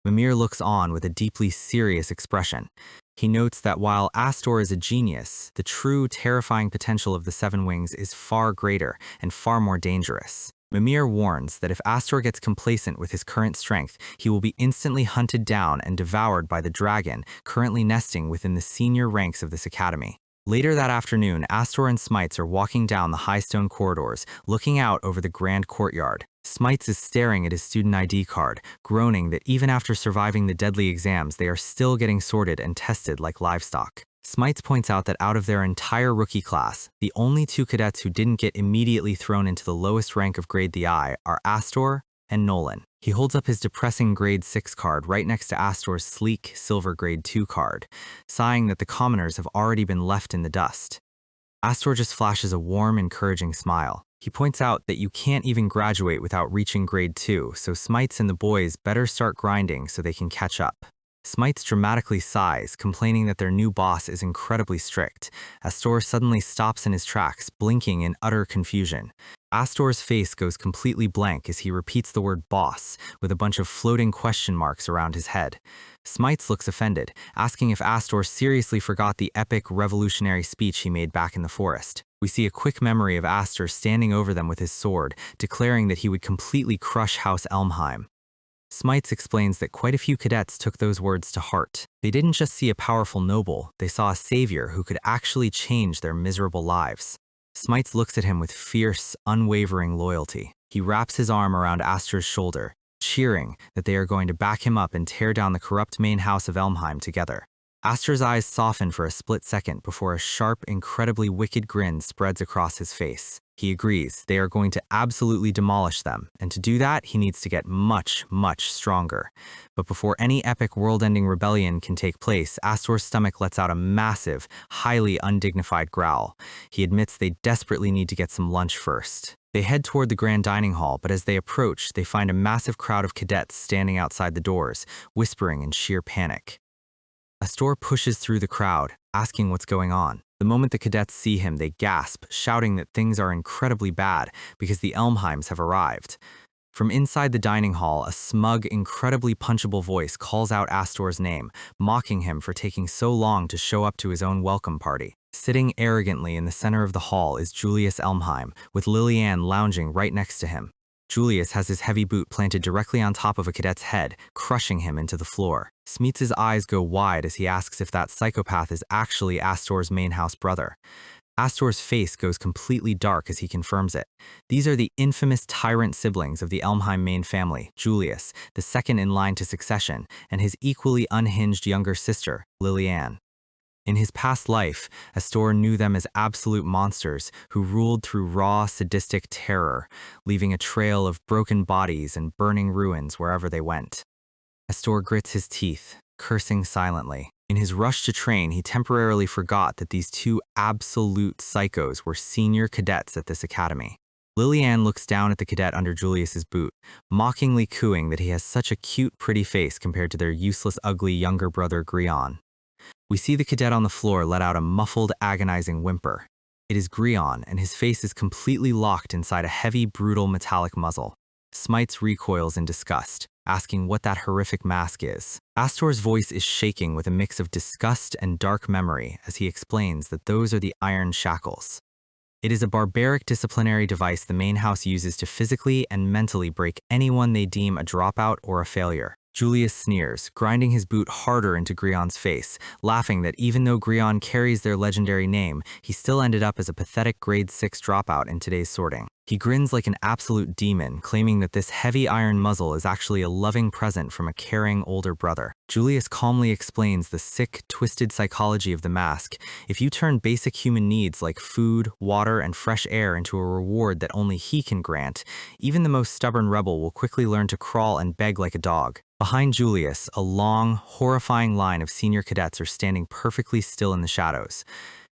Mimir looks on with a deeply serious expression. He notes that while Aster is a genius, the true terrifying potential of the 7 wings is far greater and far more dangerous. Mimir warns that if Aster gets complacent with his current strength, he will be instantly hunted down and devoured by the dragon currently nesting within the senior ranks of this academy. Later that afternoon, Aster and Smites are walking down the high stone corridors, looking out over the grand courtyard. Smites is staring at his student ID card, groaning that even after surviving the deadly exams, they are still getting sorted and tested like livestock. Smites points out that out of their entire rookie class, the only 2 cadets who didn't get immediately thrown into the lowest rank of Grade the Eye are Aster and Nolan. He holds up his depressing Grade 6 card right next to Aster's sleek silver Grade 2 card, sighing that the commoners have already been left in the dust. Aster just flashes a warm, encouraging smile. He points out that you can't even graduate without reaching Grade 2, so Smites and the boys better start grinding so they can catch up. Smites dramatically sighs, complaining that their new boss is incredibly strict. Aster suddenly stops in his tracks, blinking in utter confusion. Aster's face goes completely blank as he repeats the word boss, with a bunch of floating question marks around his head. Smites looks offended, asking if Aster seriously forgot the epic revolutionary speech he made back in the forest. We see a quick memory of Aster standing over them with his sword, declaring that he would completely crush House Elmheim. Smites explains that quite a few cadets took those words to heart. They didn't just see a powerful noble, they saw a savior who could actually change their miserable lives. Smites looks at him with fierce, unwavering loyalty. He wraps his arm around Aster's shoulder, cheering that they are going to back him up and tear down the corrupt main house of Elmheim together. Aster's eyes soften for a split second before a sharp, incredibly wicked grin spreads across his face. He agrees they are going to absolutely demolish them, and to do that, he needs to get much, much stronger. But before any epic world-ending rebellion can take place, Aster's stomach lets out a massive, highly undignified growl. He admits they desperately need to get some lunch first. They head toward the grand dining hall, but as they approach, they find a massive crowd of cadets standing outside the doors, whispering in sheer panic. Aster pushes through the crowd, asking what's going on. The moment the cadets see him, they gasp, shouting that things are incredibly bad because the Elmheims have arrived. From inside the dining hall, a smug, incredibly punchable voice calls out Aster's name, mocking him for taking so long to show up to his own welcome party. Sitting arrogantly in the center of the hall is Julius Elmheim, with Liliane lounging right next to him. Julius has his heavy boot planted directly on top of a cadet's head, crushing him into the floor. Smites' eyes go wide as he asks if that psychopath is actually Aster's main house brother. Aster's face goes completely dark as he confirms it. These are the infamous Tyrant siblings of the Elmheim main family, Julius, the second in line to succession, and his equally unhinged younger sister, Liliane. In his past life, Aster knew them as absolute monsters who ruled through raw, sadistic terror, leaving a trail of broken bodies and burning ruins wherever they went. Aster grits his teeth, cursing silently. In his rush to train, he temporarily forgot that these two absolute psychos were senior cadets at this academy. Lillian looks down at the cadet under Julius's boot, mockingly cooing that he has such a cute, pretty face compared to their useless, ugly younger brother Grion. We see the cadet on the floor let out a muffled, agonizing whimper. It is Grion, and his face is completely locked inside a heavy, brutal, metallic muzzle. Smites recoils in disgust, asking what that horrific mask is. Aster's voice is shaking with a mix of disgust and dark memory as he explains that those are the iron shackles. It is a barbaric disciplinary device the main house uses to physically and mentally break anyone they deem a dropout or a failure. Julius sneers, grinding his boot harder into Grion's face, laughing that even though Grion carries their legendary name, he still ended up as a pathetic grade 6 dropout in today's sorting. He grins like an absolute demon, claiming that this heavy iron muzzle is actually a loving present from a caring older brother. Julius calmly explains the sick, twisted psychology of the mask. If you turn basic human needs like food, water, and fresh air into a reward that only he can grant, even the most stubborn rebel will quickly learn to crawl and beg like a dog. Behind Julius, a long, horrifying line of senior cadets are standing perfectly still in the shadows.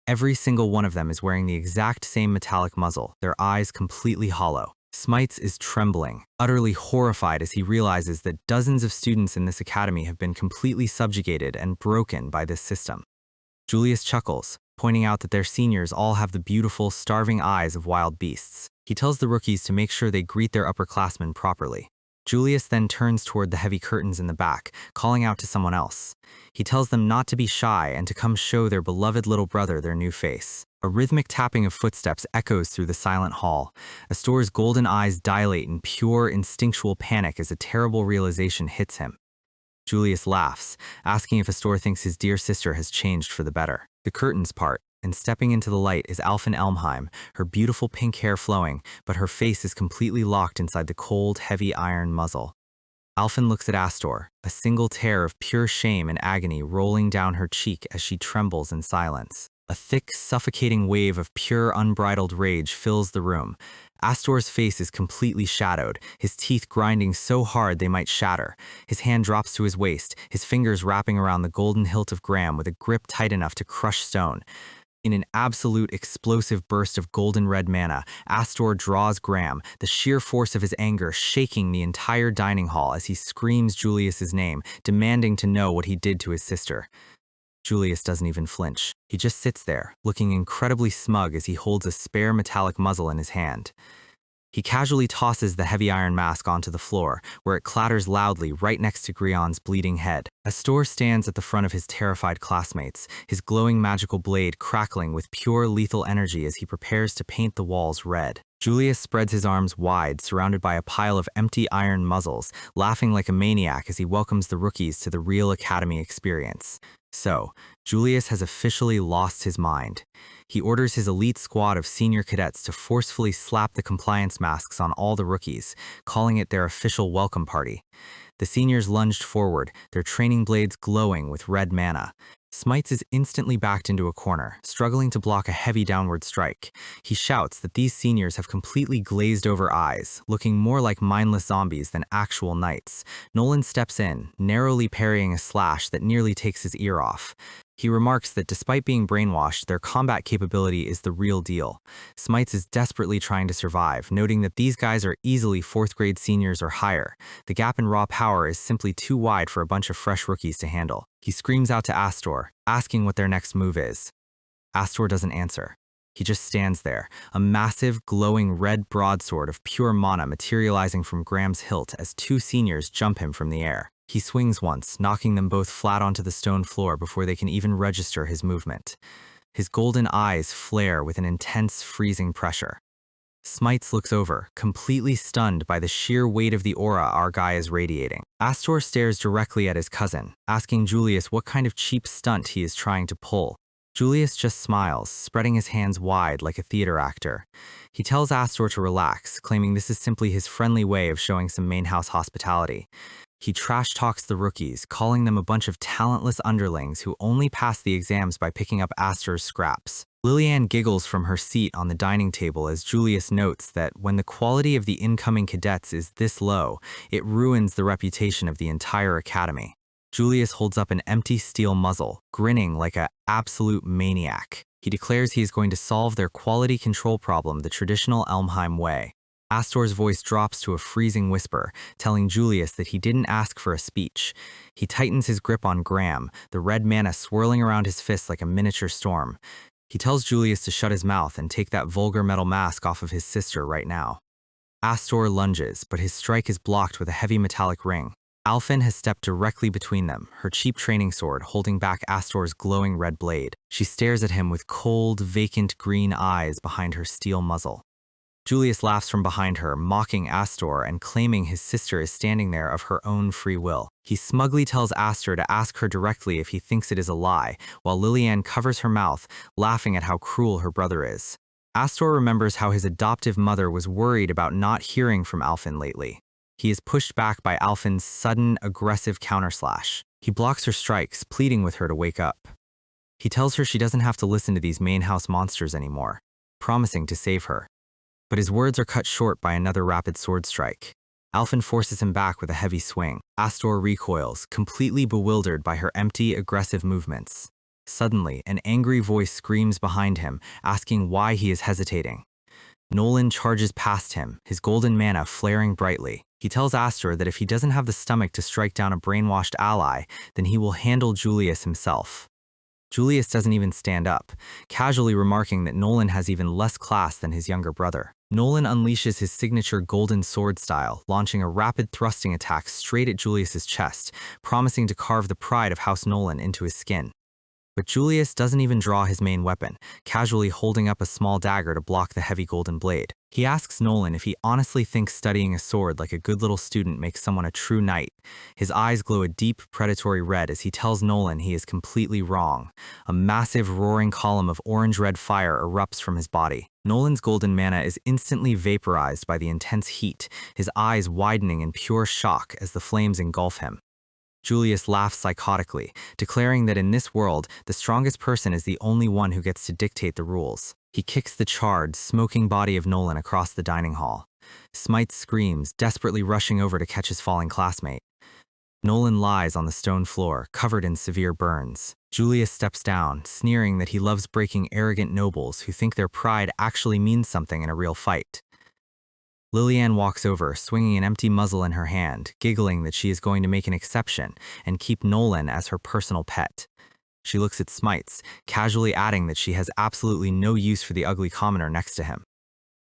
Every single one of them is wearing the exact same metallic muzzle, their eyes completely hollow. Smites is trembling, utterly horrified as he realizes that dozens of students in this academy have been completely subjugated and broken by this system. Julius chuckles, pointing out that their seniors all have the beautiful, starving eyes of wild beasts. He tells the rookies to make sure they greet their upperclassmen properly. Julius then turns toward the heavy curtains in the back, calling out to someone else. He tells them not to be shy and to come show their beloved little brother their new face. A rhythmic tapping of footsteps echoes through the silent hall. Astor's golden eyes dilate in pure, instinctual panic as a terrible realization hits him. Julius laughs, asking if Astor thinks his dear sister has changed for the better. The curtains part, and stepping into the light is Alphen Elmheim, her beautiful pink hair flowing, but her face is completely locked inside the cold, heavy iron muzzle. Alphen looks at Aster, a single tear of pure shame and agony rolling down her cheek as she trembles in silence. A thick, suffocating wave of pure, unbridled rage fills the room. Astor's face is completely shadowed, his teeth grinding so hard they might shatter. His hand drops to his waist, his fingers wrapping around the golden hilt of Graham with a grip tight enough to crush stone. In an absolute explosive burst of golden red mana, Aster draws Graham, the sheer force of his anger shaking the entire dining hall as he screams Julius's name, demanding to know what he did to his sister. Julius doesn't even flinch. He just sits there, looking incredibly smug as he holds a spare metallic muzzle in his hand. He casually tosses the heavy iron mask onto the floor, where it clatters loudly right next to Grion's bleeding head. Aster stands at the front of his terrified classmates, his glowing magical blade crackling with pure lethal energy as he prepares to paint the walls red. Julius spreads his arms wide, surrounded by a pile of empty iron muzzles, laughing like a maniac as he welcomes the rookies to the real academy experience. So, Julius has officially lost his mind. He orders his elite squad of senior cadets to forcefully slap the compliance masks on all the rookies, calling it their official welcome party. The seniors lunged forward, their training blades glowing with red mana. Smites is instantly backed into a corner, struggling to block a heavy downward strike. He shouts that these seniors have completely glazed over eyes, looking more like mindless zombies than actual knights. Nolan steps in, narrowly parrying a slash that nearly takes his ear off. He remarks that despite being brainwashed, their combat capability is the real deal. Smites is desperately trying to survive, noting that these guys are easily 4th grade seniors or higher. The gap in raw power is simply too wide for a bunch of fresh rookies to handle. He screams out to Aster, asking what their next move is. Aster doesn't answer. He just stands there, a massive, glowing red broadsword of pure mana materializing from Graham's hilt as 2 seniors jump him from the air. He swings once, knocking them both flat onto the stone floor before they can even register his movement. His golden eyes flare with an intense, freezing pressure. Smites looks over, completely stunned by the sheer weight of the aura our guy is radiating. Aster stares directly at his cousin, asking Julius what kind of cheap stunt he is trying to pull. Julius just smiles, spreading his hands wide like a theater actor. He tells Aster to relax, claiming this is simply his friendly way of showing some main house hospitality. He trash-talks the rookies, calling them a bunch of talentless underlings who only pass the exams by picking up Aster's scraps. Lillian giggles from her seat on the dining table as Julius notes that when the quality of the incoming cadets is this low, it ruins the reputation of the entire academy. Julius holds up an empty steel muzzle, grinning like an absolute maniac. He declares he is going to solve their quality control problem the traditional Elmheim way. Astor's voice drops to a freezing whisper, telling Julius that he didn't ask for a speech. He tightens his grip on Graham, the red mana swirling around his fist like a miniature storm. He tells Julius to shut his mouth and take that vulgar metal mask off of his sister right now. Aster lunges, but his strike is blocked with a heavy metallic ring. Alphen has stepped directly between them, her cheap training sword holding back Astor's glowing red blade. She stares at him with cold, vacant green eyes behind her steel muzzle. Julius laughs from behind her, mocking Aster and claiming his sister is standing there of her own free will. He smugly tells Aster to ask her directly if he thinks it is a lie, while Lillian covers her mouth, laughing at how cruel her brother is. Aster remembers how his adoptive mother was worried about not hearing from Alphen lately. He is pushed back by Alphen's sudden, aggressive counterslash. He blocks her strikes, pleading with her to wake up. He tells her she doesn't have to listen to these main house monsters anymore, promising to save her. But his words are cut short by another rapid sword strike. Alphen forces him back with a heavy swing. Aster recoils, completely bewildered by her empty, aggressive movements. Suddenly, an angry voice screams behind him, asking why he is hesitating. Nolan charges past him, his golden mana flaring brightly. He tells Aster that if he doesn't have the stomach to strike down a brainwashed ally, then he will handle Julius himself. Julius doesn't even stand up, casually remarking that Nolan has even less class than his younger brother. Nolan unleashes his signature golden sword style, launching a rapid thrusting attack straight at Julius's chest, promising to carve the pride of House Nolan into his skin. But Julius doesn't even draw his main weapon, casually holding up a small dagger to block the heavy golden blade. He asks Nolan if he honestly thinks studying a sword like a good little student makes someone a true knight. His eyes glow a deep, predatory red as he tells Nolan he is completely wrong. A massive, roaring column of orange-red fire erupts from his body. Nolan's golden mana is instantly vaporized by the intense heat, his eyes widening in pure shock as the flames engulf him. Julius laughs psychotically, declaring that in this world, the strongest person is the only one who gets to dictate the rules. He kicks the charred, smoking body of Nolan across the dining hall. Smite screams, desperately rushing over to catch his falling classmate. Nolan lies on the stone floor, covered in severe burns. Julius steps down, sneering that he loves breaking arrogant nobles who think their pride actually means something in a real fight. Lillian walks over, swinging an empty muzzle in her hand, giggling that she is going to make an exception and keep Nolan as her personal pet. She looks at Smites, casually adding that she has absolutely no use for the ugly commoner next to him.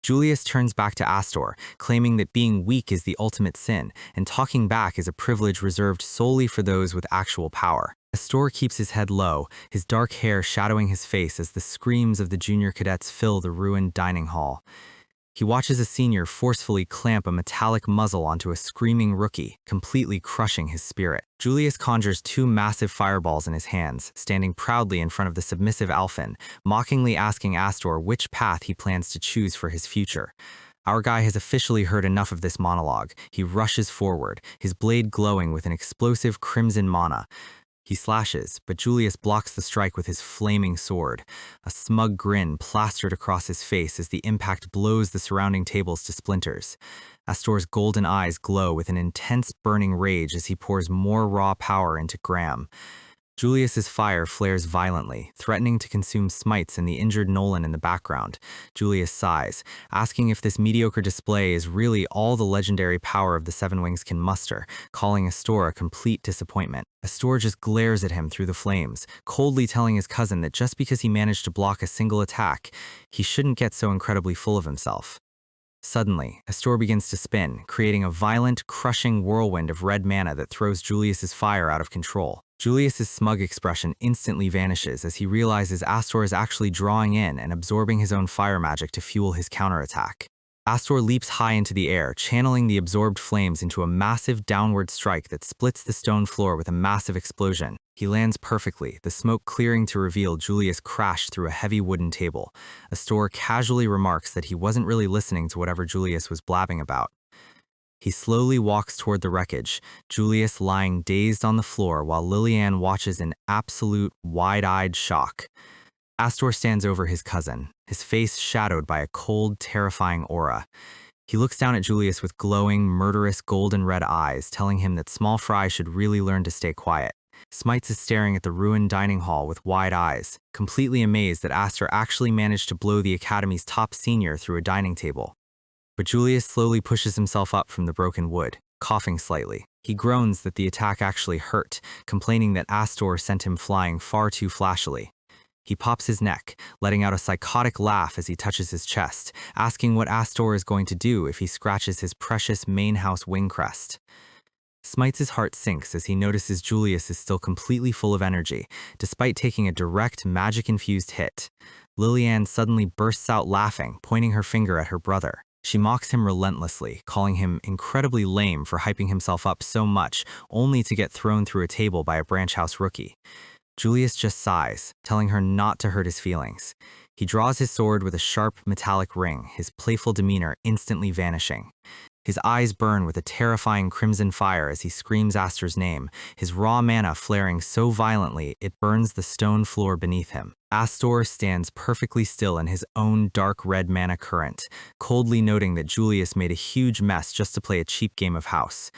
Julius turns back to Aster, claiming that being weak is the ultimate sin, and talking back is a privilege reserved solely for those with actual power. Aster keeps his head low, his dark hair shadowing his face as the screams of the junior cadets fill the ruined dining hall. He watches a senior forcefully clamp a metallic muzzle onto a screaming rookie, completely crushing his spirit. Julius conjures two massive fireballs in his hands, standing proudly in front of the submissive Alphen, mockingly asking Aster which path he plans to choose for his future. Our guy has officially heard enough of this monologue. He rushes forward, his blade glowing with an explosive crimson mana. He slashes, but Julius blocks the strike with his flaming sword. A smug grin plastered across his face as the impact blows the surrounding tables to splinters. Aster's golden eyes glow with an intense burning rage as he pours more raw power into Graham. Julius's fire flares violently, threatening to consume Smites and the injured Nolan in the background. Julius sighs, asking if this mediocre display is really all the legendary power of the Seven Wings can muster, calling Aster a complete disappointment. Aster just glares at him through the flames, coldly telling his cousin that just because he managed to block a single attack, he shouldn't get so incredibly full of himself. Suddenly, Aster begins to spin, creating a violent, crushing whirlwind of red mana that throws Julius's fire out of control. Julius's smug expression instantly vanishes as he realizes Aster is actually drawing in and absorbing his own fire magic to fuel his counterattack. Aster leaps high into the air, channeling the absorbed flames into a massive downward strike that splits the stone floor with a massive explosion. He lands perfectly, the smoke clearing to reveal Julius crashed through a heavy wooden table. Aster casually remarks that he wasn't really listening to whatever Julius was blabbing about. He slowly walks toward the wreckage, Julius lying dazed on the floor while Lillian watches in absolute, wide-eyed shock. Aster stands over his cousin, his face shadowed by a cold, terrifying aura. He looks down at Julius with glowing, murderous golden red eyes, telling him that small fry should really learn to stay quiet. Smites is staring at the ruined dining hall with wide eyes, completely amazed that Aster actually managed to blow the Academy's top senior through a dining table. But Julius slowly pushes himself up from the broken wood, coughing slightly. He groans that the attack actually hurt, complaining that Aster sent him flying far too flashily. He pops his neck, letting out a psychotic laugh as he touches his chest, asking what Aster is going to do if he scratches his precious main house wing crest. Smites' heart sinks as he notices Julius is still completely full of energy, despite taking a direct, magic-infused hit. Lillian suddenly bursts out laughing, pointing her finger at her brother. She mocks him relentlessly, calling him incredibly lame for hyping himself up so much, only to get thrown through a table by a branch house rookie. Julius just sighs, telling her not to hurt his feelings. He draws his sword with a sharp, metallic ring, his playful demeanor instantly vanishing. His eyes burn with a terrifying crimson fire as he screams Aster's name, his raw mana flaring so violently it burns the stone floor beneath him. Aster stands perfectly still in his own dark red mana current, coldly noting that Julius made a huge mess just to play a cheap game of house.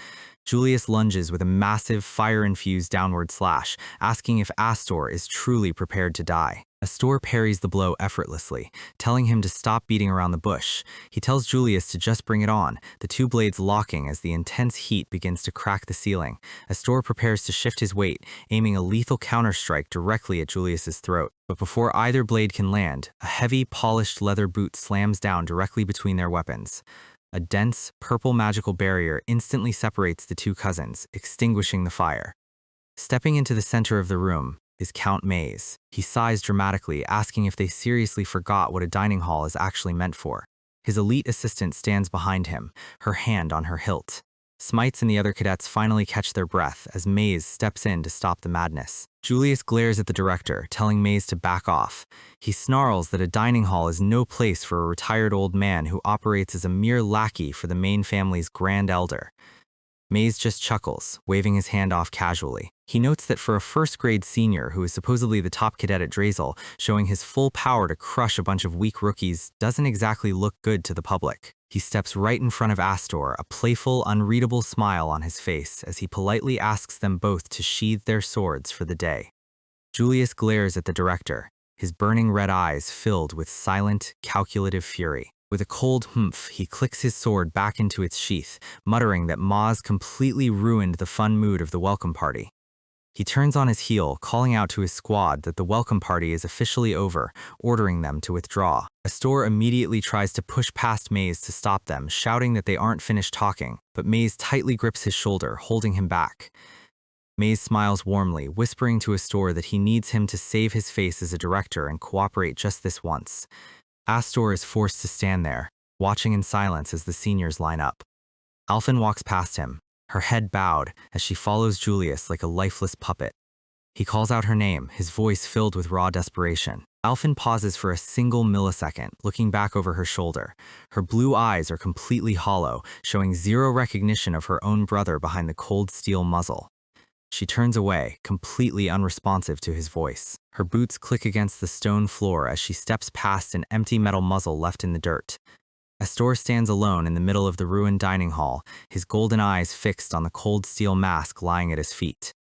Julius lunges with a massive fire-infused downward slash, asking if Aster is truly prepared to die. Aster parries the blow effortlessly, telling him to stop beating around the bush. He tells Julius to just bring it on, the two blades locking as the intense heat begins to crack the ceiling. Aster prepares to shift his weight, aiming a lethal counterstrike directly at Julius's throat. But before either blade can land, a heavy, polished leather boot slams down directly between their weapons. A dense, purple magical barrier instantly separates the two cousins, extinguishing the fire. Stepping into the center of the room is Count Maze. He sighs dramatically, asking if they seriously forgot what a dining hall is actually meant for. His elite assistant stands behind him, her hand on her hilt. Smites and the other cadets finally catch their breath as Maze steps in to stop the madness. Julius glares at the director, telling Maze to back off. He snarls that a dining hall is no place for a retired old man who operates as a mere lackey for the main family's grand elder. Maze just chuckles, waving his hand off casually. He notes that for a first-grade senior who is supposedly the top cadet at Drazel, showing his full power to crush a bunch of weak rookies doesn't exactly look good to the public. He steps right in front of Aster, a playful, unreadable smile on his face as he politely asks them both to sheathe their swords for the day. Julius glares at the director, his burning red eyes filled with silent, calculative fury. With a cold humph, he clicks his sword back into its sheath, muttering that Maz completely ruined the fun mood of the welcome party. He turns on his heel, calling out to his squad that the welcome party is officially over, ordering them to withdraw. Aster immediately tries to push past Maze to stop them, shouting that they aren't finished talking, but Maze tightly grips his shoulder, holding him back. Maze smiles warmly, whispering to Aster that he needs him to save his face as a director and cooperate just this once. Aster is forced to stand there, watching in silence as the seniors line up. Alphen walks past him, her head bowed as she follows Julius like a lifeless puppet. He calls out her name, his voice filled with raw desperation. Alphen pauses for a single millisecond, looking back over her shoulder. Her blue eyes are completely hollow, showing zero recognition of her own brother behind the cold steel muzzle. She turns away, completely unresponsive to his voice. Her boots click against the stone floor as she steps past an empty metal muzzle left in the dirt. Aster stands alone in the middle of the ruined dining hall, his golden eyes fixed on the cold steel mask lying at his feet.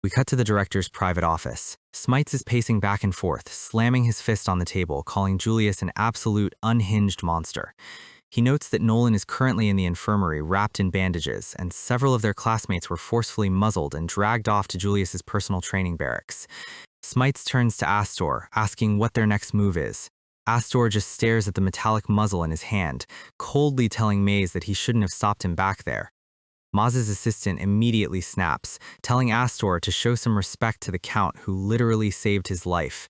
We cut to the director's private office. Smites is pacing back and forth, slamming his fist on the table, calling Julius an absolute unhinged monster. He notes that Nolan is currently in the infirmary wrapped in bandages, and several of their classmates were forcefully muzzled and dragged off to Julius's personal training barracks. Smites turns to Aster, asking what their next move is. Aster just stares at the metallic muzzle in his hand, coldly telling Maze that he shouldn't have stopped him back there. Maz's assistant immediately snaps, telling Aster to show some respect to the Count who literally saved his life.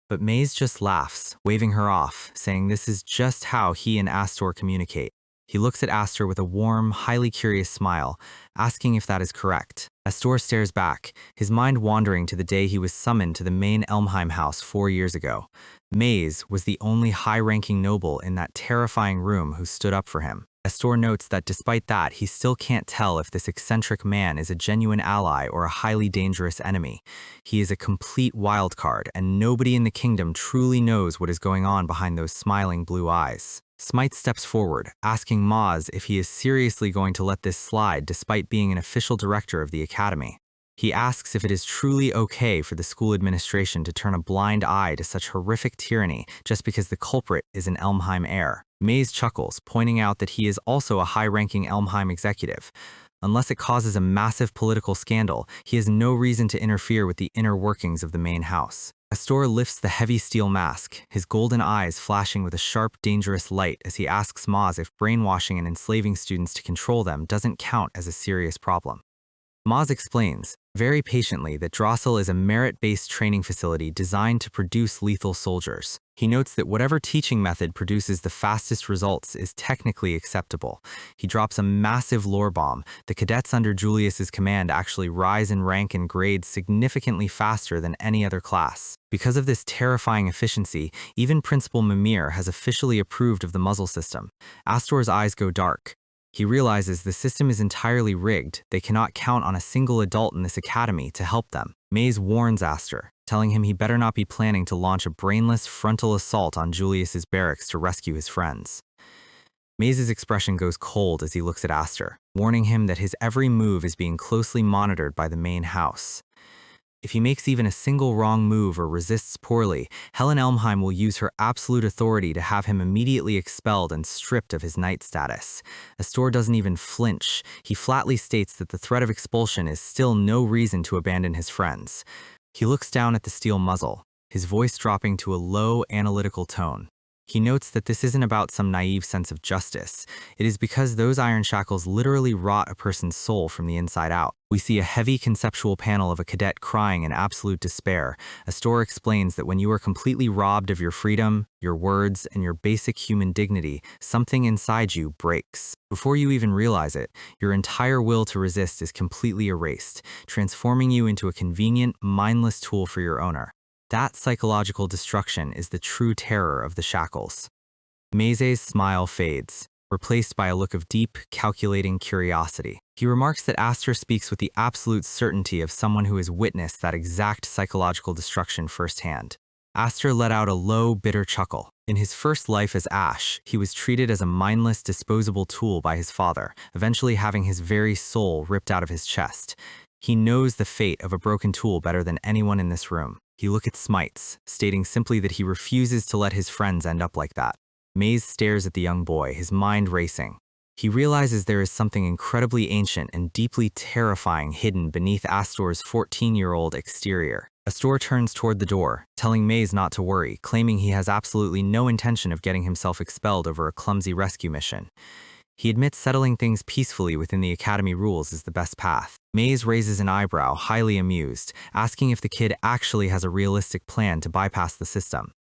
But Maze just laughs, waving her off, saying this is just how he and Aster communicate. He looks at Aster with a warm, highly curious smile, asking if that is correct. Aster stares back, his mind wandering to the day he was summoned to the main Elmheim house 4 years ago. Maze was the only high-ranking noble in that terrifying room who stood up for him. Aster notes that despite that, he still can't tell if this eccentric man is a genuine ally or a highly dangerous enemy. He is a complete wildcard, and nobody in the kingdom truly knows what is going on behind those smiling blue eyes. Smite steps forward, asking Maz if he is seriously going to let this slide despite being an official director of the academy. He asks if it is truly okay for the school administration to turn a blind eye to such horrific tyranny just because the culprit is an Elmheim heir. Maze chuckles, pointing out that he is also a high-ranking Elmheim executive. Unless it causes a massive political scandal, he has no reason to interfere with the inner workings of the main house. Aster lifts the heavy steel mask, his golden eyes flashing with a sharp, dangerous light as he asks Maz if brainwashing and enslaving students to control them doesn't count as a serious problem. Maz explains, very patiently, that Drossel is a merit-based training facility designed to produce lethal soldiers. He notes that whatever teaching method produces the fastest results is technically acceptable. He drops a massive lore bomb. The cadets under Julius's command actually rise in rank and grades significantly faster than any other class. Because of this terrifying efficiency, even Principal Mimir has officially approved of the muzzle system. Aster's eyes go dark. He realizes the system is entirely rigged. They cannot count on a single adult in this academy to help them. Maze warns Aster, telling him he better not be planning to launch a brainless frontal assault on Julius's barracks to rescue his friends. Maze's expression goes cold as he looks at Aster, warning him that his every move is being closely monitored by the main house. If he makes even a single wrong move or resists poorly, Helen Elmheim will use her absolute authority to have him immediately expelled and stripped of his knight status. Aster doesn't even flinch. He flatly states that the threat of expulsion is still no reason to abandon his friends. He looks down at the steel muzzle, his voice dropping to a low, analytical tone. He notes that this isn't about some naive sense of justice. It is because those iron shackles literally rot a person's soul from the inside out. We see a heavy conceptual panel of a cadet crying in absolute despair. Aster explains that when you are completely robbed of your freedom, your words, and your basic human dignity, something inside you breaks. Before you even realize it, your entire will to resist is completely erased, transforming you into a convenient, mindless tool for your owner. That psychological destruction is the true terror of the shackles. Maze's smile fades, replaced by a look of deep, calculating curiosity. He remarks that Aster speaks with the absolute certainty of someone who has witnessed that exact psychological destruction firsthand. Aster let out a low, bitter chuckle. In his first life as Ash, he was treated as a mindless, disposable tool by his father, eventually having his very soul ripped out of his chest. He knows the fate of a broken tool better than anyone in this room. He looks at Smites, stating simply that he refuses to let his friends end up like that. Maze stares at the young boy, his mind racing. He realizes there is something incredibly ancient and deeply terrifying hidden beneath Aster's 14-year-old exterior. Aster turns toward the door, telling Maze not to worry, claiming he has absolutely no intention of getting himself expelled over a clumsy rescue mission. He admits settling things peacefully within the academy rules is the best path. Maze raises an eyebrow, highly amused, asking if the kid actually has a realistic plan to bypass the system.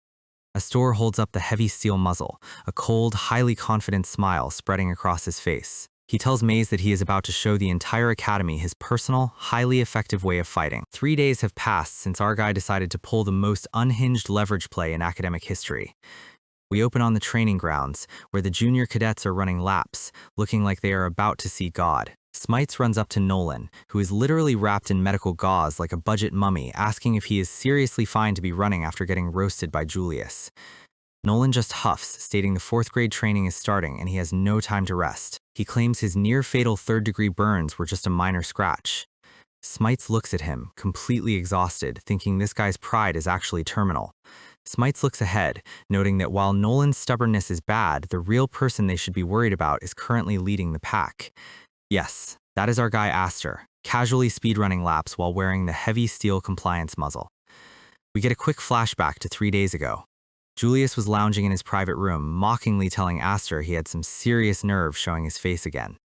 Aster holds up the heavy steel muzzle, a cold, highly confident smile spreading across his face. He tells Maze that he is about to show the entire academy his personal, highly effective way of fighting. 3 days have passed since our guy decided to pull the most unhinged leverage play in academic history. We open on the training grounds, where the junior cadets are running laps, looking like they are about to see God. Smites runs up to Nolan, who is literally wrapped in medical gauze like a budget mummy, asking if he is seriously fine to be running after getting roasted by Julius. Nolan just huffs, stating the 4th grade training is starting and he has no time to rest. He claims his near-fatal 3rd-degree burns were just a minor scratch. Smites looks at him, completely exhausted, thinking this guy's pride is actually terminal. Smites looks ahead, noting that while Nolan's stubbornness is bad, the real person they should be worried about is currently leading the pack. Yes, that is our guy Aster, casually speedrunning laps while wearing the heavy steel compliance muzzle. We get a quick flashback to 3 days ago. Julius was lounging in his private room, mockingly telling Aster he had some serious nerve showing his face again.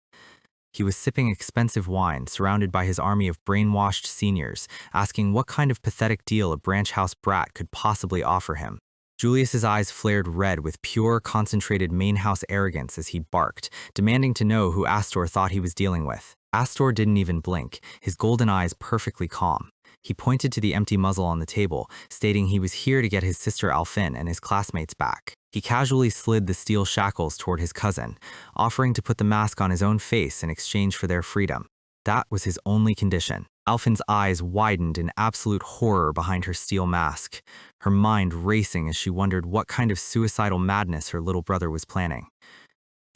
He was sipping expensive wine, surrounded by his army of brainwashed seniors, asking what kind of pathetic deal a branch house brat could possibly offer him. Julius's eyes flared red with pure, concentrated main house arrogance as he barked, demanding to know who Aster thought he was dealing with. Aster didn't even blink, his golden eyes perfectly calm. He pointed to the empty muzzle on the table, stating he was here to get his sister Alphin and his classmates back. He casually slid the steel shackles toward his cousin, offering to put the mask on his own face in exchange for their freedom. That was his only condition. Alphin's eyes widened in absolute horror behind her steel mask, her mind racing as she wondered what kind of suicidal madness her little brother was planning.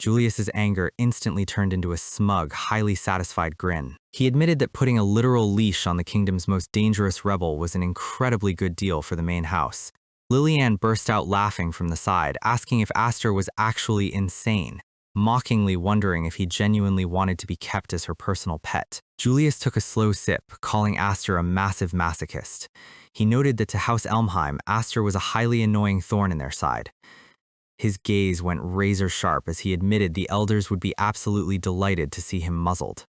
Julius's anger instantly turned into a smug, highly satisfied grin. He admitted that putting a literal leash on the kingdom's most dangerous rebel was an incredibly good deal for the main house. Lillian burst out laughing from the side, asking if Aster was actually insane, mockingly wondering if he genuinely wanted to be kept as her personal pet. Julius took a slow sip, calling Aster a massive masochist. He noted that to House Elmheim, Aster was a highly annoying thorn in their side. His gaze went razor-sharp as he admitted the elders would be absolutely delighted to see him muzzled.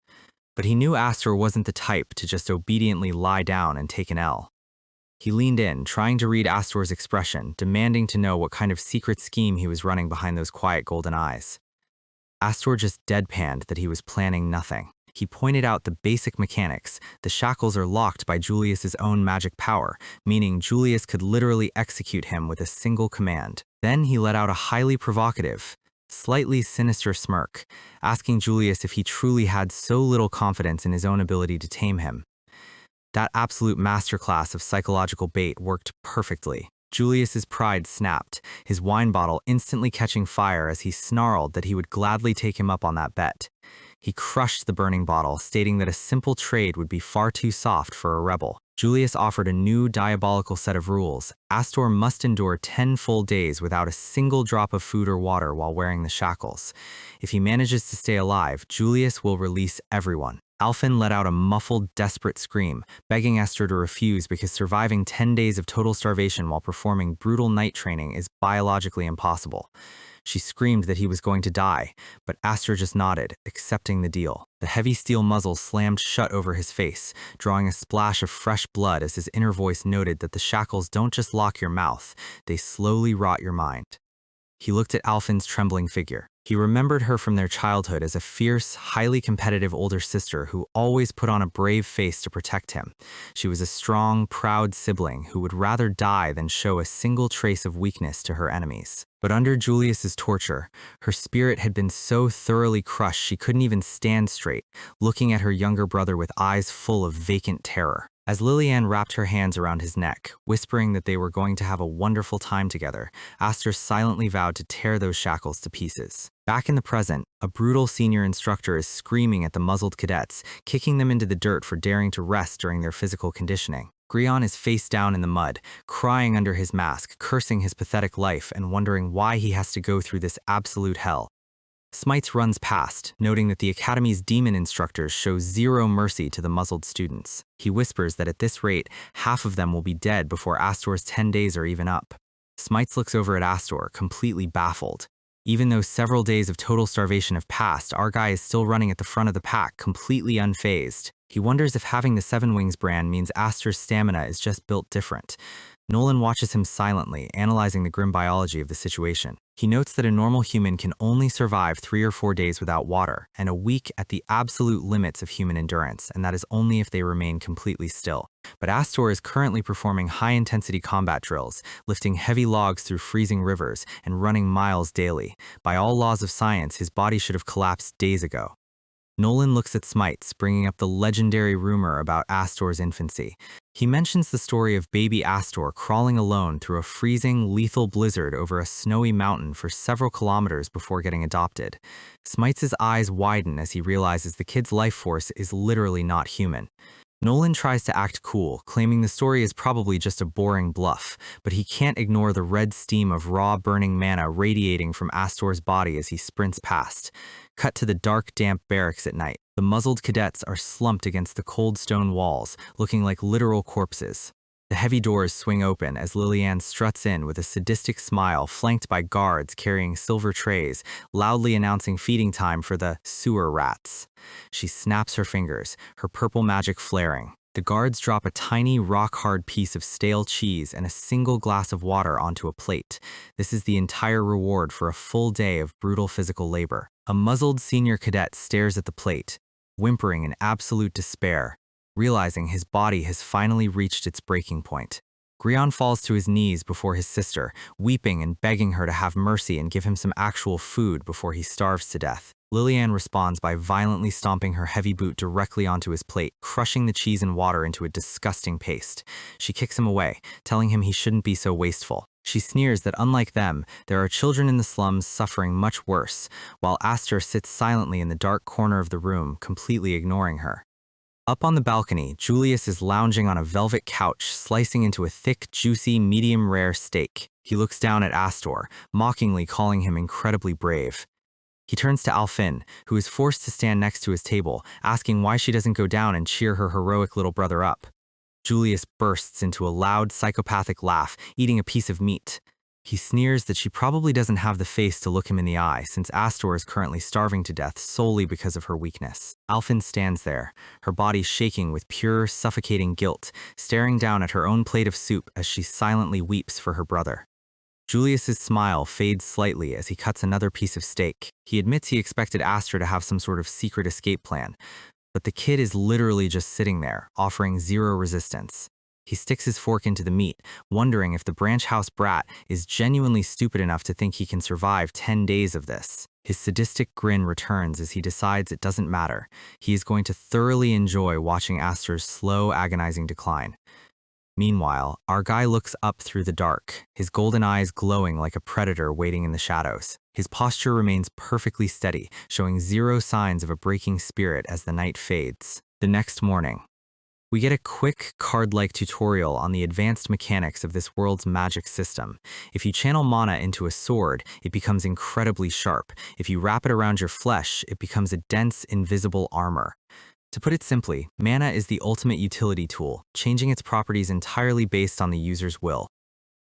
But he knew Aster wasn't the type to just obediently lie down and take an L. He leaned in, trying to read Aster's expression, demanding to know what kind of secret scheme he was running behind those quiet golden eyes. Aster just deadpanned that he was planning nothing. He pointed out the basic mechanics. The shackles are locked by Julius's own magic power, meaning Julius could literally execute him with a single command. Then he let out a highly provocative, slightly sinister smirk, asking Julius if he truly had so little confidence in his own ability to tame him. That absolute masterclass of psychological bait worked perfectly. Julius's pride snapped, his wine bottle instantly catching fire as he snarled that he would gladly take him up on that bet. He crushed the burning bottle, stating that a simple trade would be far too soft for a rebel. Julius offered a new diabolical set of rules. Aster must endure 10 full days without a single drop of food or water while wearing the shackles. If he manages to stay alive, Julius will release everyone. Alphen let out a muffled, desperate scream, begging Aster to refuse because surviving 10 days of total starvation while performing brutal night training is biologically impossible. She screamed that he was going to die, but Aster just nodded, accepting the deal. The heavy steel muzzle slammed shut over his face, drawing a splash of fresh blood as his inner voice noted that the shackles don't just lock your mouth, they slowly rot your mind. He looked at Alphen's trembling figure. He remembered her from their childhood as a fierce, highly competitive older sister who always put on a brave face to protect him. She was a strong, proud sibling who would rather die than show a single trace of weakness to her enemies. But under Julius's torture, her spirit had been so thoroughly crushed she couldn't even stand straight, looking at her younger brother with eyes full of vacant terror. As Lillian wrapped her hands around his neck, whispering that they were going to have a wonderful time together, Aster silently vowed to tear those shackles to pieces. Back in the present, a brutal senior instructor is screaming at the muzzled cadets, kicking them into the dirt for daring to rest during their physical conditioning. Grion is face down in the mud, crying under his mask, cursing his pathetic life and wondering why he has to go through this absolute hell. Smites runs past, noting that the Academy's demon instructors show zero mercy to the muzzled students. He whispers that at this rate, half of them will be dead before Aster's 10 days are even up. Smites looks over at Aster, completely baffled. Even though several days of total starvation have passed, our guy is still running at the front of the pack, completely unfazed. He wonders if having the Seven Wings brand means Aster's stamina is just built different. Nolan watches him silently, analyzing the grim biology of the situation. He notes that a normal human can only survive 3 or 4 days without water, and a week at the absolute limits of human endurance, and that is only if they remain completely still. But Aster is currently performing high-intensity combat drills, lifting heavy logs through freezing rivers, and running miles daily. By all laws of science, his body should have collapsed days ago. Nolan looks at Smites, bringing up the legendary rumor about Aster's infancy. He mentions the story of baby Aster crawling alone through a freezing, lethal blizzard over a snowy mountain for several kilometers before getting adopted. Smites' eyes widen as he realizes the kid's life force is literally not human. Nolan tries to act cool, claiming the story is probably just a boring bluff, but he can't ignore the red steam of raw burning mana radiating from Aster's body as he sprints past. Cut to the dark, damp barracks at night. The muzzled cadets are slumped against the cold stone walls, looking like literal corpses. The heavy doors swing open as Lillian struts in with a sadistic smile, flanked by guards carrying silver trays, loudly announcing feeding time for the sewer rats. She snaps her fingers, her purple magic flaring. The guards drop a tiny, rock-hard piece of stale cheese and a single glass of water onto a plate. This is the entire reward for a full day of brutal physical labor. A muzzled senior cadet stares at the plate, whimpering in absolute despair, realizing his body has finally reached its breaking point. Grion falls to his knees before his sister, weeping and begging her to have mercy and give him some actual food before he starves to death. Lillian responds by violently stomping her heavy boot directly onto his plate, crushing the cheese and water into a disgusting paste. She kicks him away, telling him he shouldn't be so wasteful. She sneers that unlike them, there are children in the slums suffering much worse, while Aster sits silently in the dark corner of the room, completely ignoring her. Up on the balcony, Julius is lounging on a velvet couch, slicing into a thick, juicy, medium-rare steak. He looks down at Aster, mockingly calling him incredibly brave. He turns to Alphin, who is forced to stand next to his table, asking why she doesn't go down and cheer her heroic little brother up. Julius bursts into a loud, psychopathic laugh, eating a piece of meat. He sneers that she probably doesn't have the face to look him in the eye, since Aster is currently starving to death solely because of her weakness. Alphin stands there, her body shaking with pure, suffocating guilt, staring down at her own plate of soup as she silently weeps for her brother. Julius's smile fades slightly as he cuts another piece of steak. He admits he expected Aster to have some sort of secret escape plan, but the kid is literally just sitting there, offering zero resistance. He sticks his fork into the meat, wondering if the branch house brat is genuinely stupid enough to think he can survive 10 days of this. His sadistic grin returns as he decides it doesn't matter. He is going to thoroughly enjoy watching Aster's slow, agonizing decline. Meanwhile, our guy looks up through the dark, his golden eyes glowing like a predator waiting in the shadows. His posture remains perfectly steady, showing zero signs of a breaking spirit as the night fades. The next morning, we get a quick, card-like tutorial on the advanced mechanics of this world's magic system. If you channel mana into a sword, it becomes incredibly sharp. If you wrap it around your flesh, it becomes a dense, invisible armor. To put it simply, mana is the ultimate utility tool, changing its properties entirely based on the user's will.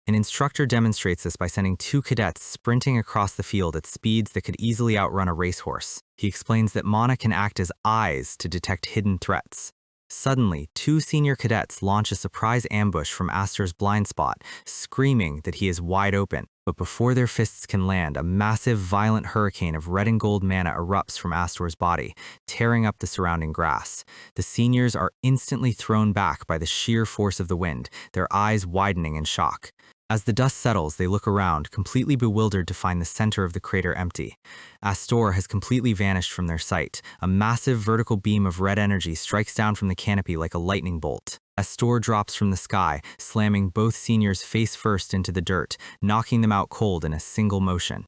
An instructor demonstrates this by sending 2 cadets sprinting across the field at speeds that could easily outrun a racehorse. He explains that mana can act as eyes to detect hidden threats. Suddenly, 2 senior cadets launch a surprise ambush from Aster's blind spot, screaming that he is wide open. But before their fists can land, a massive, violent hurricane of red and gold mana erupts from Aster's body, tearing up the surrounding grass. The seniors are instantly thrown back by the sheer force of the wind, their eyes widening in shock. As the dust settles, they look around, completely bewildered to find the center of the crater empty. Aster has completely vanished from their sight. A massive vertical beam of red energy strikes down from the canopy like a lightning bolt. Aster drops from the sky, slamming both seniors face first into the dirt, knocking them out cold in a single motion.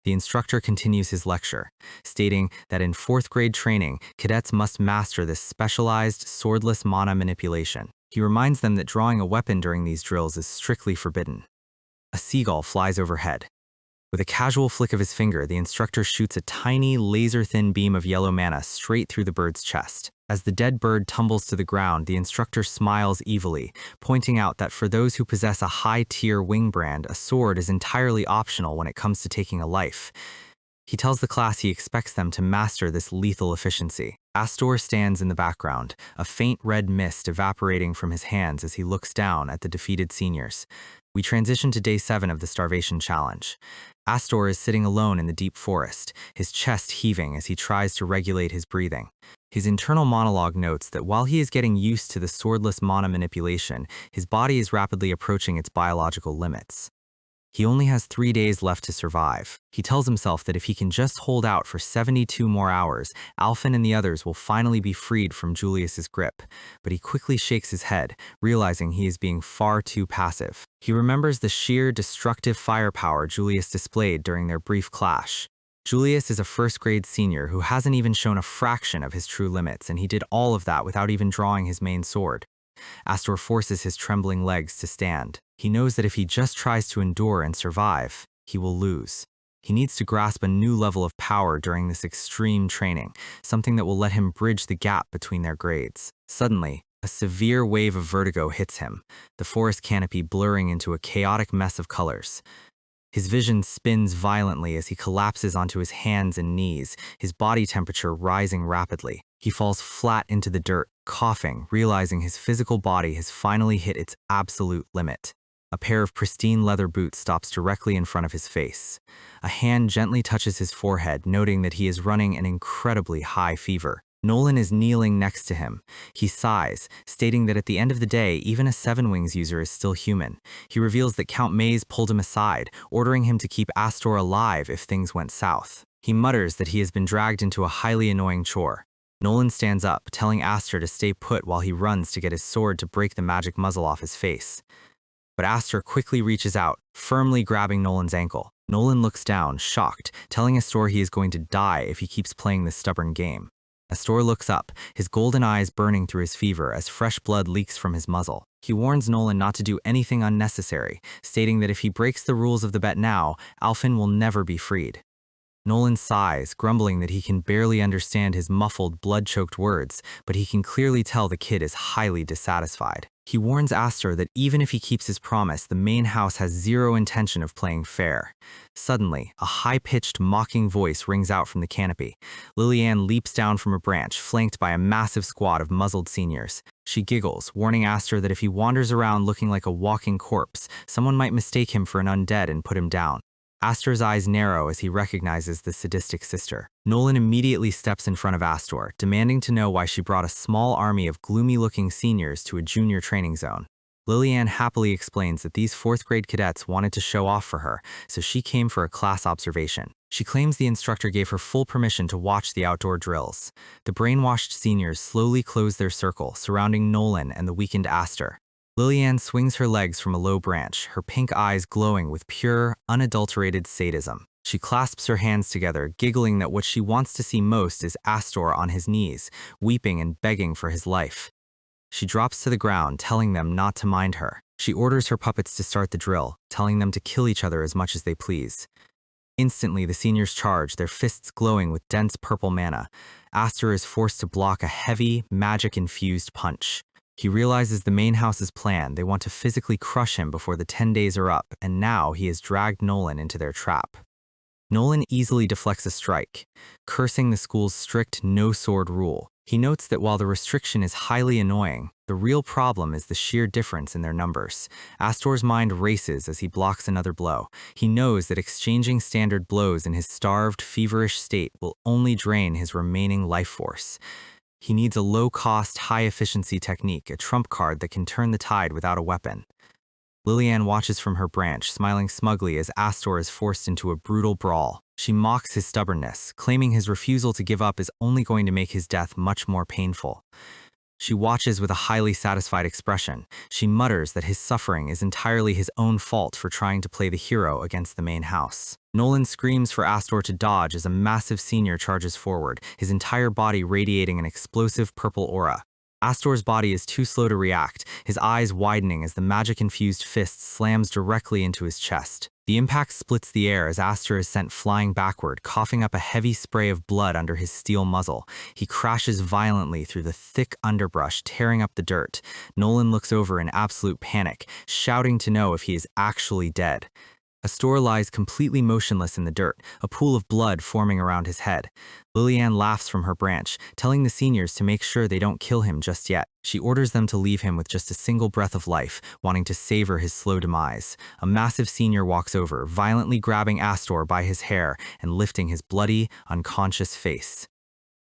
The instructor continues his lecture, stating that in 4th grade training, cadets must master this specialized, swordless mana manipulation. He reminds them that drawing a weapon during these drills is strictly forbidden. A seagull flies overhead. With a casual flick of his finger, the instructor shoots a tiny, laser-thin beam of yellow mana straight through the bird's chest. As the dead bird tumbles to the ground, the instructor smiles evilly, pointing out that for those who possess a high-tier wing brand, a sword is entirely optional when it comes to taking a life. He tells the class he expects them to master this lethal efficiency. Aster stands in the background, a faint red mist evaporating from his hands as he looks down at the defeated seniors. We transition to day 7 of the starvation challenge. Aster is sitting alone in the deep forest, his chest heaving as he tries to regulate his breathing. His internal monologue notes that while he is getting used to the swordless mana manipulation, his body is rapidly approaching its biological limits. He only has 3 days left to survive. He tells himself that if he can just hold out for 72 more hours, Alphin and the others will finally be freed from Julius's grip. But he quickly shakes his head, realizing he is being far too passive. He remembers the sheer, destructive firepower Julius displayed during their brief clash. Julius is a 1st grade senior who hasn't even shown a fraction of his true limits, and he did all of that without even drawing his main sword. Aster forces his trembling legs to stand. He knows that if he just tries to endure and survive, he will lose. He needs to grasp a new level of power during this extreme training, something that will let him bridge the gap between their grades. Suddenly, a severe wave of vertigo hits him, the forest canopy blurring into a chaotic mess of colors. His vision spins violently as he collapses onto his hands and knees, his body temperature rising rapidly. He falls flat into the dirt, coughing, realizing his physical body has finally hit its absolute limit. A pair of pristine leather boots stops directly in front of his face. A hand gently touches his forehead, noting that he is running an incredibly high fever. Nolan is kneeling next to him. He sighs, stating that at the end of the day, even a 7 Wings user is still human. He reveals that Count Maze pulled him aside, ordering him to keep Aster alive if things went south. He mutters that he has been dragged into a highly annoying chore. Nolan stands up, telling Aster to stay put while he runs to get his sword to break the magic muzzle off his face. but Aster quickly reaches out, firmly grabbing Nolan's ankle. Nolan looks down, shocked, telling Aster he is going to die if he keeps playing this stubborn game. Aster looks up, his golden eyes burning through his fever as fresh blood leaks from his muzzle. He warns Nolan not to do anything unnecessary, stating that if he breaks the rules of the bet now, Alphen will never be freed. Nolan sighs, grumbling that he can barely understand his muffled, blood-choked words, but he can clearly tell the kid is highly dissatisfied. He warns Aster that even if he keeps his promise, the main house has zero intention of playing fair. Suddenly, a high-pitched, mocking voice rings out from the canopy. Lillian leaps down from a branch, flanked by a massive squad of muzzled seniors. She giggles, warning Aster that if he wanders around looking like a walking corpse, someone might mistake him for an undead and put him down. Aster's eyes narrow as he recognizes the sadistic sister. Nolan immediately steps in front of Aster, demanding to know why she brought a small army of gloomy-looking seniors to a junior training zone. Lillian happily explains that these 4th-grade cadets wanted to show off for her, so she came for a class observation. She claims the instructor gave her full permission to watch the outdoor drills. The brainwashed seniors slowly close their circle, surrounding Nolan and the weakened Aster. Lillian swings her legs from a low branch, her pink eyes glowing with pure, unadulterated sadism. She clasps her hands together, giggling that what she wants to see most is Aster on his knees, weeping and begging for his life. She drops to the ground, telling them not to mind her. She orders her puppets to start the drill, telling them to kill each other as much as they please. Instantly, the seniors charge, their fists glowing with dense purple mana. Aster is forced to block a heavy, magic-infused punch. He realizes the main house's plan. They want to physically crush him before the 10 days are up, and now he has dragged Nolan into their trap. Nolan easily deflects a strike, cursing the school's strict no-sword rule. He notes that while the restriction is highly annoying, the real problem is the sheer difference in their numbers. Aster's mind races as he blocks another blow. He knows that exchanging standard blows in his starved, feverish state will only drain his remaining life force. He needs a low-cost, high-efficiency technique, a trump card that can turn the tide without a weapon. Lillian watches from her branch, smiling smugly as Aster is forced into a brutal brawl. She mocks his stubbornness, claiming his refusal to give up is only going to make his death much more painful. She watches with a highly satisfied expression. She mutters that his suffering is entirely his own fault for trying to play the hero against the main house. Nolan screams for Aster to dodge as a massive senior charges forward, his entire body radiating an explosive purple aura. Aster's body is too slow to react, his eyes widening as the magic-infused fist slams directly into his chest. The impact splits the air as Aster is sent flying backward, coughing up a heavy spray of blood under his steel muzzle. He crashes violently through the thick underbrush, tearing up the dirt. Nolan looks over in absolute panic, shouting to know if he is actually dead. Aster lies completely motionless in the dirt, a pool of blood forming around his head. Lillian laughs from her branch, telling the seniors to make sure they don't kill him just yet. She orders them to leave him with just a single breath of life, wanting to savor his slow demise. A massive senior walks over, violently grabbing Aster by his hair and lifting his bloody, unconscious face.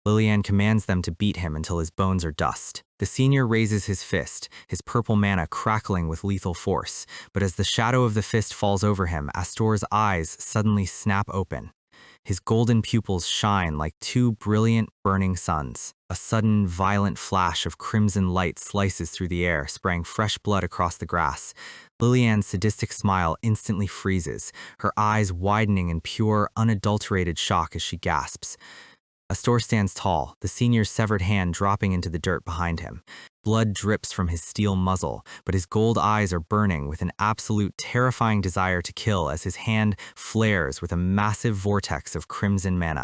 Lillian commands them to beat him until his bones are dust. The senior raises his fist, his purple mana crackling with lethal force, but as the shadow of the fist falls over him, Aster's eyes suddenly snap open. His golden pupils shine like two brilliant, burning suns. A sudden, violent flash of crimson light slices through the air, spraying fresh blood across the grass. Lillian's sadistic smile instantly freezes, her eyes widening in pure, unadulterated shock as she gasps. Aster stands tall, the senior's severed hand dropping into the dirt behind him. Blood drips from his steel muzzle, but his gold eyes are burning with an absolute terrifying desire to kill as his hand flares with a massive vortex of crimson mana.